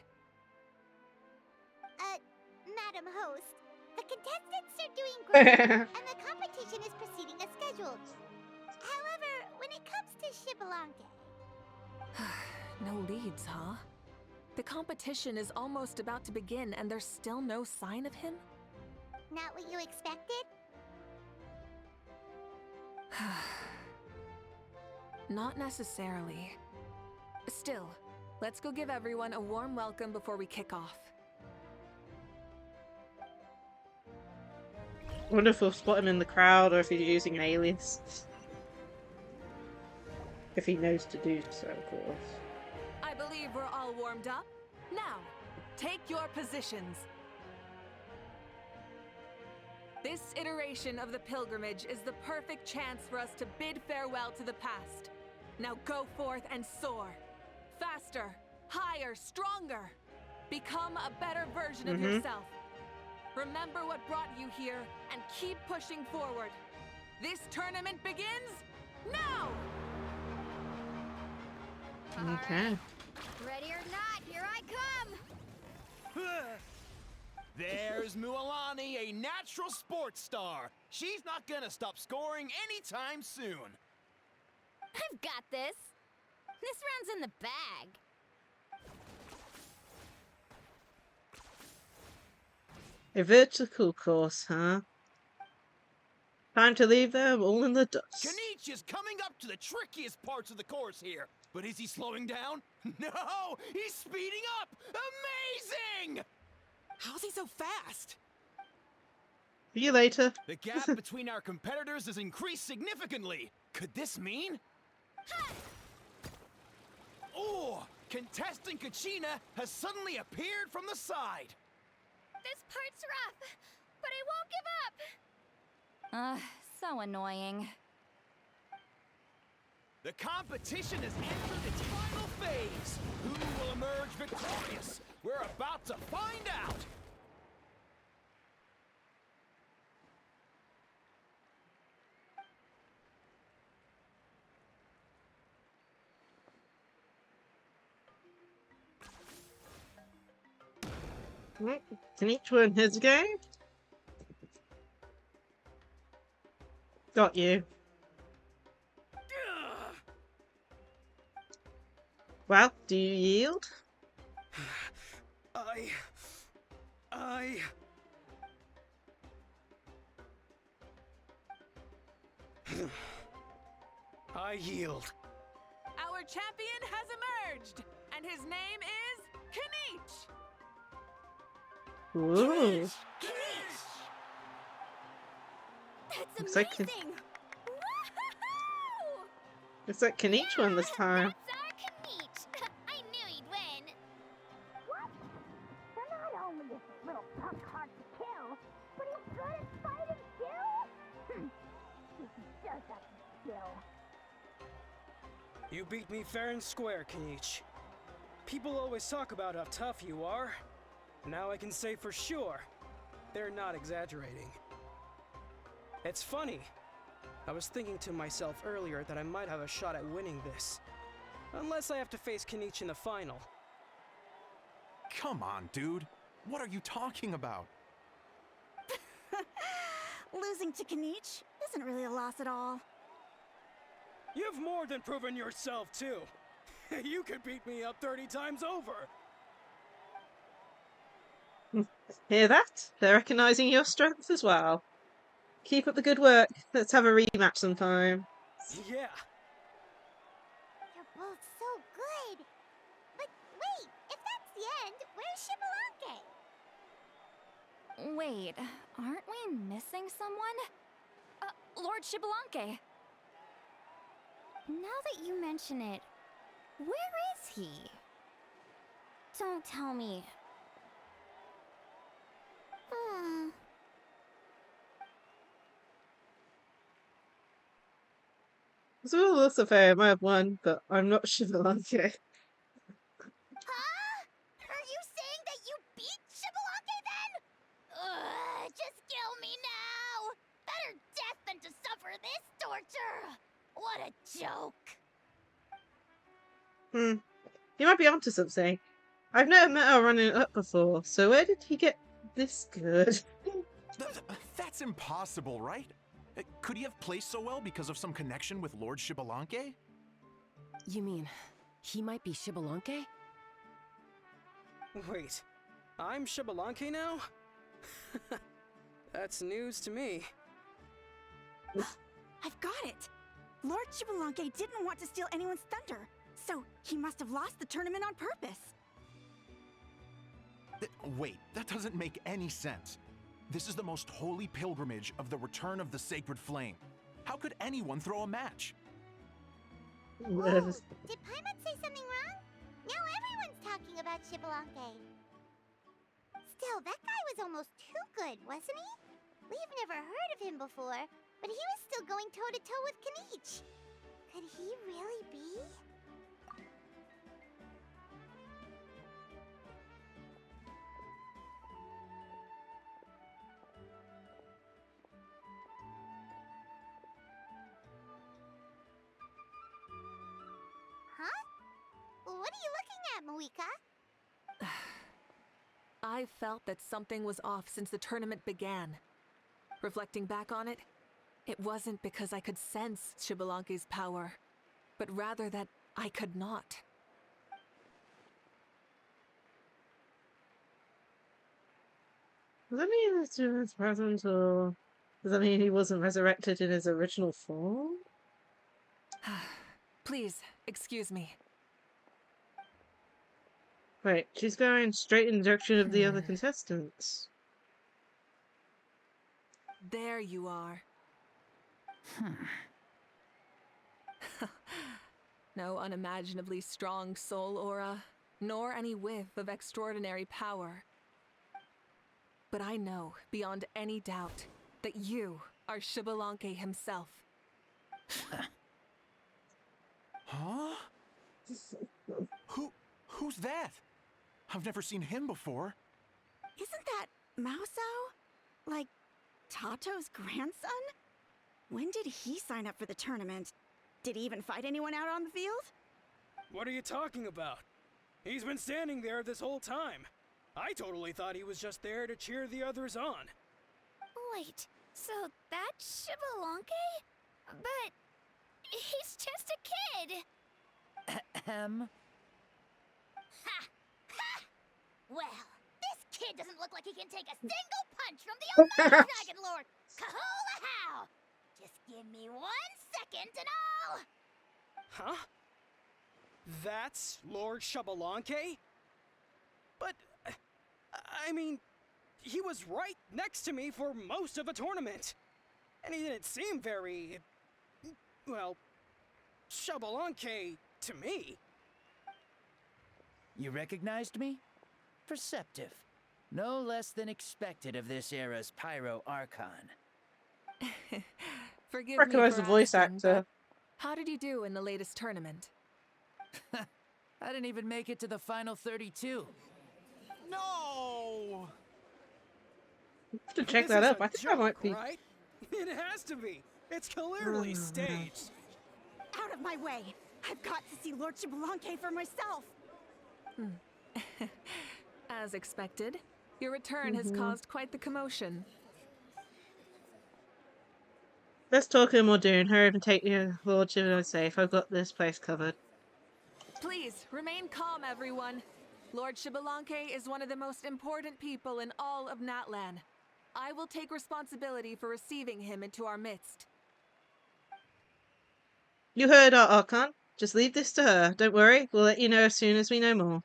Madam Host, the contestants are doing great, and the competition is proceeding as scheduled. However, when it comes to Shibalanke... No leads, huh? The competition is almost about to begin and there's still no sign of him? Not what you expected? Not necessarily. Still, let's go give everyone a warm welcome before we kick off. I wonder if we'll spot him in the crowd or if he's using an alias. If he knows to do so, of course. I believe we're all warmed up. Now, take your positions. This iteration of the pilgrimage is the perfect chance for us to bid farewell to the past. Now go forth and soar. Faster, higher, stronger. Become a better version of yourself. Remember what brought you here and keep pushing forward. This tournament begins now! Okay. Ready or not, here I come! There's Mualani, a natural sports star. She's not gonna stop scoring anytime soon. I've got this. This round's in the bag. A vertical course, huh? Time to leave them all in the dust. Kanich is coming up to the trickiest parts of the course here. But is he slowing down? No! He's speeding up! Amazing! How's he so fast? See you later. The gap between our competitors has increased significantly. Could this mean? Oh! Contestant Kachina has suddenly appeared from the side. This part's rough, but I won't give up! So annoying. The competition has entered its final phase. Who will emerge victorious? We're about to find out. Can each win his game? Got you. Well, do you yield? I yield. Our champion has emerged, and his name is Kanich! Ooh. That's Looks amazing! like Looks like Kanich won this time. That's our Kanich! I knew he'd win! What? They're not only a little punk hard to kill, but he's good at fighting too? This is just a skill. You beat me fair and square, Kanich. People always talk about how tough you are. Now I can say for sure, they're not exaggerating. It's funny. I was thinking to myself earlier that I might have a shot at winning this. Unless I have to face Kanich in the final. Come on, dude. What are you talking about? Losing to Kanich isn't really a loss at all. You've more than proven yourself, too. You could beat me up 30 times over. Hear that? They're recognizing your strengths as well. Keep up the good work. Let's have a rematch sometime. Yeah. You're both so good. But wait, if that's the end, where's Shibalanke? Wait, aren't we missing someone? Lord Shibalanke. Now that you mention it, where is he? Don't tell me. It's all also fair. I might have won, but I'm not Shibalanke. Huh? Are you saying that you beat Shibalanke then? Just kill me now! Better death than to suffer this torture! What a joke! You might be onto something. I've never met her running it up before, so where did he get this good? That's impossible, right? Could he have placed so well because of some connection with Lord Xbalanque? You mean, he might be Xbalanque? Wait, I'm Xbalanque now? That's news to me. I've got it! Lord Xbalanque didn't want to steal anyone's thunder, so he must have lost the tournament on purpose. Wait, that doesn't make any sense. This is the most holy pilgrimage of the return of the sacred flame. How could anyone throw a match? Whoa, did Paimon say something wrong? Now everyone's talking about Xbalanque. Still, that guy was almost too good, wasn't he? We've never heard of him before, but he was still going toe-to-toe with Kenichi. Could he really be? Huh? What are you looking at, Mavuika? I felt that something was off since the tournament began. Reflecting back on it, it wasn't because I could sense Xbalanque's power, but rather that I could not. Does that mean this is present, or does that mean he wasn't resurrected in his original form? Please, excuse me. Right, she's going straight in the direction of the other contestants. There you are. No unimaginably strong soul aura, nor any whiff of extraordinary power. But I know, beyond any doubt, that you are Xbalanque himself. Huh? Who's that? I've never seen him before. Isn't that Mauso? Like, Tato's grandson? When did he sign up for the tournament? Did he even fight anyone out on the field? What are you talking about? He's been standing there this whole time. I totally thought he was just there to cheer the others on. Wait, so that's Xbalanque? But he's just a kid. Ahem. Ha! Ha! Well, this kid doesn't look like he can take a single punch from the almighty Dragon Lord. Kahula how! Just give me 1 second and I'll... Huh? That's Lord Xbalanque? But, I mean, he was right next to me for most of the tournament. And he didn't seem very, well, Xbalanque to me. You recognized me? Perceptive. No less than expected of this era's Pyro Archon. Forgive Recognize me the for voice asking, actor. but how did you do in the latest tournament? I didn't even make it to the final 32. No! Have to check This that is up. a I think joke, I might be. right? It has to be. It's clearly staged. Out of my way! I've got to see Lord Xbalanque for myself! As expected, your return has caused quite the commotion. Let's talk in Muldoon. Hurry up and take your lordship and safe. I've got this place covered. Please, remain calm, everyone. Lord Xbalanque is one of the most important people in all of Natlan. I will take responsibility for receiving him into our midst. You heard our Archon. Just leave this to her. Don't worry. We'll let you know as soon as we know more.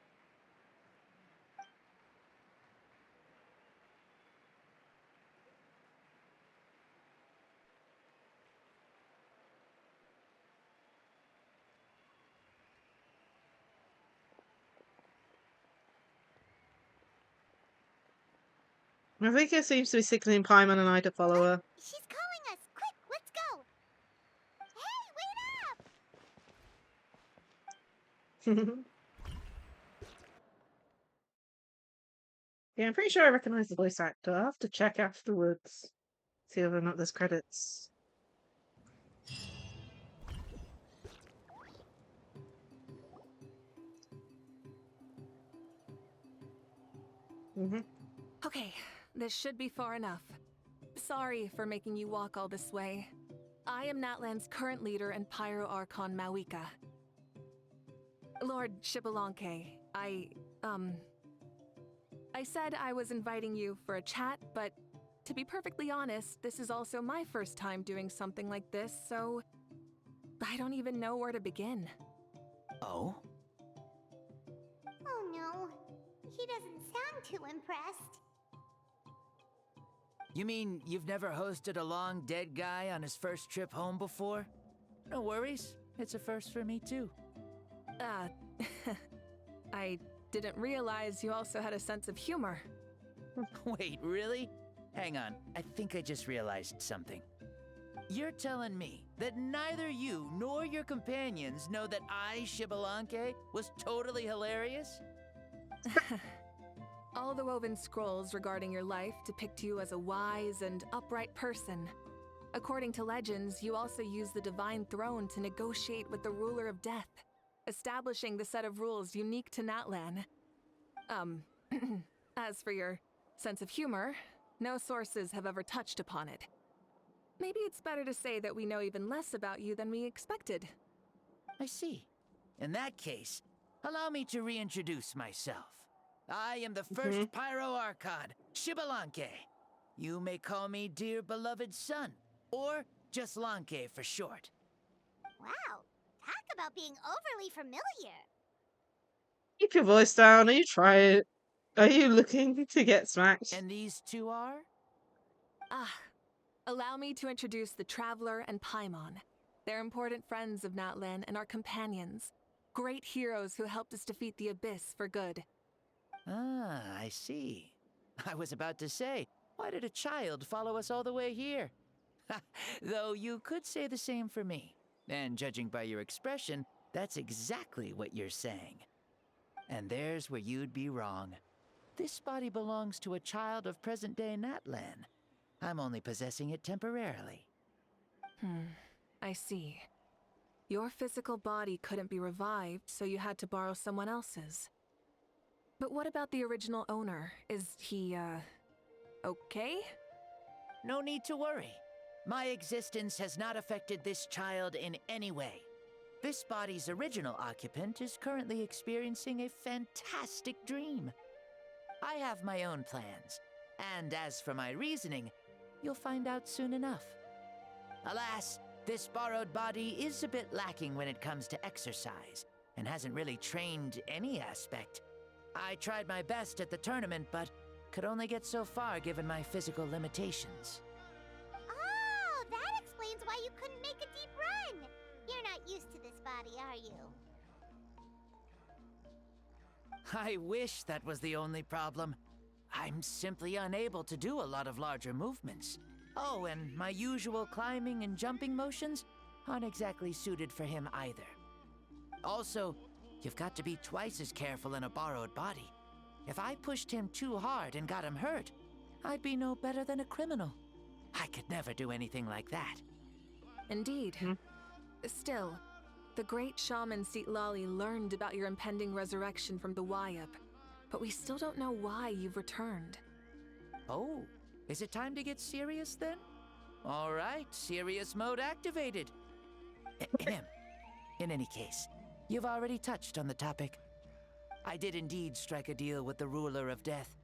Mavuika seems to be signaling Paimon and I to follow her. She's calling us! Quick, let's go! Hey, wait up! Yeah, I'm pretty sure I recognise the voice actor. I'll have to check afterwards. See whether or not there's credits. Okay, this should be far enough. Sorry for making you walk all this way. I am Natlan's current leader and Pyro Archon Mavuika. Lord Xbalanque, I said I was inviting you for a chat, but to be perfectly honest, this is also my first time doing something like this, so I don't even know where to begin. Oh? Oh no, he doesn't sound too impressed. You mean you've never hosted a long dead guy on his first trip home before? No worries, it's a first for me too. I didn't realize you also had a sense of humor. Wait, really? Hang on, I think I just realized something. You're telling me that neither you nor your companions know that I, Xbalanque, was totally hilarious? All the woven scrolls regarding your life depict you as a wise and upright person. According to legends, you also use the Divine Throne to negotiate with the Ruler of Death, establishing the set of rules unique to Natlan. As for your sense of humor, no sources have ever touched upon it. Maybe it's better to say that we know even less about you than we expected. I see. In that case, allow me to reintroduce myself. I am the first Pyro Archon, Xbalanque. You may call me dear beloved son, or just Lanque for short. Wow, talk about being overly familiar. Keep your voice down. Are you trying? Are you looking to get smacked? And these two are? Allow me to introduce the Traveler and Paimon. They're important friends of Natlan and our companions. Great heroes who helped us defeat the Abyss for good. Ah, I see. I was about to say, why did a child follow us all the way here? Though you could say the same for me. And judging by your expression, that's exactly what you're saying. And there's where you'd be wrong. This body belongs to a child of present-day Natlan. I'm only possessing it temporarily. I see. Your physical body couldn't be revived, so you had to borrow someone else's. But what about the original owner? Is he, okay? No need to worry. My existence has not affected this child in any way. This body's original occupant is currently experiencing a fantastic dream. I have my own plans, and as for my reasoning, you'll find out soon enough. Alas, this borrowed body is a bit lacking when it comes to exercise, and hasn't really trained any aspect. I tried my best at the tournament, but could only get so far given my physical limitations. Oh, that explains why you couldn't make a deep run. You're not used to this body, are you? I wish that was the only problem. I'm simply unable to do a lot of larger movements. Oh, and my usual climbing and jumping motions aren't exactly suited for him either. Also, you've got to be twice as careful in a borrowed body. If I pushed him too hard and got him hurt, I'd be no better than a criminal. I could never do anything like that. Indeed. Still, the great shaman Lali learned about your impending resurrection from the Wayup, but we still don't know why you've returned. Oh, is it time to get serious then? All right, serious mode activated. In any case, you've already touched on the topic. I did indeed strike a deal with the Ruler of Death.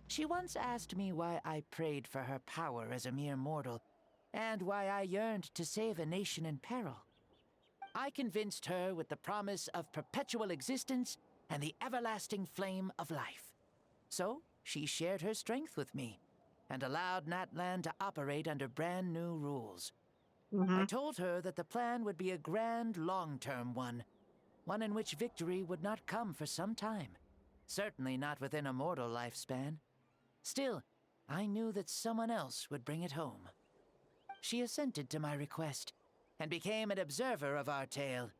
She once asked me why I prayed for her power as a mere mortal, and why I yearned to save a nation in peril. I convinced her with the promise of perpetual existence and the everlasting flame of life. So, she shared her strength with me, and allowed Natlan to operate under brand new rules. I told her that the plan would be a grand, long-term one in which victory would not come for some time. Certainly not within a mortal lifespan. Still, I knew that someone else would bring it home. She assented to my request, and became an observer of our tale.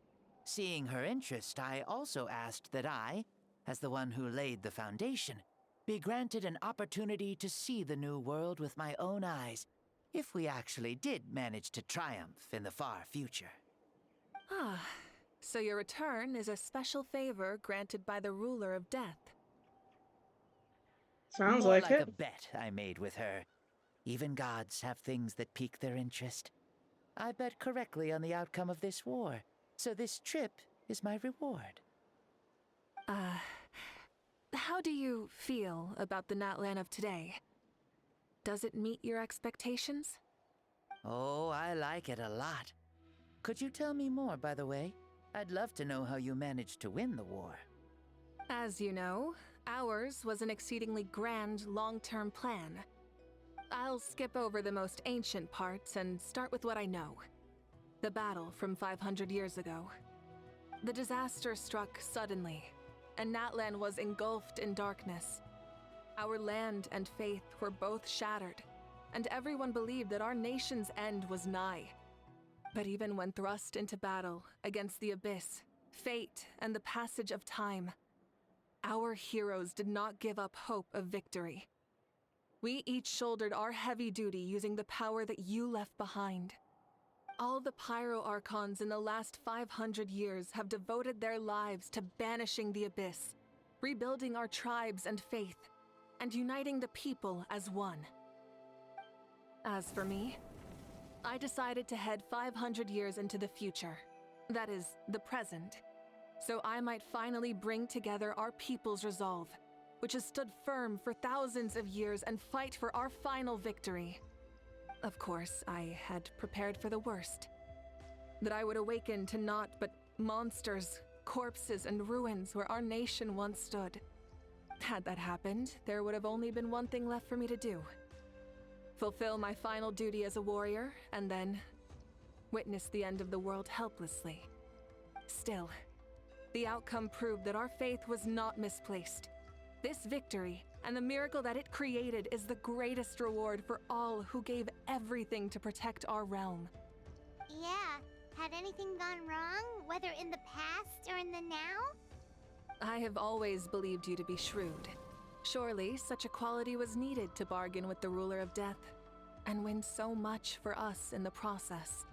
Seeing her interest, I also asked that I, as the one who laid the foundation, be granted an opportunity to see the new world with my own eyes, if we actually did manage to triumph in the far future. So your return is a special favor granted by the Ruler of Death. Sounds More like like it. a bet I made with her. Even gods have things that pique their interest. I bet correctly on the outcome of this war, so this trip is my reward. How do you feel about the Natlan of today? Does it meet your expectations? Oh, I like it a lot. Could you tell me more, by the way? I'd love to know how you managed to win the war. As you know, ours was an exceedingly grand, long-term plan. I'll skip over the most ancient parts and start with what I know. The battle from 500 years ago. The disaster struck suddenly, and Natlan was engulfed in darkness. Our land and faith were both shattered, and everyone believed that our nation's end was nigh. But even when thrust into battle against the abyss, fate, and the passage of time, our heroes did not give up hope of victory. We each shouldered our heavy duty using the power that you left behind. All the Pyro Archons in the last 500 years have devoted their lives to banishing the abyss, rebuilding our tribes and faith, and uniting the people as one. As for me, I decided to head 500 years into the future, that is, the present, so I might finally bring together our people's resolve, which has stood firm for thousands of years, and fight for our final victory. Of course, I had prepared for the worst. That I would awaken to naught but monsters, corpses, and ruins where our nation once stood. Had that happened, there would have only been one thing left for me to do. Fulfill my final duty as a warrior, and then witness the end of the world helplessly. Still, the outcome proved that our faith was not misplaced. This victory, and the miracle that it created, is the greatest reward for all who gave everything to protect our realm. Yeah, had anything gone wrong, whether in the past or in the now? I have always believed you to be shrewd. Surely, such a quality was needed to bargain with the ruler of death, and win so much for us in the process.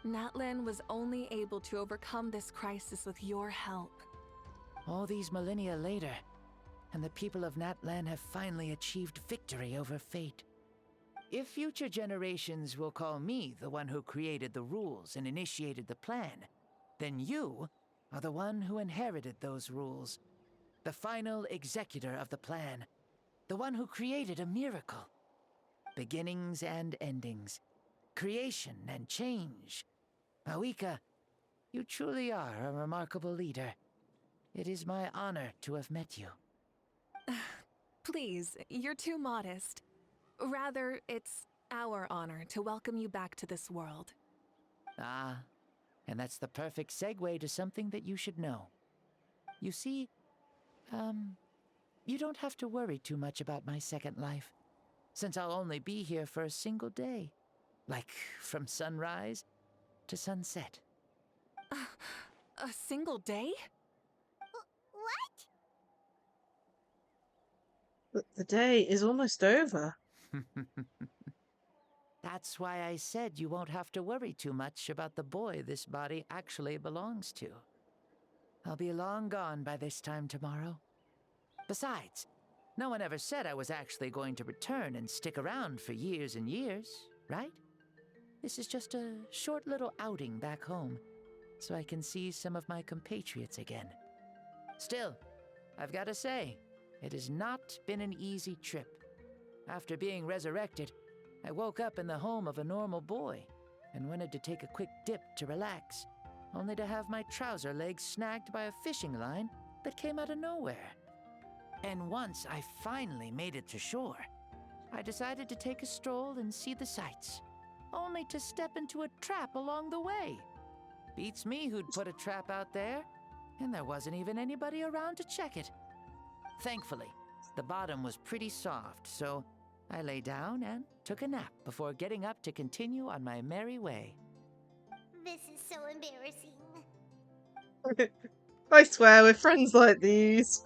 Natlan was only able to overcome this crisis with your help. All these millennia later, and the people of Natlan have finally achieved victory over fate. If future generations will call me the one who created the rules and initiated the plan, then you are the one who inherited those rules. The final executor of the plan. The one who created a miracle. Beginnings and endings. Creation and change. Mavuika, you truly are a remarkable leader. It is my honor to have met you. Please, you're too modest. Rather, it's our honor to welcome you back to this world. Ah, and that's the perfect segue to something that you should know. You see, you don't have to worry too much about my second life, since I'll only be here for a single day. Like, from sunrise to sunset. A single day? What? But the day is almost over. That's why I said you won't have to worry too much about the boy this body actually belongs to. I'll be long gone by this time tomorrow. Besides, no one ever said I was actually going to return and stick around for years and years, right? This is just a short little outing back home, so I can see some of my compatriots again. Still, I've got to say, it has not been an easy trip. After being resurrected, I woke up in the home of a normal boy and wanted to take a quick dip to relax, only to have my trouser legs snagged by a fishing line that came out of nowhere. And once I finally made it to shore, I decided to take a stroll and see the sights, only to step into a trap along the way. Beats me who'd put a trap out there, and there wasn't even anybody around to check it. Thankfully, the bottom was pretty soft, so I lay down and took a nap before getting up to continue on my merry way. This is so embarrassing. I swear, we're friends like these.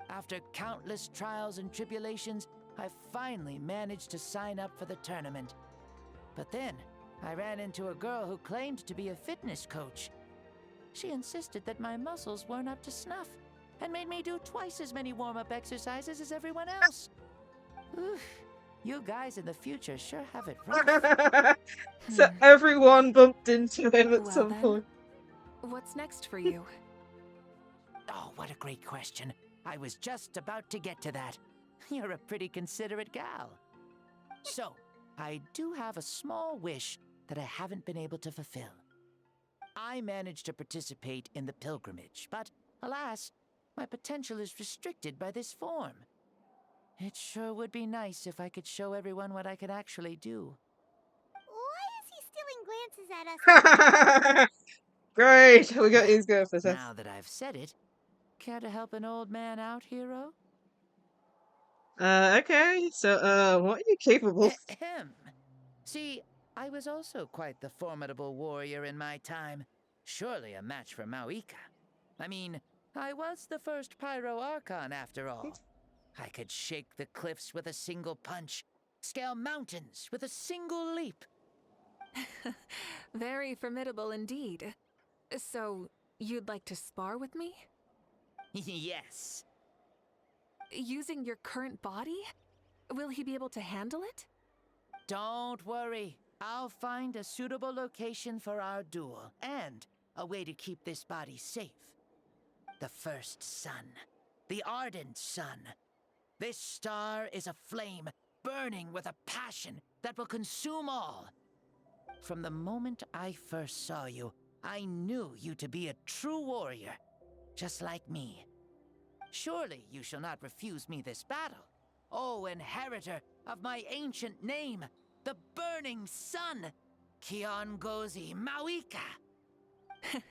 After countless trials and tribulations, I finally managed to sign up for the tournament. But then, I ran into a girl who claimed to be a fitness coach. She insisted that my muscles weren't up to snuff, and made me do twice as many warm-up exercises as everyone else. Oof, you guys in the future sure have it rough. So everyone bumped into him at some then, point. What's next for you? Oh, what a great question. I was just about to get to that. You're a pretty considerate gal. So, I do have a small wish that I haven't been able to fulfill. I managed to participate in the pilgrimage, but alas, my potential is restricted by this form. It sure would be nice if I could show everyone what I can actually do. Why is he stealing glances at us? Great, we got his go for this. Now that I've said it, care to help an old man out, hero? Okay, so, what are you capable? Ahem. See, I was also quite the formidable warrior in my time. Surely a match for Mavuika. I mean, I was the first Pyro Archon after all. I could shake the cliffs with a single punch, scale mountains with a single leap. Very formidable indeed. So, you'd like to spar with me? Yes. Using your current body? Will he be able to handle it? Don't worry. I'll find a suitable location for our duel, and a way to keep this body safe. The first sun. The ardent sun. This star is a flame, burning with a passion that will consume all. From the moment I first saw you, I knew you to be a true warrior, just like me. Surely you shall not refuse me this battle, O inheritor of my ancient name, the Burning Sun, Kiongozi Mavuika.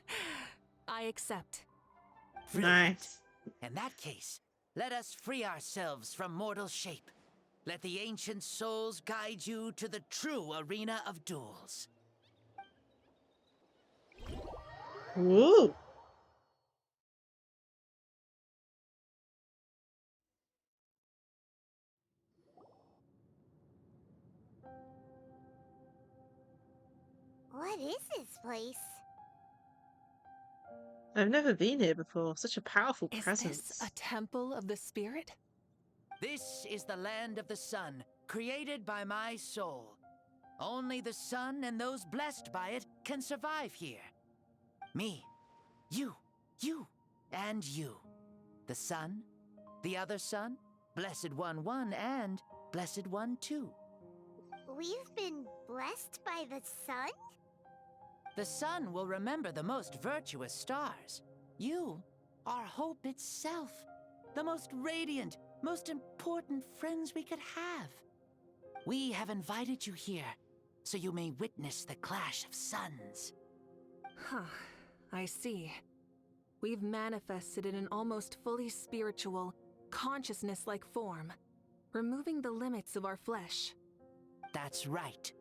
I accept. Nice. In that case, let us free ourselves from mortal shape. Let the ancient souls guide you to the true arena of duels. Ooh. What is this place? I've never been here before. Such a powerful Is presence. this a temple of the spirit? This is the land of the sun, created by my soul. Only the sun and those blessed by it can survive here. Me, you, and you. The sun, the other sun, Blessed One 1, and Blessed One 2. We've been blessed by the sun? The sun will remember the most virtuous stars. You are hope itself, the most radiant, most important friends we could have. We have invited you here, so you may witness the clash of suns. Huh, I see. We've manifested in an almost fully spiritual, consciousness-like form, removing the limits of our flesh. That's right.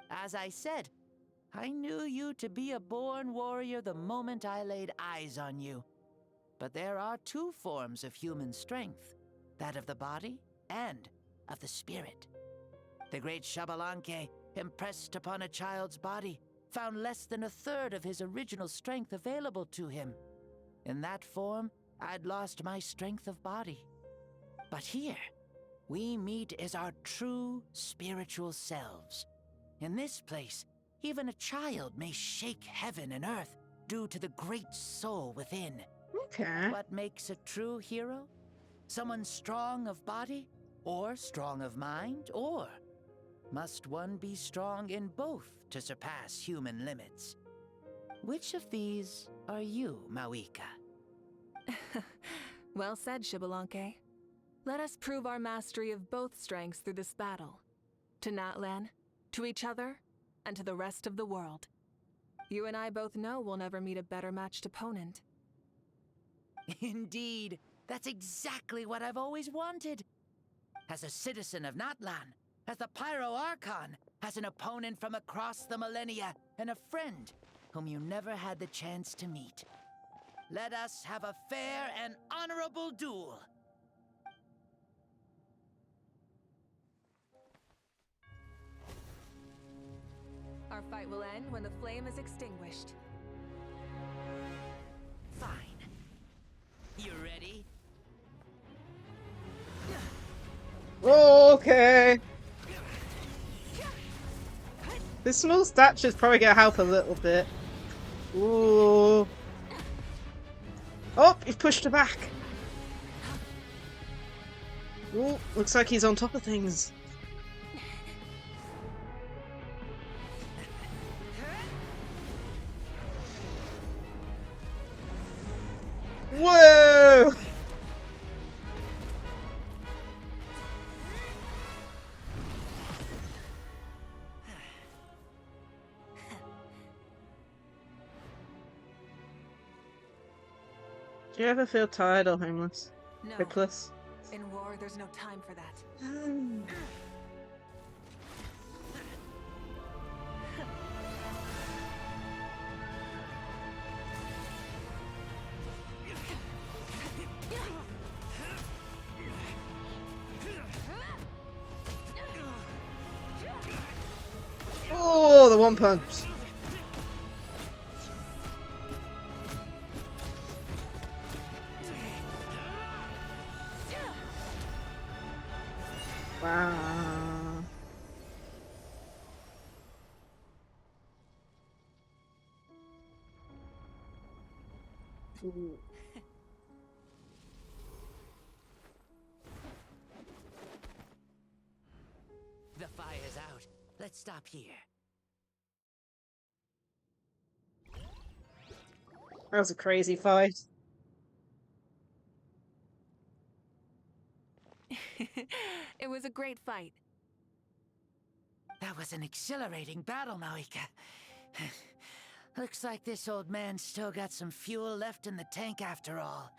As I said, I knew you to be a born warrior the moment I laid eyes on you. But there are two forms of human strength, that of the body and of the spirit. The great Xbalanque, impressed upon a child's body, found less than a third of his original strength available to him. In that form, I'd lost my strength of body. But here, we meet as our true spiritual selves. In this place, even a child may shake heaven and earth due to the great soul within. Okay. What makes a true hero? Someone strong of body, or strong of mind, or must one be strong in both to surpass human limits? Which of these are you, Mavuika? Well said, Xbalanque. Let us prove our mastery of both strengths through this battle. To Natlan, to each other, and to the rest of the world. You and I both know we'll never meet a better matched opponent. Indeed, that's exactly what I've always wanted. As a citizen of Natlan, as the Pyro Archon, as an opponent from across the millennia, and a friend whom you never had the chance to meet. Let us have a fair and honorable duel. Our fight will end when the flame is extinguished. Fine. Okay. This small stature's probably gonna help a little bit. Ooh. Oh, you've pushed her back. Ooh, looks like he's on top of things. Whoa! Do you ever feel tired or homeless? No. Hopeless? In war, there's no time for that. Oh, the one punch. Wow. Ooh. The fire's out. Let's stop here. That was a crazy fight. It was a great fight. That was an exhilarating battle, Mavuika. Looks like this old man's still got some fuel left in the tank after all.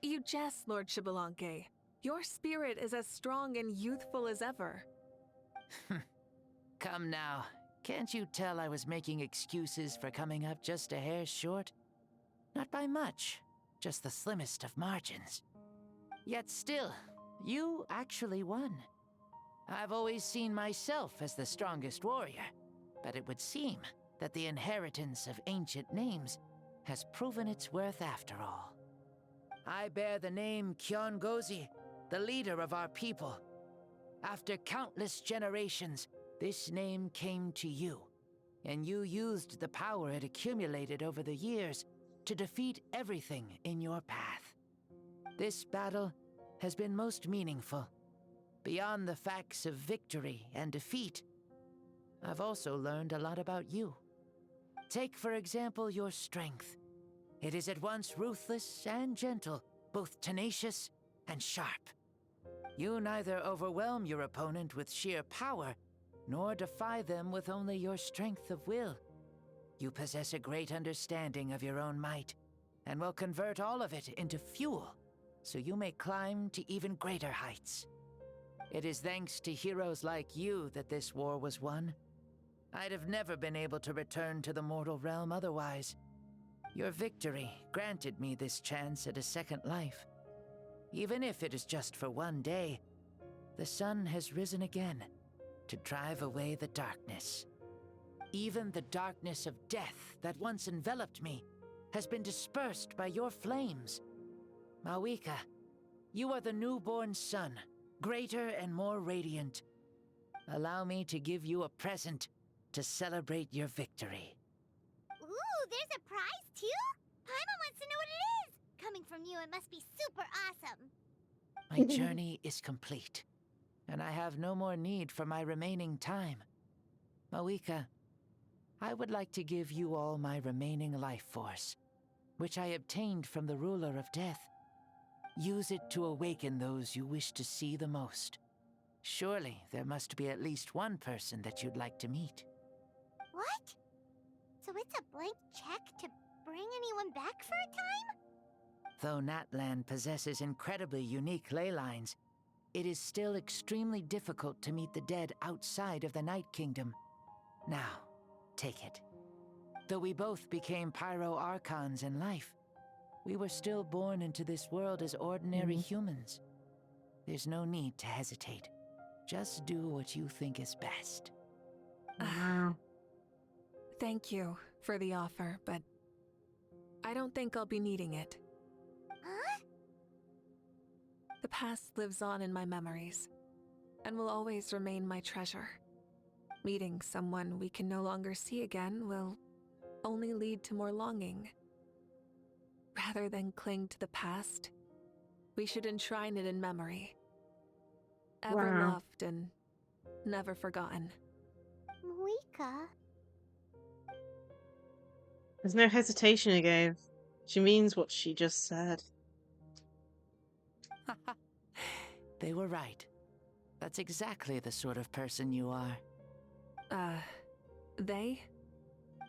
You jest, Lord Xbalanque. Your spirit is as strong and youthful as ever. Come now. Can't you tell I was making excuses for coming up just a hair short? Not by much, just the slimmest of margins. Yet still, you actually won. I've always seen myself as the strongest warrior, but it would seem that the inheritance of ancient names has proven its worth after all. I bear the name Kiongozi, the leader of our people. After countless generations, this name came to you, and you used the power it accumulated over the years to defeat everything in your path. This battle has been most meaningful. Beyond the facts of victory and defeat, I've also learned a lot about you. Take, for example, your strength. It is at once ruthless and gentle, both tenacious and sharp. You neither overwhelm your opponent with sheer power, nor defy them with only your strength of will. You possess a great understanding of your own might, and will convert all of it into fuel, so you may climb to even greater heights. It is thanks to heroes like you that this war was won. I'd have never been able to return to the mortal realm otherwise. Your victory granted me this chance at a second life. Even if it is just for one day, the sun has risen again to drive away the darkness. Even the darkness of death that once enveloped me has been dispersed by your flames. Mavuika, you are the newborn sun, greater and more radiant. Allow me to give you a present to celebrate your victory. Ooh, there's a prize too? Paimon wants to know what it is! Coming from you, it must be super awesome. My journey is complete, and I have no more need for my remaining time. Mavuika, I would like to give you all my remaining life force, which I obtained from the ruler of death. Use it to awaken those you wish to see the most. Surely there must be at least one person that you'd like to meet. What? So it's a blank check to bring anyone back for a time? Though Natlan possesses incredibly unique ley lines, it is still extremely difficult to meet the dead outside of the Night Kingdom. Now, take it. Though we both became Pyro Archons in life, we were still born into this world as ordinary humans. There's no need to hesitate. Just do what you think is best. Thank you for the offer, but I don't think I'll be needing it. Huh? The past lives on in my memories, and will always remain my treasure. Meeting someone we can no longer see again will only lead to more longing. Rather than cling to the past, we should enshrine it in memory. Ever Wow. loved and never forgotten. Mavuika. There's no hesitation again. She means what she just said. They were right. That's exactly the sort of person you are. They?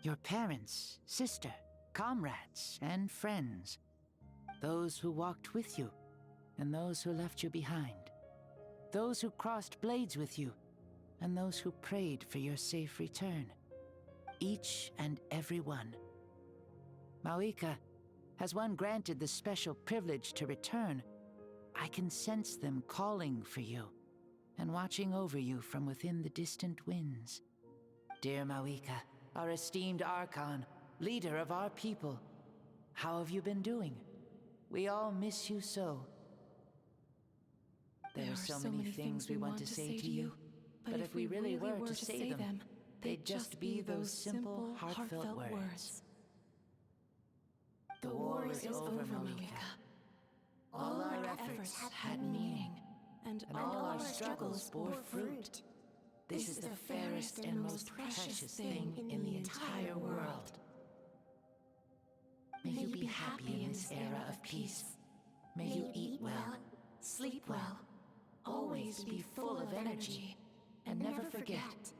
Your parents, sister, comrades, and friends. Those who walked with you, and those who left you behind. Those who crossed blades with you, and those who prayed for your safe return. Each and every one. Mavuika, has one granted the special privilege to return, I can sense them calling for you, and watching over you from within the distant winds. Dear Mavuika, our esteemed Archon, leader of our people, how have you been doing? We all miss you so. There are so many things we want to say to you, but if we really were to say them, they'd just be those simple, heartfelt words. The war is over, Mavuika. All our efforts had meaning, and all our struggles bore fruit. This is the fairest and most precious thing in the entire world. May you be happy in this era of peace. May you eat well, sleep well, always be full of energy, and never forget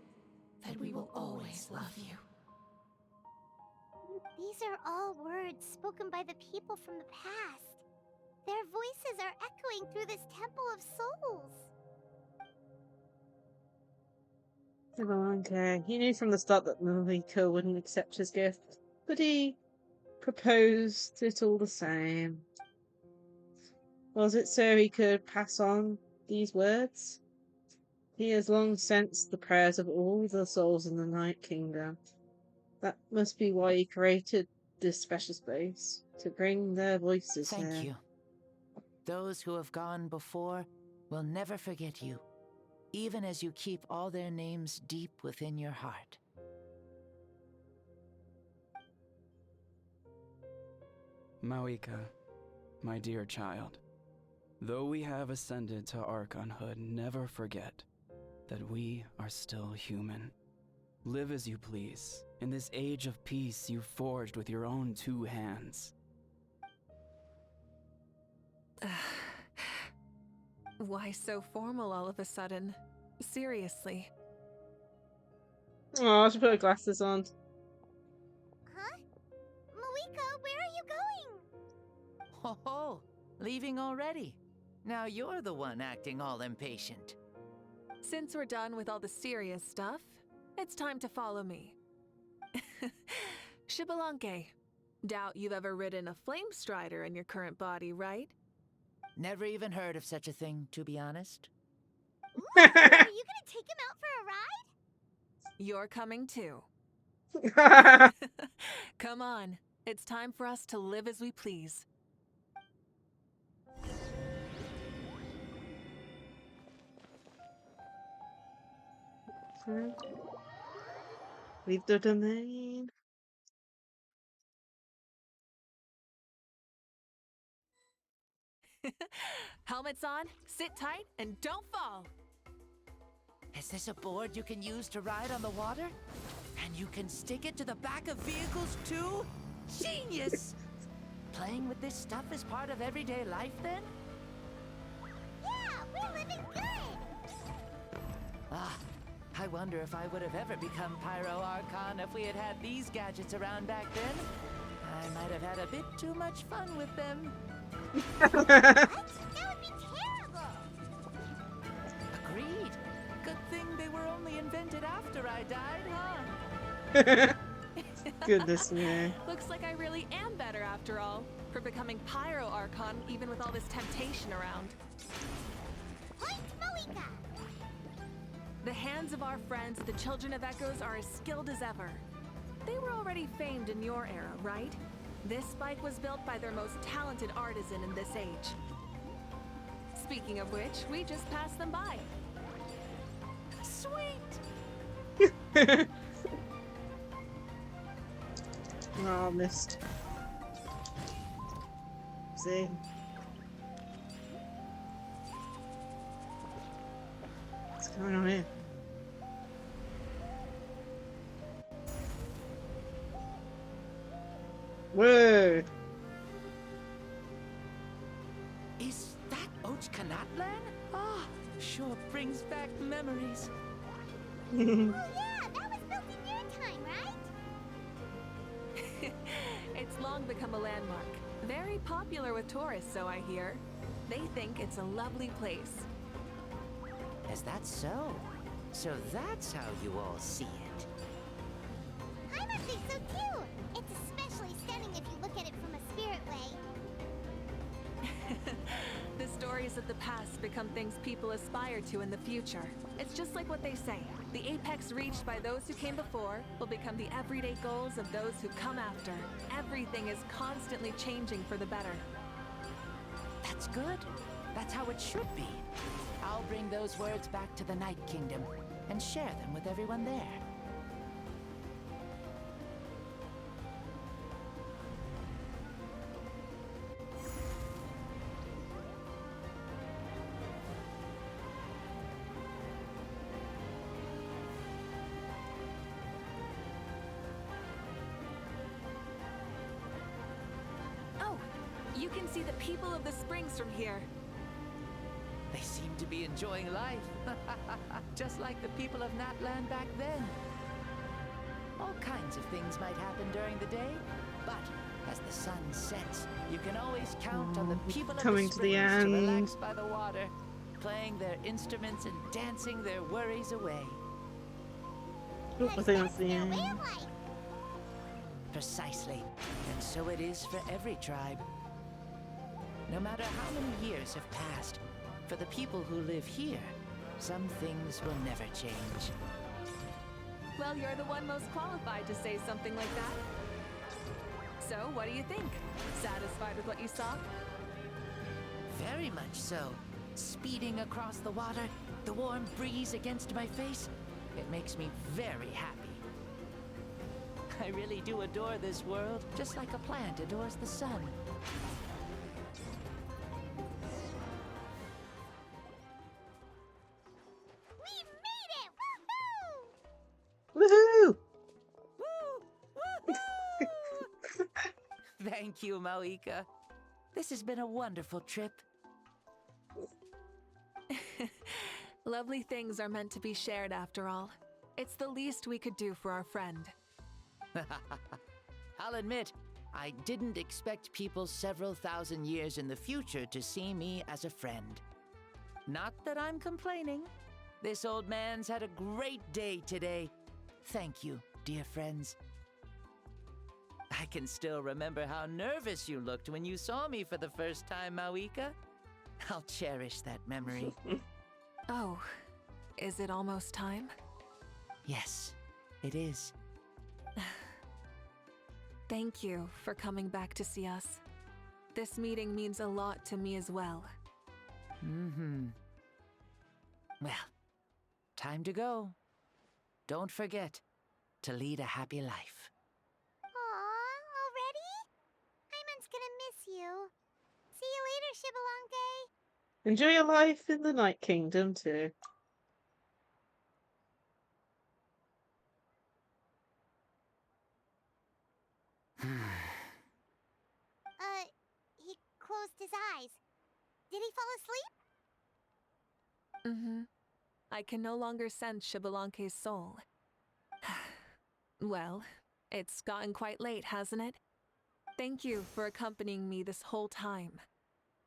that we will always love you. These are all words spoken by the people from the past. Their voices are echoing through this Temple of Souls. Okay, he knew from the start that Mavuika wouldn't accept his gift, but he proposed it all the same. Was it so he could pass on these words? He has long sensed the prayers of all the souls in the Night Kingdom. That must be why he created this special space, to bring their voices here. Thank you. Those who have gone before will never forget you, even as you keep all their names deep within your heart. Mavuika, my dear child, though we have ascended to Archonhood, never forget that we are still human. Live as you please, in this age of peace you forged with your own 2 hands. Why so formal all of a sudden? Seriously. Oh, she put her glasses on. Huh? Mavuika, where are you going? Ho ho! Leaving already? Now you're the one acting all impatient. Since we're done with all the serious stuff, it's time to follow me. Xbalanque, doubt you've ever ridden a flame strider in your current body, right? Never even heard of such a thing, to be honest. Ooh, are you gonna take him out for a ride? You're coming too. Come on, it's time for us to live as we please. Leave the domain. Helmets on, sit tight, and don't fall. Is this a board you can use to ride on the water? And you can stick it to the back of vehicles too? Genius! Playing with this stuff is part of everyday life then? Yeah, we're living good! Ah, I wonder if I would have ever become Pyro Archon if we had had these gadgets around back then. I might have had a bit too much fun with them. What? That would be terrible! Agreed. Good thing they were only invented after I died, huh? Goodness me. Looks like I really am better after all, for becoming Pyro Archon even with all this temptation around. Point Mavuika! The hands of our friends, the Children of Echoes, are as skilled as ever. They were already famed in your era, right? This spike was built by their most talented artisan in this age. Speaking of which, we just passed them by. Sweet! Oh, missed. See? What's going on here? Whoa! Is that Ochkanatlan? Ah, sure brings back memories. Oh yeah, that was built in your time, right? It's long become a landmark. Very popular with tourists, so I hear. They think it's a lovely place. Is that so? So that's how you all see it. I must think so too. It's especially stunning if you look at it from a spirit way. The stories of the past become things people aspire to in the future. It's just like what they say. The apex reached by those who came before will become the everyday goals of those who come after. Everything is constantly changing for the better. That's good. That's how it should be. I'll bring those words back to the Night Kingdom and share them with everyone there. You can see the people of the springs from here. They seem to be enjoying life. Just like the people of Natland back then. All kinds of things might happen during the day, but as the sun sets, you can always count on the people of the springs to relax by the water, playing their instruments and dancing their worries away. I think that's the end. Precisely. And so it is for every tribe. No matter how many years have passed, for the people who live here, some things will never change. Well, you're the one most qualified to say something like that. So, what do you think? Satisfied with what you saw? Very much so. Speeding across the water, the warm breeze against my face, it makes me very happy. I really do adore this world, just like a plant adores the sun. Woohoo! Thank you, Mavuika. This has been a wonderful trip. Lovely things are meant to be shared after all. It's the least we could do for our friend. I'll admit, I didn't expect people several thousand years in the future to see me as a friend. Not that I'm complaining. This old man's had a great day today. Thank you, dear friends. I can still remember how nervous you looked when you saw me for the first time, Mavuika. I'll cherish that memory. Oh, is it almost time? Yes, it is. Thank you for coming back to see us. This meeting means a lot to me as well. Well, time to go. Don't forget to lead a happy life. Aw, already? Hyman's gonna miss you. See you later, Shibalonke. Enjoy your life in the Night Kingdom too. He closed his eyes. Did he fall asleep? I can no longer sense Shibalonke's soul. Well, it's gotten quite late, hasn't it? Thank you for accompanying me this whole time.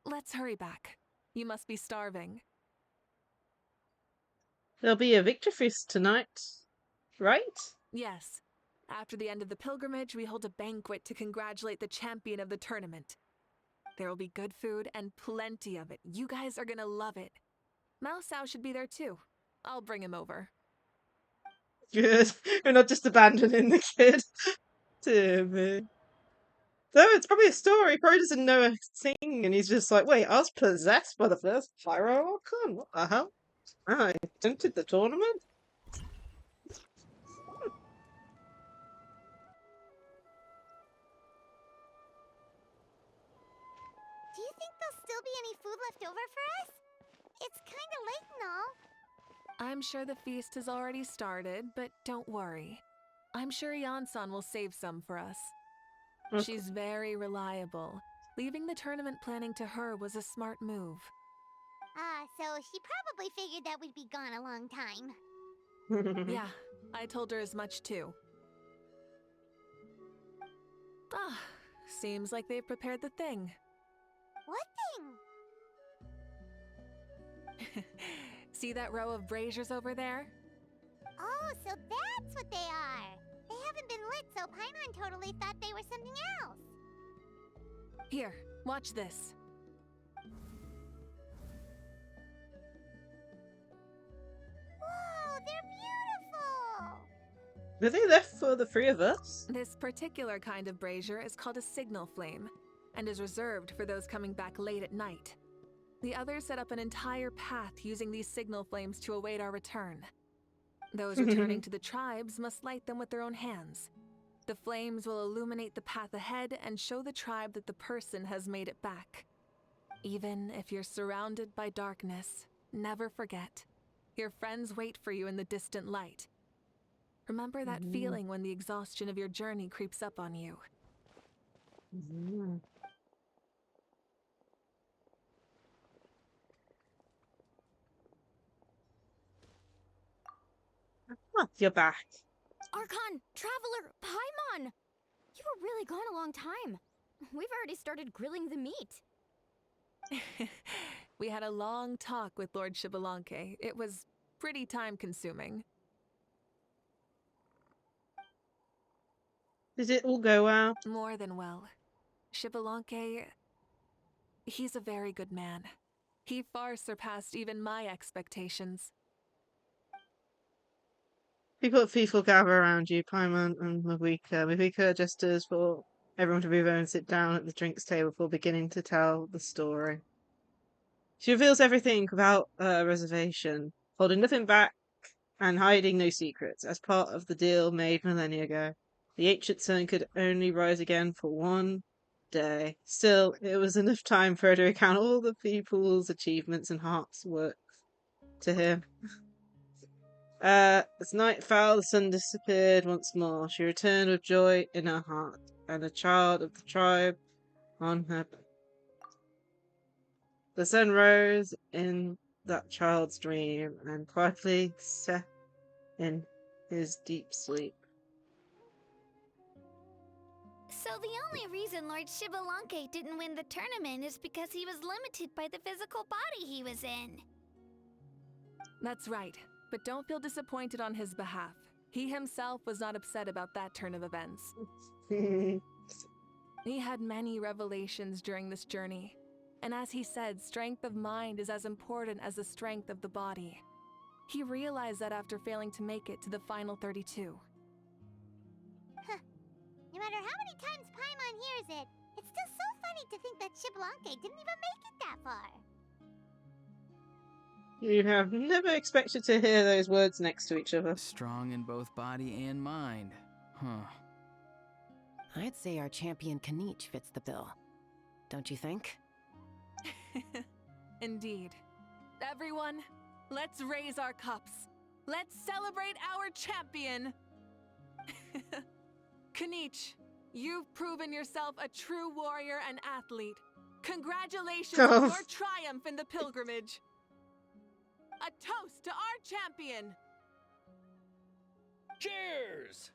Let's hurry back. You must be starving. There'll be a victory feast tonight, right? Yes. After the end of the pilgrimage, we hold a banquet to congratulate the champion of the tournament. There will be good food and plenty of it. You guys are gonna love it. Mao Sao should be there too. I'll bring him over. Good. We're not just abandoning the kid. Dear me. Though it's probably a story. He probably doesn't know a thing, and he's just like, wait, I was possessed by the first Pyro Archon? What the hell? I entered the tournament? Do you think there'll still be any food left over for us? It's kinda late and all. I'm sure the feast has already started, but don't worry. I'm sure Yansan will save some for us. Okay. She's very reliable. Leaving the tournament planning to her was a smart move. So she probably figured that we'd be gone a long time. Yeah, I told her as much too. Ah, seems like they've prepared the thing. What thing? See that row of braziers over there? Oh, so that's what they are. They haven't been lit, so Paimon totally thought they were something else. Here, watch this. Whoa, they're beautiful! Were they left for the three of us? This particular kind of brazier is called a signal flame, and is reserved for those coming back late at night. The others set up an entire path using these signal flames to await our return. Those returning to the tribes must light them with their own hands. The flames will illuminate the path ahead and show the tribe that the person has made it back. Even if you're surrounded by darkness, never forget. Your friends wait for you in the distant light. Remember that feeling when the exhaustion of your journey creeps up on you. Oh, you're back. Archon, Traveler, Paimon! You were really gone a long time. We've already started grilling the meat. We had a long talk with Lord Xbalanque. It was pretty time-consuming. Did it all go well? More than well. Xbalanque, he's a very good man. He far surpassed even my expectations. People at FIFA gather around you, Paimon and Mavuika. Mavuika gestures for everyone to move over and sit down at the drinks table before beginning to tell the story. She reveals everything without reservation, holding nothing back and hiding no secrets, as part of the deal made millennia ago. The ancient sun could only rise again for one day. Still, it was enough time for her to recount all the people's achievements and heart's work to him. As night fell, the sun disappeared once more. She returned with joy in her heart, and a child of the tribe on her back. The sun rose in that child's dream, and quietly set in his deep sleep. So the only reason Lord Xbalanque didn't win the tournament is because he was limited by the physical body he was in. That's right, but don't feel disappointed on his behalf. He himself was not upset about that turn of events. He had many revelations during this journey, and as he said, strength of mind is as important as the strength of the body. He realized that after failing to make it to the final 32. No matter how many times Paimon hears it, it's still so funny to think that Xbalanque didn't even make it that far. You have never expected to hear those words next to each other. Strong in both body and mind. Huh. I'd say our champion Kanich fits the bill. Don't you think? Indeed. Everyone, let's raise our cups. Let's celebrate our champion! Kanich, you've proven yourself a true warrior and athlete. Congratulations on your triumph in the pilgrimage. A toast to our champion! Cheers!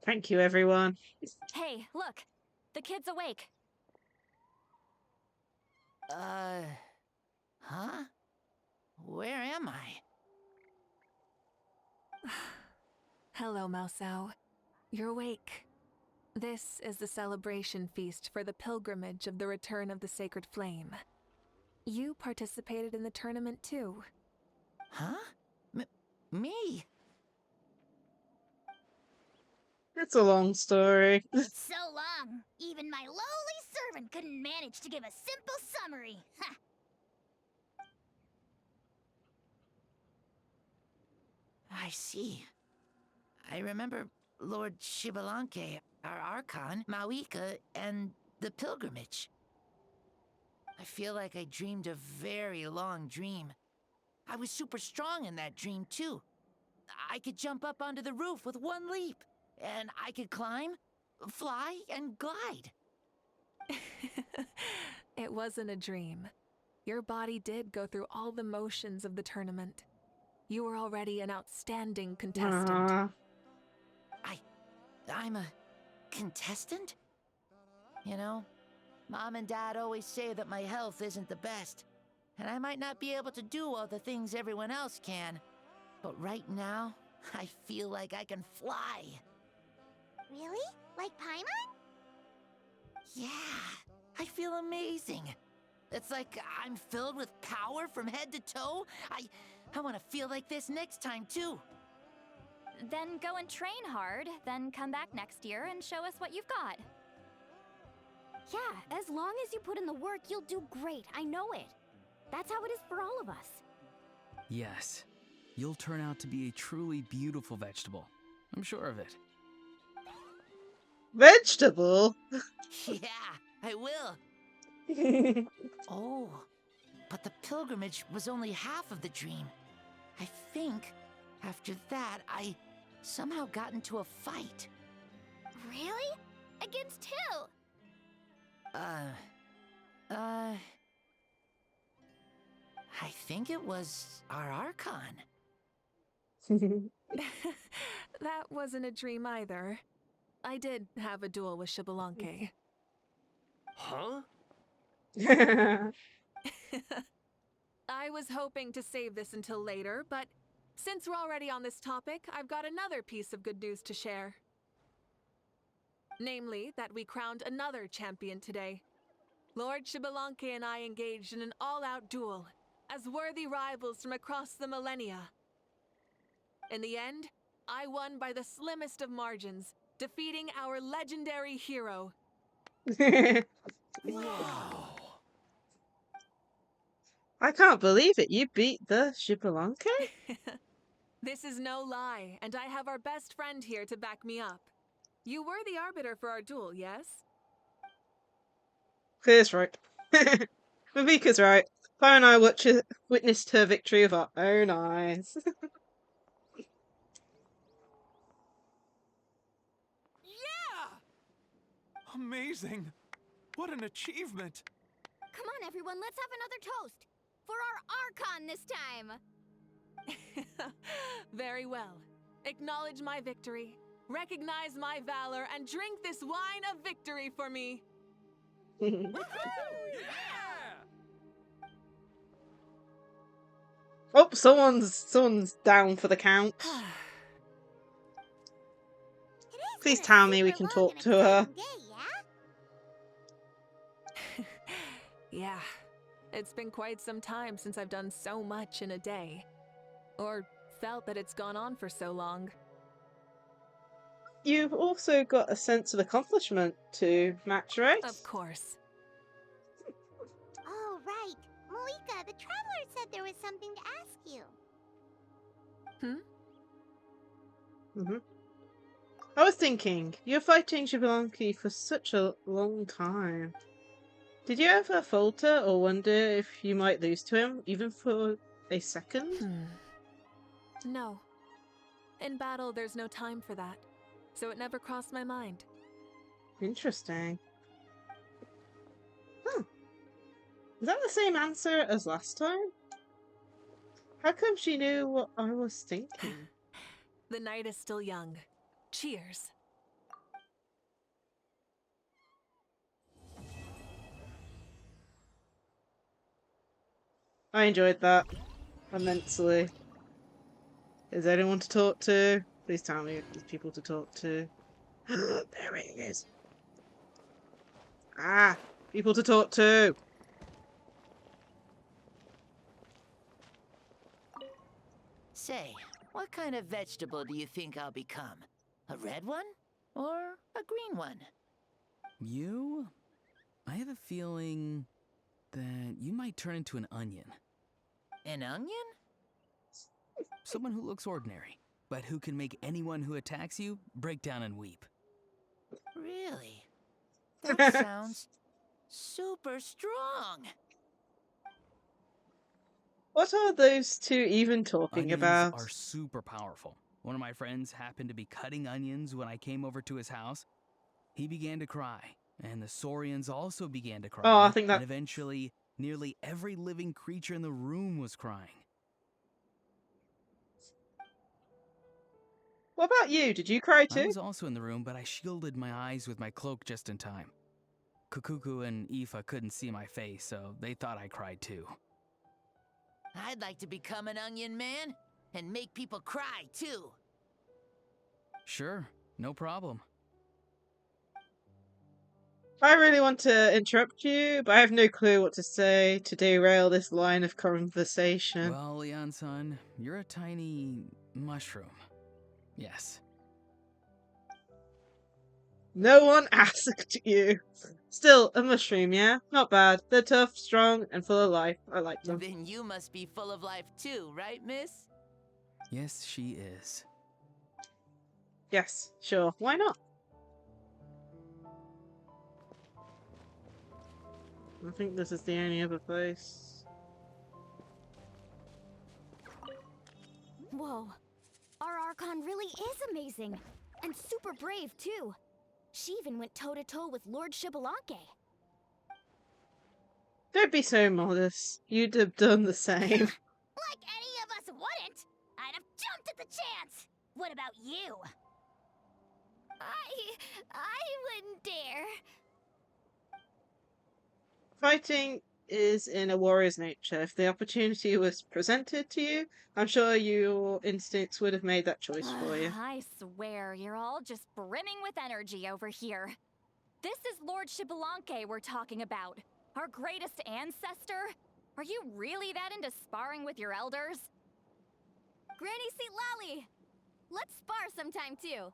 Thank you, everyone. Hey, look! The kid's awake. Huh? Where am I? Hello, Mausau. You're awake. This is the celebration feast for the pilgrimage of the return of the sacred flame. You participated in the tournament too. Huh? Me? It's a long story. It's so long, even my lowly servant couldn't manage to give a simple summary. Ha! I see. I remember Lord Shibalanke, our Archon, Mavuika, and the pilgrimage. I feel like I dreamed a very long dream. I was super strong in that dream, too. I could jump up onto the roof with one leap, and I could climb, fly, and glide. It wasn't a dream. Your body did go through all the motions of the tournament. You were already an outstanding contestant. I'm a contestant? You know, Mom and Dad always say that my health isn't the best, and I might not be able to do all the things everyone else can. But right now, I feel like I can fly. Really? Like Paimon? Yeah, I feel amazing. It's like I'm filled with power from head to toe. I want to feel like this next time, too. Then go and train hard, then come back next year and show us what you've got. Yeah, as long as you put in the work, you'll do great. I know it. That's how it is for all of us. Yes, you'll turn out to be a truly beautiful vegetable. I'm sure of it. Vegetable? Yeah, I will. Oh, but the pilgrimage was only half of the dream. I think after that, I somehow got into a fight. Really? Against who? I think it was our Archon. That wasn't a dream either. I did have a duel with Shibalanke. Huh? I was hoping to save this until later, but since we're already on this topic, I've got another piece of good news to share. Namely, that we crowned another champion today. Lord Shibalanke and I engaged in an all-out duel, as worthy rivals from across the millennia. In the end, I won by the slimmest of margins, defeating our legendary hero. Wow. I can't believe it. You beat the Shibalanke? This is no lie, and I have our best friend here to back me up. You were the arbiter for our duel, yes? Clear's right. Mavuika's right. Fire and I witnessed her victory with our own eyes. Yeah! Amazing. What an achievement. Come on, everyone, let's have another toast. For our Archon this time. Very well. Acknowledge my victory, recognize my valor, and drink this wine of victory for me. Yeah! Oh, someone's down for the count. Please tell me we can talk to her. Yeah, it's been quite some time since I've done so much in a day. Or felt that it's gone on for so long. You've also got a sense of accomplishment to match, right? Of course. Oh, right. Mavuika, the Traveler said there was something to ask you. I was thinking, you're fighting Shibalanke for such a long time. Did you ever falter or wonder if you might lose to him, even for a second? No. In battle, there's no time for that, so it never crossed my mind. Interesting. Huh. Is that the same answer as last time? How come she knew what I was thinking? The night is still young. Cheers. I enjoyed that immensely. Is there anyone to talk to? Please tell me if there's people to talk to. There it is. Ah, people to talk to. Say, what kind of vegetable do you think I'll become? A red one? Or a green one? You? I have a feeling that you might turn into an onion. An onion? Someone who looks ordinary, but who can make anyone who attacks you break down and weep. Really? That sounds super strong. What are those two even talking Onions about? are super powerful. One of my friends happened to be cutting onions when I came over to his house. He began to cry, and the Saurians also began to cry. Oh, I think that... And eventually, nearly every living creature in the room was crying. What about you? Did you cry too? I was also in the room, but I shielded my eyes with my cloak just in time. Kukuku and Aoife couldn't see my face, so they thought I cried too. I'd like to become an onion man and make people cry too. Sure, no problem. I really want to interrupt you, but I have no clue what to say to derail this line of conversation. Well, Leon-san, you're a tiny mushroom. Yes. No one asked you. Still, a mushroom, yeah? Not bad. They're tough, strong, and full of life. I like them. Then you must be full of life too, right, miss? Yes, she is. Yes, sure. Why not? I think this is the only other place. Whoa. Our Archon really is amazing. And super brave, too. She even went toe-to-toe with Lord Shibalanke. Don't be so modest. You'd have done the same. Like any of us wouldn't! I'd have jumped at the chance! What about you? I wouldn't dare. Fighting is in a warrior's nature. If the opportunity was presented to you, I'm sure your instincts would have made that choice for you. I swear, you're all just brimming with energy over here. This is Lord Shibalanke we're talking about. Our greatest ancestor? Are you really that into sparring with your elders? Granny St. Lally! Let's spar sometime too.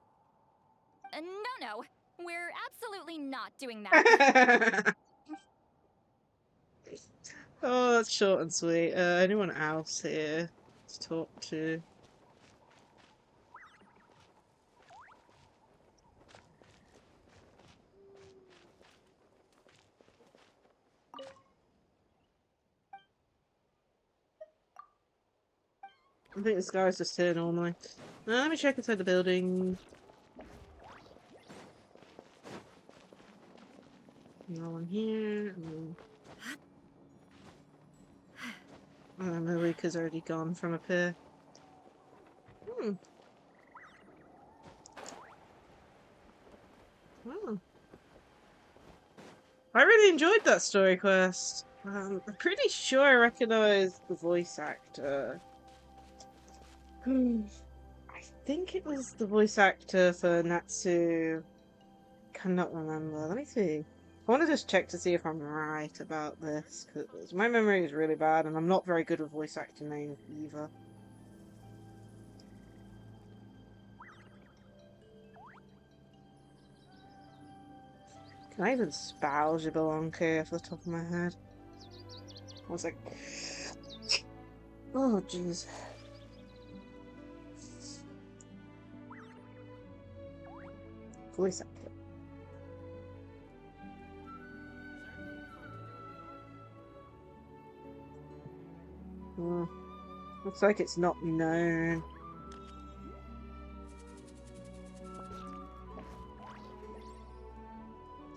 No. We're absolutely not doing that. Oh, that's short and sweet. Anyone else here to talk to? I think this guy's just here normally. Let me check inside the building. No one here. Mavuika's already gone from up here. Wow. I really enjoyed that story quest. I'm pretty sure I recognize the voice actor. I think it was the voice actor for Natsu. Cannot remember. Let me see. I want to just check to see if I'm right about this, because my memory is really bad and I'm not very good with voice acting names either. Can I even spell Shibalanke off the top of my head? I was like, oh jeez. Voice actor. Looks like it's not known.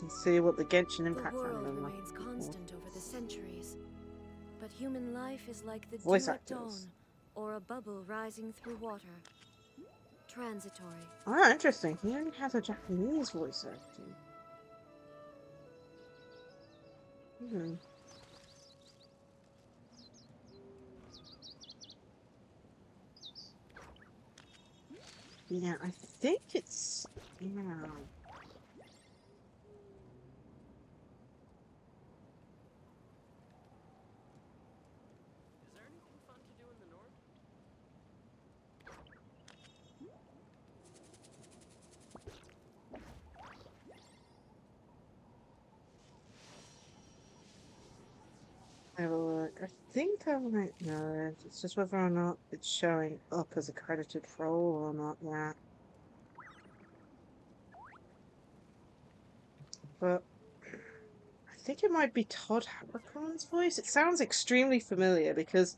Let's see what the Genshin Impact The world Emblem remains constant over the centuries, but human life is like the dew Voice at dawn, actors. or a bubble rising through water. Transitory. Ah, interesting. He only has a Japanese voice acting. Yeah, I think it's... Yeah. think I might know it. It's just whether or not it's showing up as a credited role or not yet. But I think it might be Todd Habercorn's voice. It sounds extremely familiar because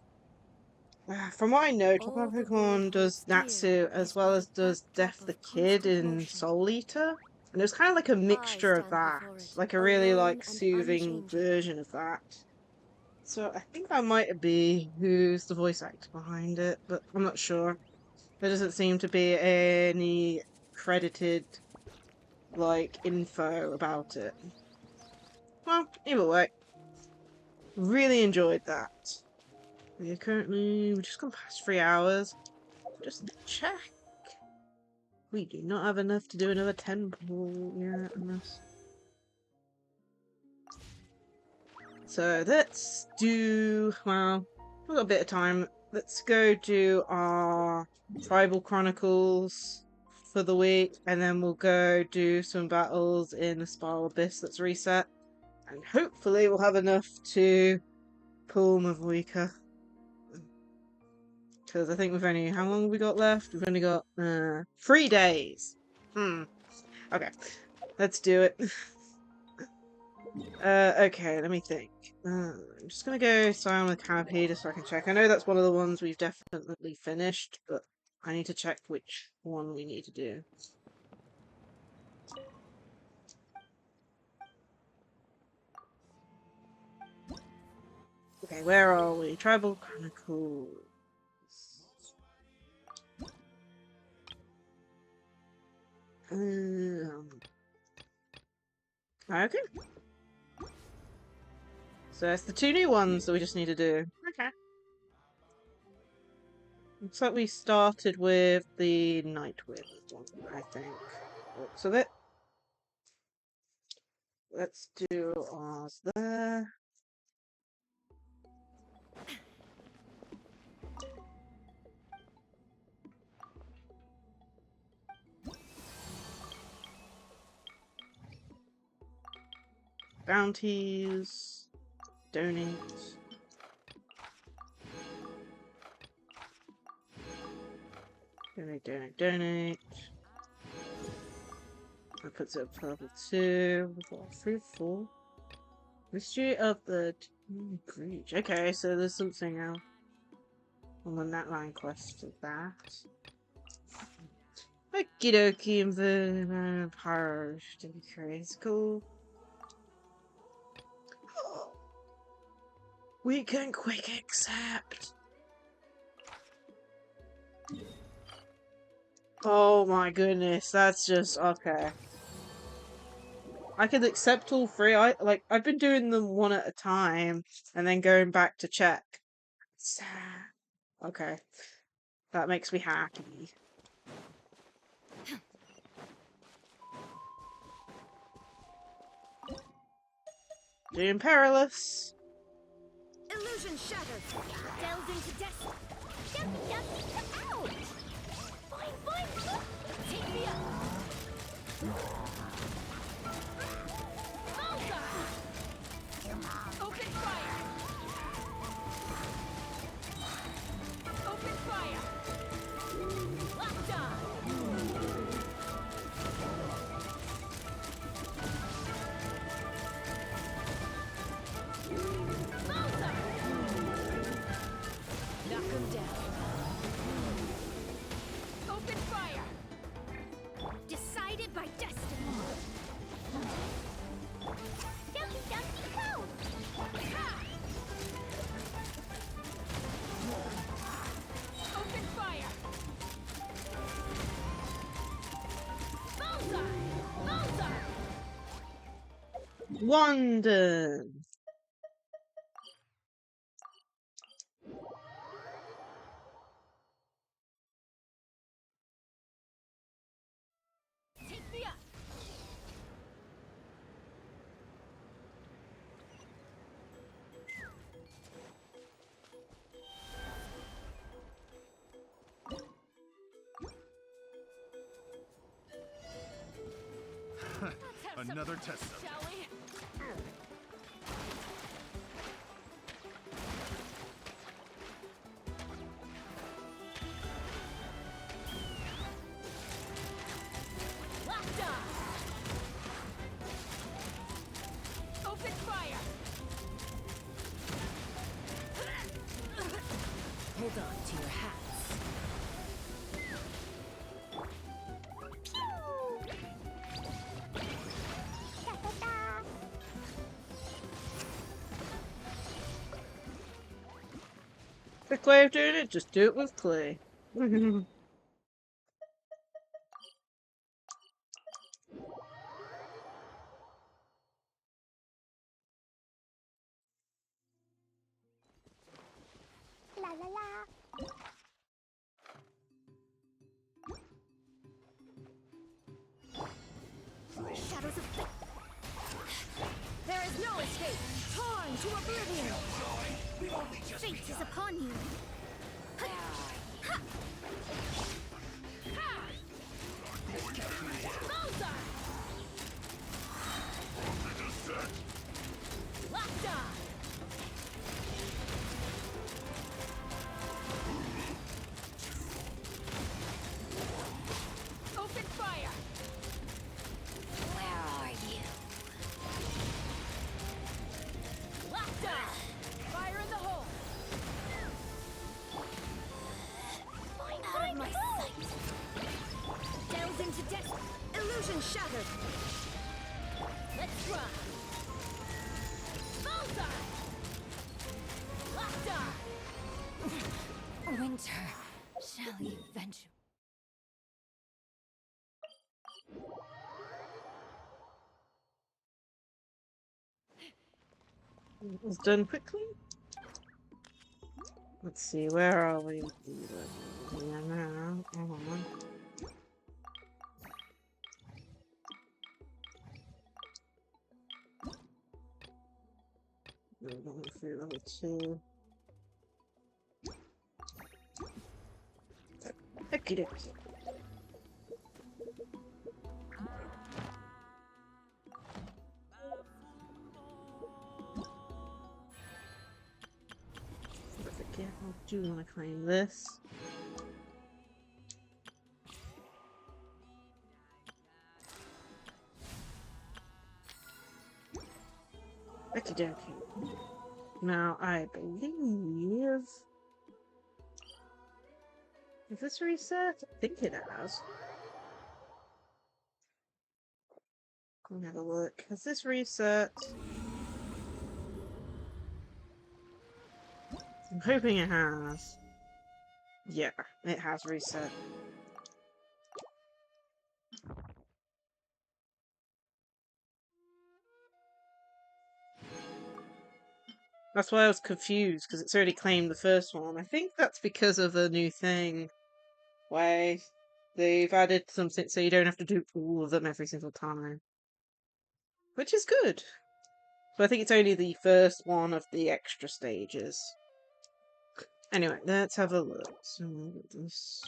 from what I know, Todd Habercorn does Natsu as well as does Death the Kid in Soul Eater. And it was kind of like a mixture of that. Like a really like soothing version of that. So I think that might be who's the voice actor behind it, but I'm not sure. There doesn't seem to be any credited like info about it. Well, either way, really enjoyed that. We're just gone past 3 hours. Just to check. We do not have enough to do another temple yet, unless. So let's do. Well, we've got a bit of time. Let's go do our Tribal Chronicles for the week, and then we'll go do some battles in the Spiral Abyss that's reset. And hopefully we'll have enough to pull Mavuika. Because I think we've only... How long have we got left? We've only got 3 days. Okay. Let's do it. Okay, let me think. I'm just gonna go sign on the canopy just so I can check. I know that's one of the ones we've definitely finished, but I need to check which one we need to do. Okay, where are we? Tribal Chronicles. Okay. So it's the 2 new ones that we just need to do. Okay. Looks like we started with the Nightwind one, I think. Looks of it. Let's do ours there. Bounties. Donate. Donate. That puts it up level 2. We've got 3 or 4. Mystery of the Breach. Okay, so there's something else on the Netline quest for that. Okie dokie, and the power is cool. We can quick accept. Oh my goodness, that's just okay. I can accept all 3. I've been doing them one at a time and then going back to check. Okay. That makes me happy. Doing perilous. Illusion shattered. Delves into death. Ouch! Boing, boing. Take me up. Open fire. Open fire. Locked on. Knock him down. Open fire. Decided by destiny. Ducky, ducky, go! Ha! Open fire. Bullseye! Bullseye! London. Take me up. Another test. Shall we? Quick way of doing it, just do it with clay. La la la. Shadows of fate. There is no escape. Torn to oblivion. Fate is upon you. Bullseye. Locked on. Open fire. Where are you? Locked on. Fire in the hole. Out of my sight. Delves into depth. Illusion shattered. Let's run. Bullseye. Locked on. Winter shall eventually. It was done quickly. Let's see, where are we? Yeah, now. Level 3, level 2. Okie dokie. I do want to claim this. Okie dokie. Now, I believe... Is this reset? I think it has. Let me have a look. Has this reset? I'm hoping it has. Yeah, it has reset. That's why I was confused, because it's already claimed the first one. I think that's because of a new thing where they've added something so you don't have to do all of them every single time. Which is good. So I think it's only the first one of the extra stages. Anyway, let's have a look. So this.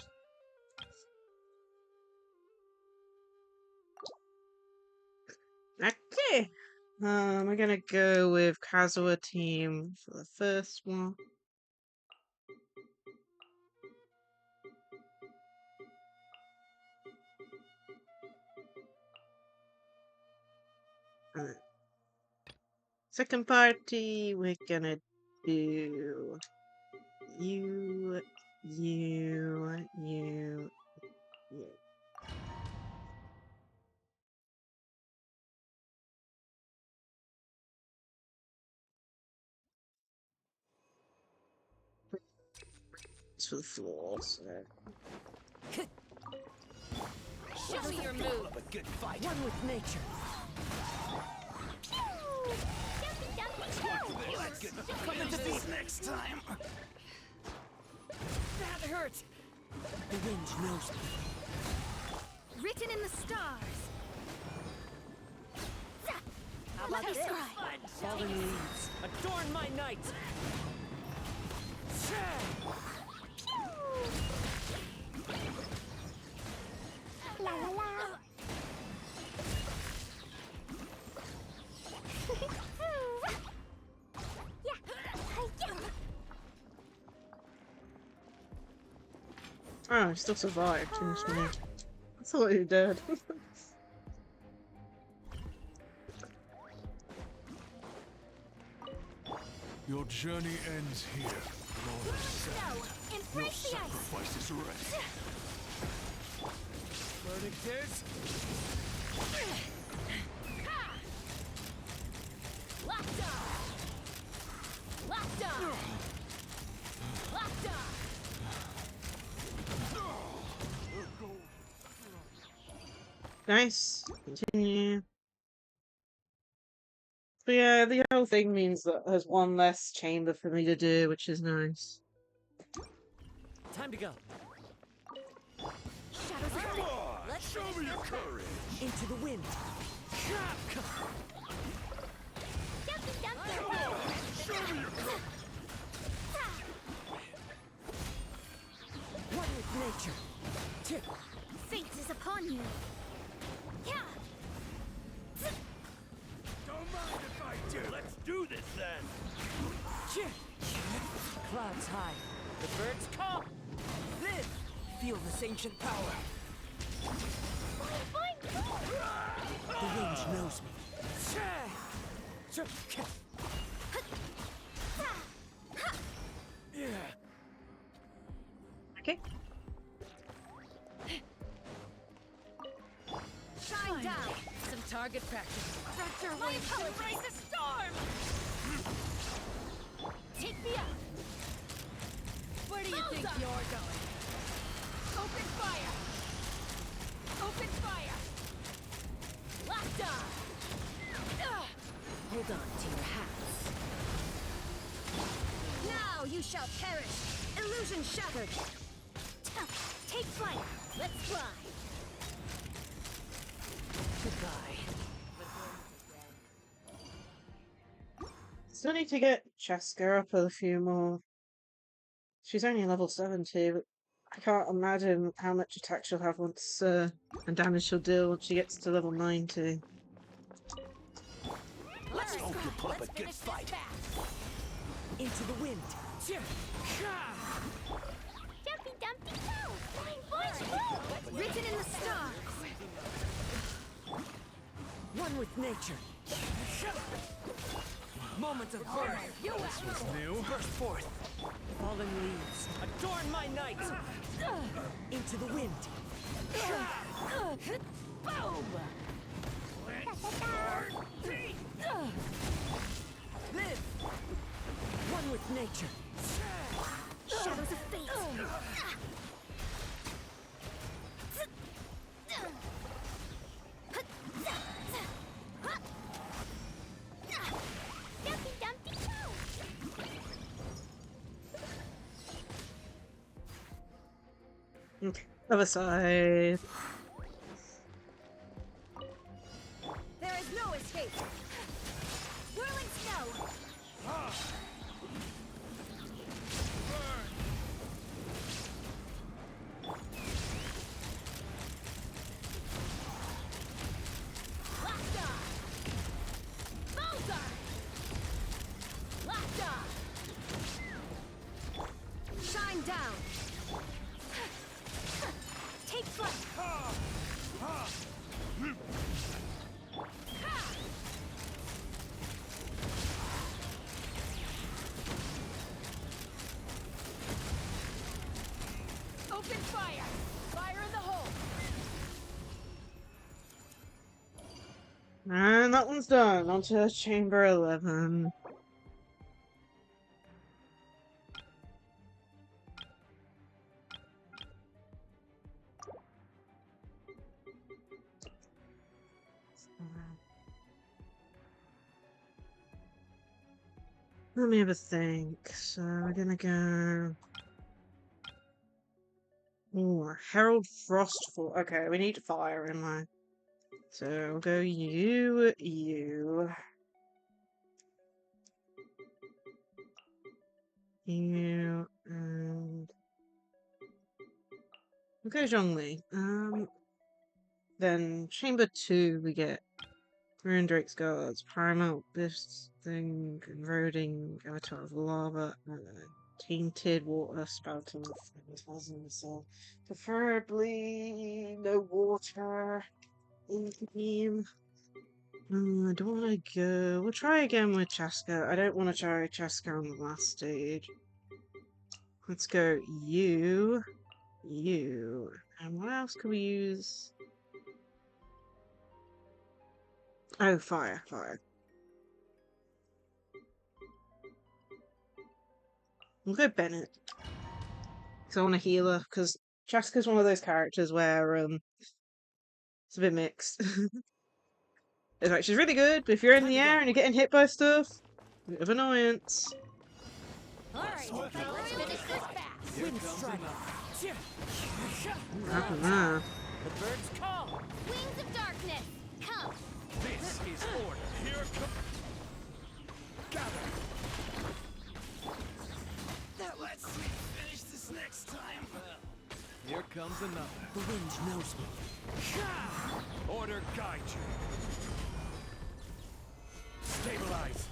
Okay. We're gonna go with Kazuha team for the first one. Second party, we're gonna do you. It's for the floor, so. Show me your move. A good fight. One with nature. Coming to this next time. That hurt. The wind knows me. Written in the stars. How about this? Fallen leaves, adorn my night. La la la. Oh, he still survived. I thought he did. Your journey ends here, Lord of Sand. Your sacrifice is ready. Verdict is... Locked on. Locked on. Locked Nice. Continue. But yeah, the whole thing means that there's one less chamber for me to do, which is nice. Time to go. Come on! Show me your courage! Into the wind. Come on! Show me your courage! One with nature. Fate is upon you. Don't mind if I do. Let's do this then. Clouds high. The birds come. Live. Feel this ancient power. The wind knows me. Yeah. Okay. Shine down. Some target practice. Stretch your wings to raise the storm! Take me up! Where do you think you're going? Open fire! Open fire! Locked on! Hold on to your hats. Now you shall perish. Illusion shattered. Take flight! Let's fly! Goodbye. Still need to get Cheska up a few more. She's only level 70, but I can't imagine how much attack she'll have once, and damage she'll deal once she gets to level 90. Let's hope you put up a good fight. Into the wind. Jumpy Dumpty Go! Written in the stars. One with nature. Moment of birth. This was new. Burst forth. Fallen leaves. Adorn my night. Into the wind. Boom! Live. One with nature. Shadows of fate! Dumpty Dumpty Go! Other side. There is no escape. Whirling snow! Locked on! Bullseye! Locked on! Shine down. Take flight! Open fire! Fire in the hole! And that one's done. On to Chamber 11. Let me have a think. So we're gonna go. Ooh, Herald Frostfall. Okay, we need fire in there. So we'll go you. You, and we'll go Zhongli. Then Chamber 2 we get Ruin Drake's Guards, Paramount Biff's Thing, Eroding Avatar of Lava, Tainted Water, Spouting of Phantasm, so preferably no water in the game. I don't want to go. We'll try again with Cheska. I don't want to try Cheska on the last stage. Let's go you. And what else can we use? Oh, fire. We'll go Bennett. Because I want to heal her. Because Cheska's one of those characters where It's a bit mixed. It's like she's really good, but if you're in the air and you're getting hit by stuff, a bit of annoyance. Alright, let's finish this fast. Wind strike. What happened there? The birds call. Wings of darkness, come. This is order. Here comes. Gather. Let's finish this next time. Here comes another. The wind knows me. Order guide you. Stabilize.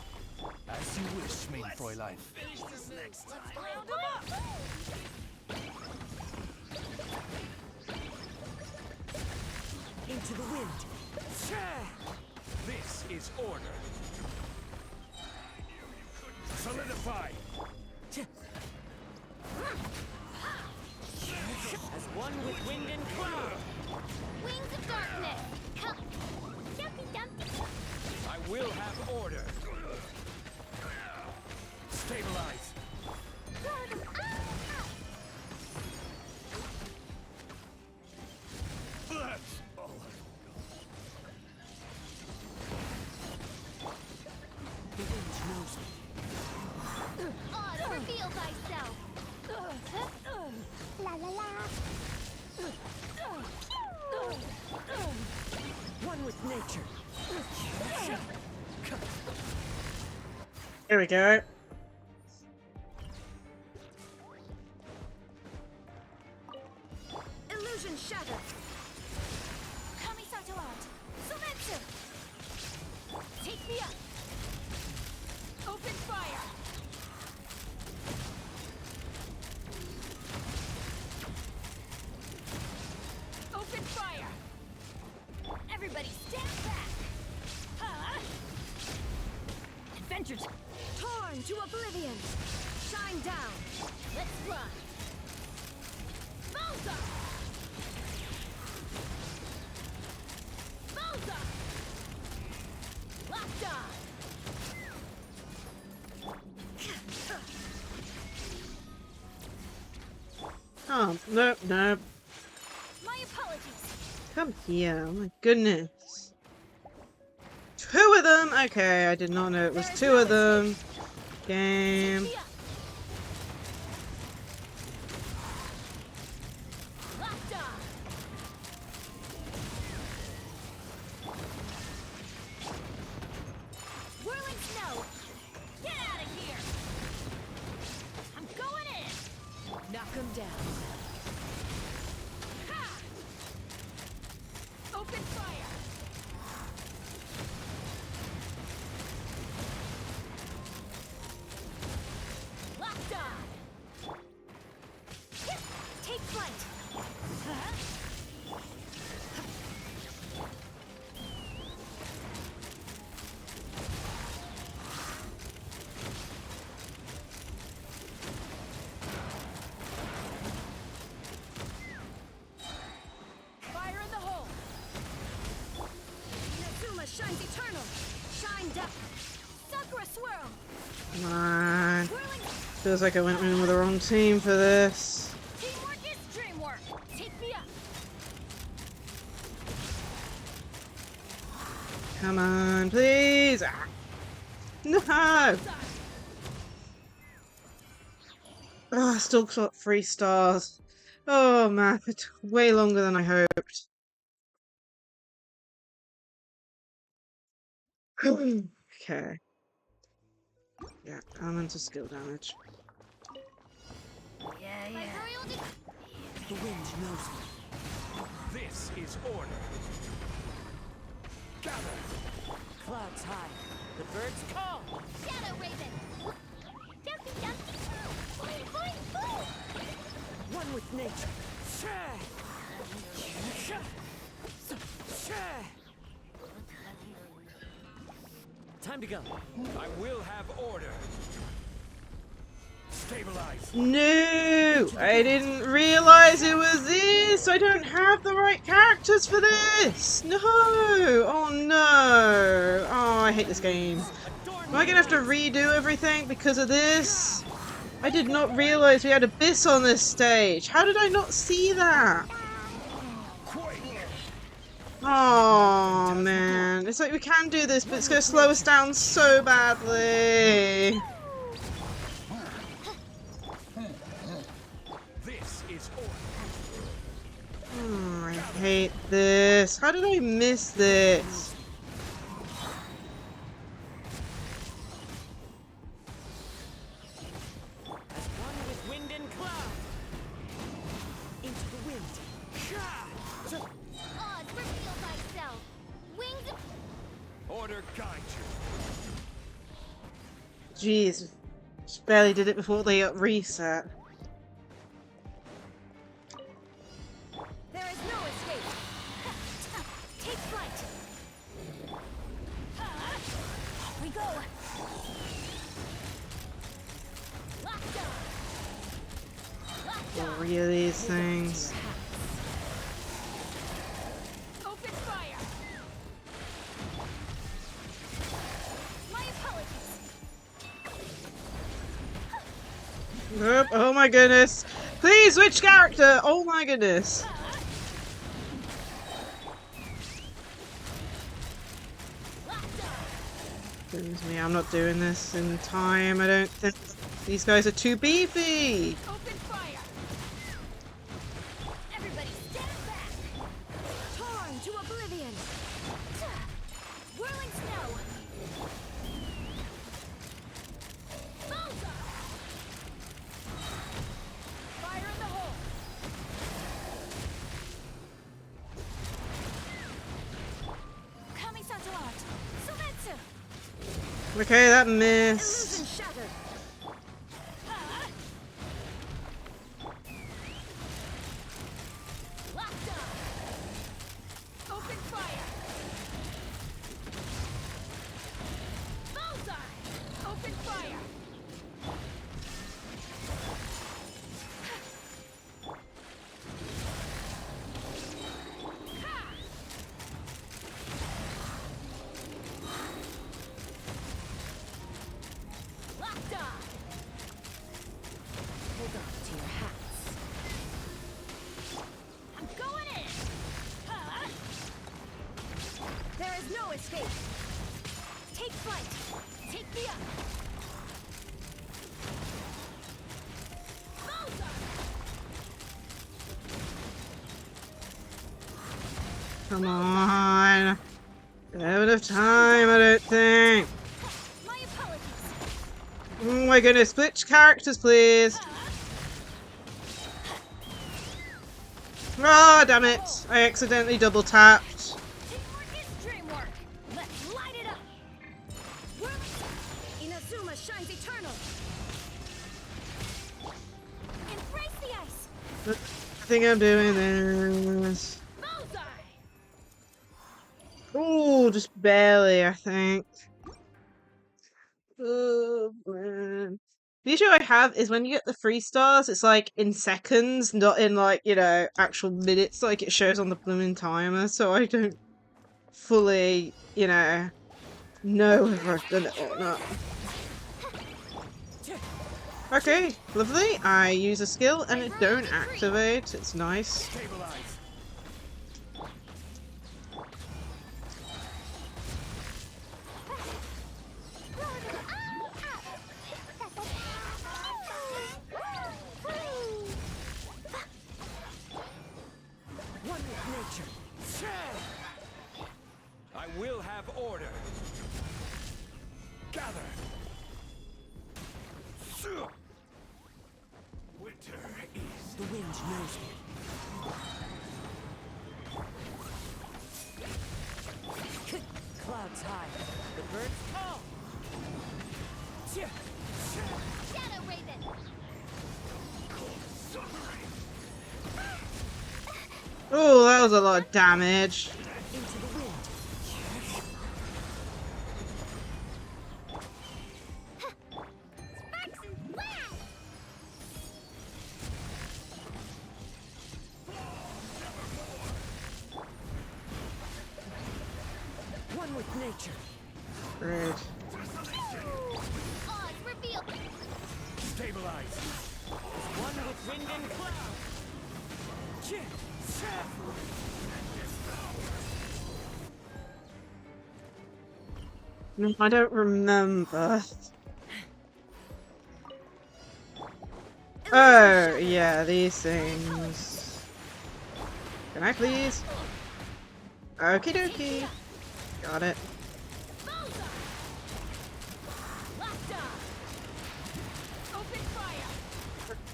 As you wish, main Fräulein. Finish this next time. Round them up. Into the wind. This is order. Solidify. As one with wind and cloud. Wings of darkness, come. Dumpy dumpy. I will have order. Stabilize. That's all The wind knows me. Oz, reveal thyself. La la la. One with nature. Here we go. Illusion shattered. Kamisato out. Sometsu. Take me up. Open fire. Open fire. Everybody stand back. Huh? Adventures. Torn to oblivion. Shine down. Let's run. Malta. Malta. Locked on. Oh, nope, nope. My apologies. Come here, oh my goodness. 2 of them? Okay, I did not know it was 2 of them. Game. Locked on. Whirling snow. Get out of here. I'm going in. Knock him down. Ha! Open fire. Locked on. Take flight. Huh? Fire in the hole. Inazuma shines eternal. Shine down. Sakura swirl. Come on. Feels like I went in with the wrong team for this. Teamwork is dreamwork. Take me up. Come on, please. Ah. No! Oh, I still got 3 stars. Oh man, it took way longer than I hoped. Okay. Yeah, elemental skill damage. The wind knows me. This is order. Gather. Clouds high. The birds call. Shadow Raven. Dumpy dumpy. Boing boing boing. One with nature. Time to go. I will have order. Stabilize. No! I didn't realize it was this! I don't have the right characters for this! No! Oh no! Oh, I hate this game. Am I gonna have to redo everything because of this? I did not realize we had Abyss on this stage. How did I not see that? Oh man, it's like we can do this, but it's gonna slow us down so badly. This is Oh, I hate this. How did I miss this? As one with wind and cloud. Into the wind. Oz, reveal thyself. Wings of... order guide Jeez, just barely did it before they got reset. There is no escape. Take flight. We go. Three of these things. Open fire. My apologies. Nope. Oh my goodness. Please, which character? Oh my goodness. Goodness me, I'm not doing this in time. I don't think these guys are too beefy. Open fire. Everybody stand back. Torn to oblivion. Whirling snow. Bullseye. Fire in the hole. Kamisato art. Sometsu. Okay, that missed. Illusion shattered. Locked on. Open fire. Bullseye. Open fire. Locked on. Hold on to your hats. I'm going in. There is no escape. Take flight. Take me up. Bullseye. Come on. Don't have enough time, I don't think. My apologies. Oh my goodness, switch characters, please. Oh, damn it. I accidentally double tapped. Teamwork is dreamwork. Let's light it up. Inazuma shines eternal. Embrace the ice. I think I'm doing this. Bullseye. Oh, just barely, I think. Oh, man. The issue I have is when you get the 3 stars, it's like in seconds, not in like, you know, actual minutes like it shows on the blooming timer, so I don't fully, you know whether I've done it or not. Okay, lovely. I use a skill and it don't activate. It's nice. One with nature. I will have order. Gather. Winter is The wind knows me. Clouds high. The birds call. Shadow Raven. Oh, that was a lot of damage. Into the wind. Sparks and flash. One with nature. Great. Oz, reveal. stabilize. One with wind and cloud. No, I don't remember. Oh, yeah, these things. Can I please? Okie dokie. Got it.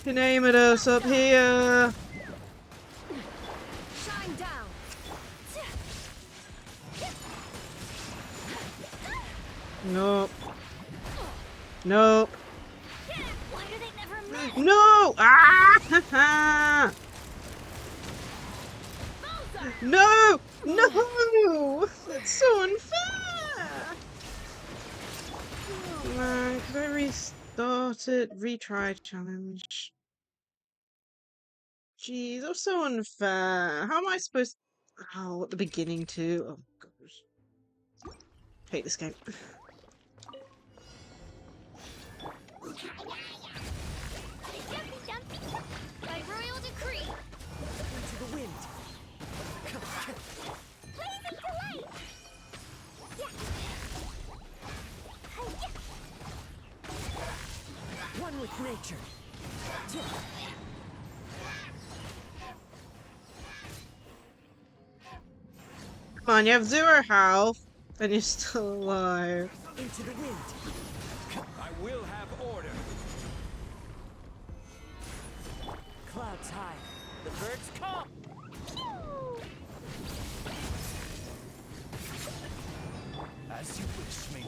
Can aim at us up here. Shine down. Nope. Nope. Why do they never move? No! Ah! No! No! That's so unfair! Oh man, could I restart it? Retry challenge. Jeez, that was so unfair. How am I supposed to... Oh, at the beginning too? Oh gosh. Hate this game. By royal decree. Into the wind. Blazing delight. One with nature. Come on, you have 0 health, and you're still alive. Into the wind. I will have order. Clouds high. The birds come. As you wish me.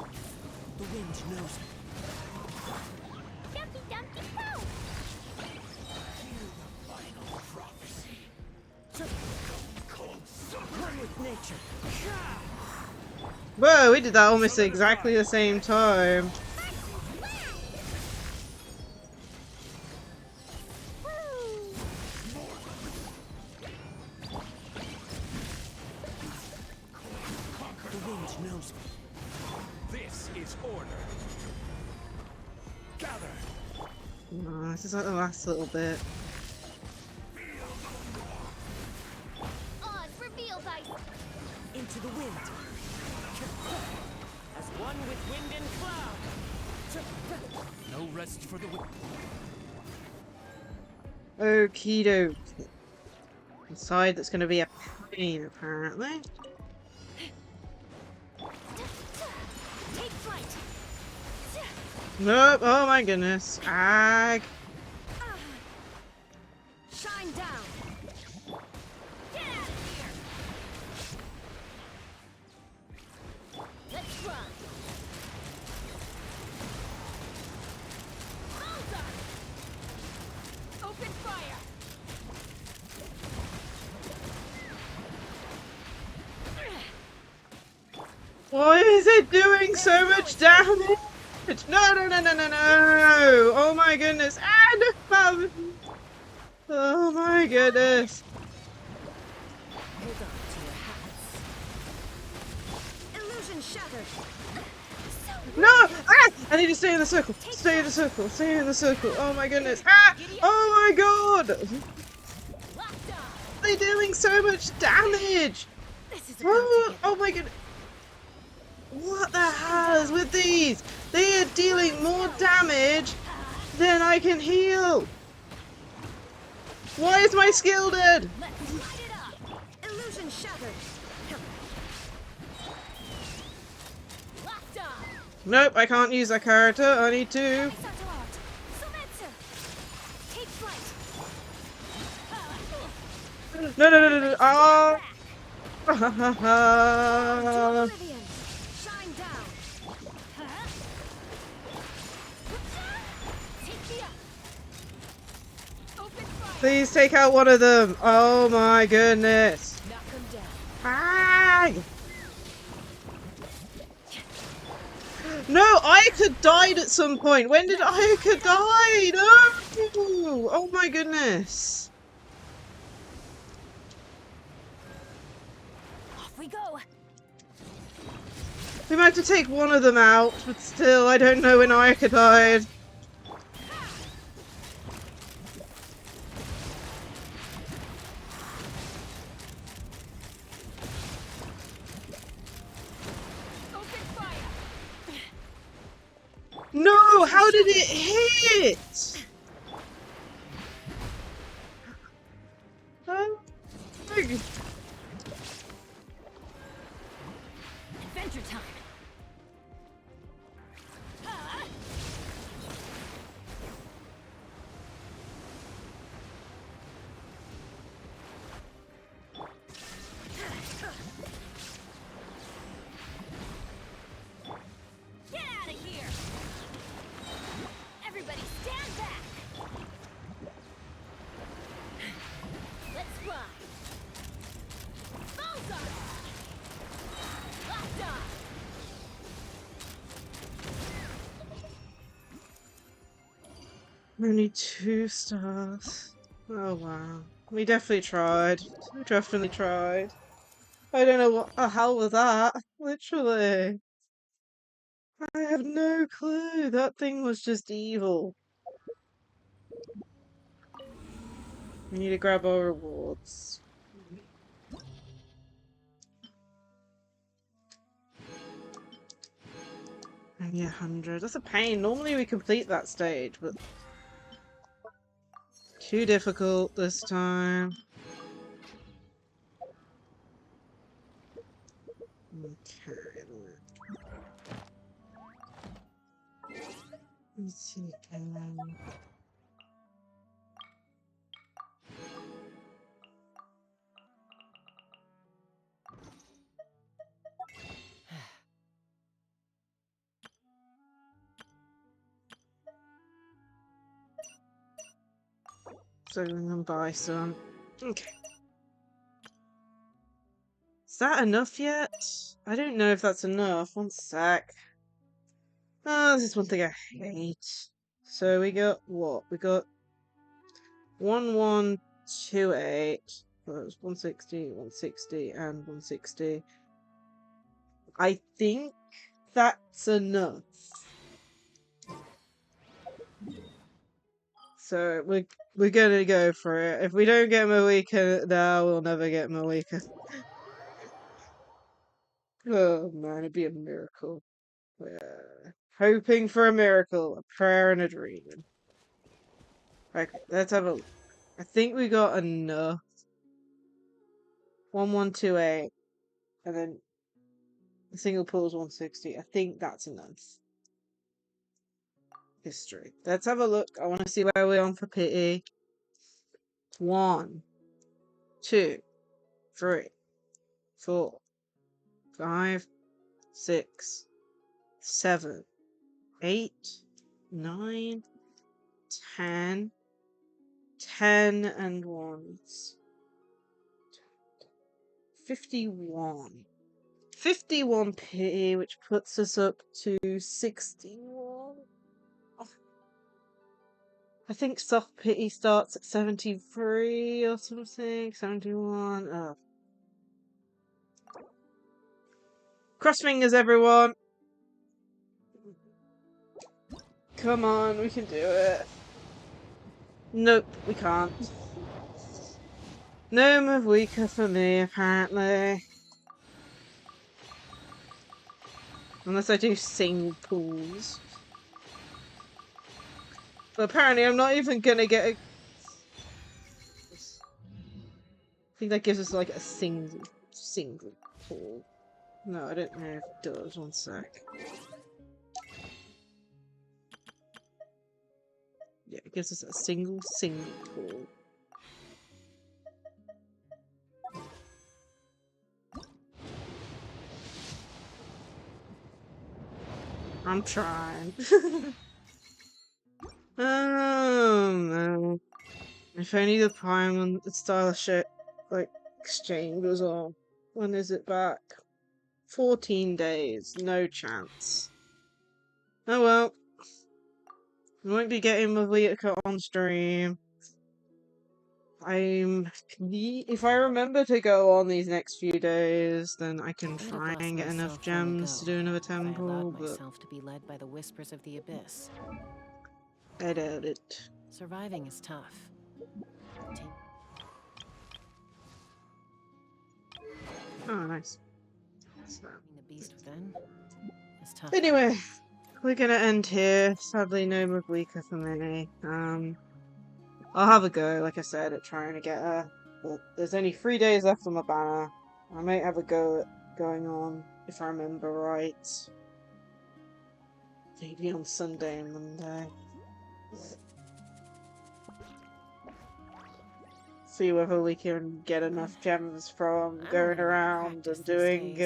The wind knows it. Dumpy dumpy poo. Hear the final prophecy. One with nature. Whoa, we did that almost exactly the same time. The wind knows me. This is order. Gather. Oh, this is like the last little bit. Odds reveal dice. Into the wind. As one with wind and cloud. No rest for the wind. Okie doke. Inside that's going to be a pain, apparently. Take flight. Nope, oh my goodness. Ag. Shine down. Get out of here. Let's run. Bullseye. Open fire. Why is it doing so much damage? No, no, no, no, no, no! Oh my goodness! Ah, no! Oh my goodness! Hold on to your hats. Illusion shattered. No! Ah! I need to stay in the circle. Stay in the circle. Stay in the circle. Oh my goodness! Ah! Oh my god! They're doing so much damage! Oh my goodness! What the hell is with these? They are dealing more damage than I can heal. Why is my skill dead? Illusion shattered. Nope, I can't use that character. I need to. Take flight. No, no, no, no, no. Oh. Shine down. Please take out one of them. Oh my goodness. Knock him down. Ah! No, Ayaka died at some point. When did Ayaka die? No! Oh my goodness. Off we go. We might have to take one of them out, but still, I don't know when Ayaka died. No! How did it hit? Oh, Adventure time. Get out of here! Everybody stand back! Let's ride! Bullseye! Locked on! only 2 stars. Oh wow. We definitely tried. We definitely tried. I don't know what the hell was that. Literally. I have no clue. That thing was just evil. We need to grab our rewards. Only 100. That's a pain. Normally we complete that stage, but too difficult this time. Okay. Let's see. So we're gonna buy some. Okay. Is that enough yet? I don't know if that's enough. One sec. Oh, this is one thing I hate. So we got what? We got 1128. Well, it was 160, 160, and 160. I think that's enough. So we're gonna go for it. If we don't get Mavuika now, we'll never get Mavuika. Oh man, it'd be a miracle. Yeah. Hoping for a miracle, a prayer and a dream. Okay, let's have a look. I think we got enough. 1128. And then the single pool is 160. I think that's enough. History. Let's have a look. I want to see where we're on for pity. 1, 2, 3, 4, 5, 6, 7, 8, 9, 10. 10 and 1s. 51. 51 pity, which puts us up to 61. I think soft pity starts at 73 or something. 71. Oh. Cross fingers, everyone. Come on, we can do it. Nope, we can't. No Mavuika for me, apparently. Unless I do sing pools. But apparently I'm not even gonna get a... I think that gives us like a single pool. No, I don't know if it does. One sec. Yeah, it gives us a single pool. I'm trying. Oh no. If only the Paimon style shit like exchange was on. When is it back? 14 days. No chance. Oh well. We won't be getting Mavuika on stream. If I remember to go on these next few days, then I can try and get enough gems to do another temple, but myself to be led by the whispers of the abyss. I doubt it. Surviving is tough. Oh, nice. So. The beast within is tough. Anyway, we're gonna end here. Sadly, no Mavuika for me. I'll have a go, like I said, at trying to get her. But there's only 3 days left on my banner. I might have a go at going on, if I remember right. Maybe on Sunday and Monday. See whether we can get enough gems from going around and doing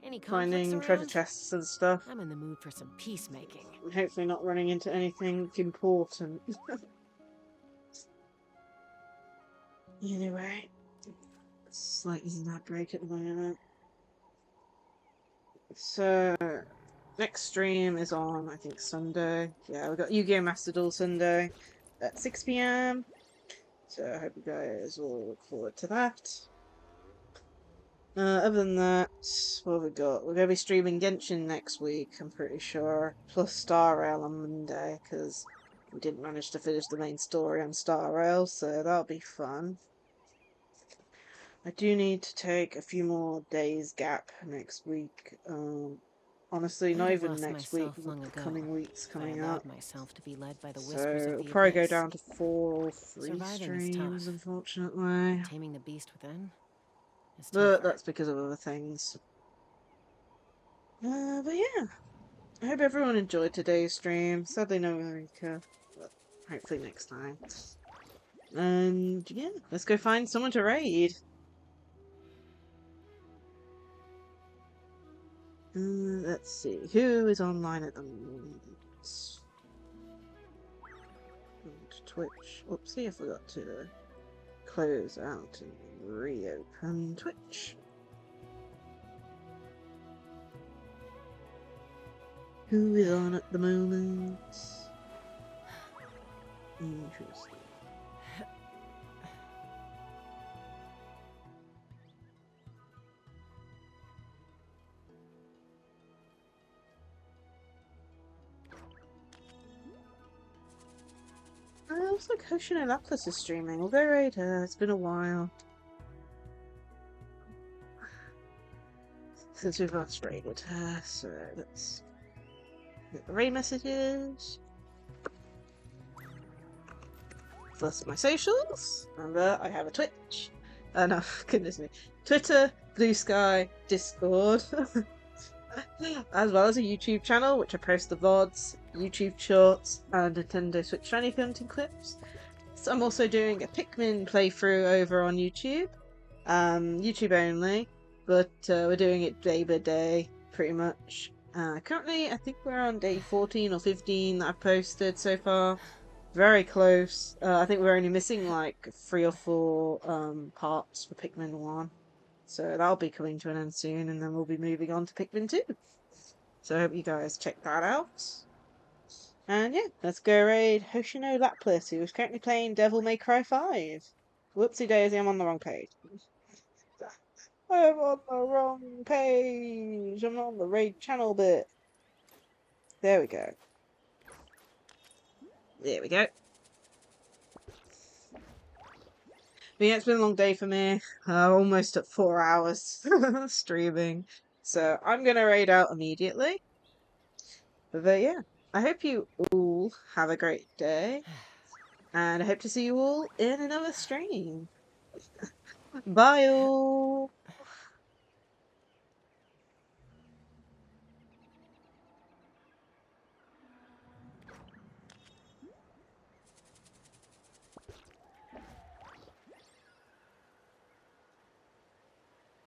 Any finding conflicts treasure around? chests and stuff. I'm in the mood for some peacemaking. And hopefully not running into anything important. Anyway, slightly not break at the moment. So next stream is on, I think, Sunday. Yeah, we've got Yu-Gi-Oh! Master Duel Sunday at 6 PM. So I hope you guys will look forward to that. Other than that, what have we got? We're going to be streaming Genshin next week, I'm pretty sure. Plus Star Rail on Monday, because we didn't manage to finish the main story on Star Rail, so that'll be fun. I do need to take a few more days gap next week. Honestly, not even next week, the coming weeks coming up. Myself to be led by the So whispers of it'll the probably go abyss. down to 4 or 3 Surviving is streams, tough. unfortunately. Taming the beast within is But tougher. that's because of other things. But yeah, I hope everyone enjoyed today's stream. Sadly, no Mavuika, but hopefully next time. And yeah, let's go find someone to raid. Let's see, who is online at the moment? Twitch. Oopsie, I forgot to close out and reopen Twitch. Who is on at the moment? Interesting. Looks like Hoshino Lapis is streaming. We'll go raid her. It's been a while since we've last raided her, so let's get the raid messages. Plus my socials. Remember, I have a Twitch. No, goodness me. Twitter, Blue Sky, Discord. As well as a YouTube channel, which I post the VODs, YouTube shorts, and Nintendo Switch Shiny content clips. So I'm also doing a Pikmin playthrough over on YouTube. YouTube only, but we're doing it day by day, pretty much. Currently, I think we're on day 14 or 15 that I've posted so far. Very close. I think we're only missing like 3 or 4 parts for Pikmin 1. So that'll be coming to an end soon, and then we'll be moving on to Pikmin 2. So I hope you guys check that out. And yeah, let's go raid Hoshino Lapis, who is currently playing Devil May Cry 5. Whoopsie daisy, I'm on the wrong page. I'm on the wrong page. I'm on the raid channel bit. There we go. There we go. But yeah, it's been a long day for me. Almost at 4 hours streaming. So I'm going to raid out immediately. But yeah, I hope you all have a great day. And I hope to see you all in another stream. Bye all!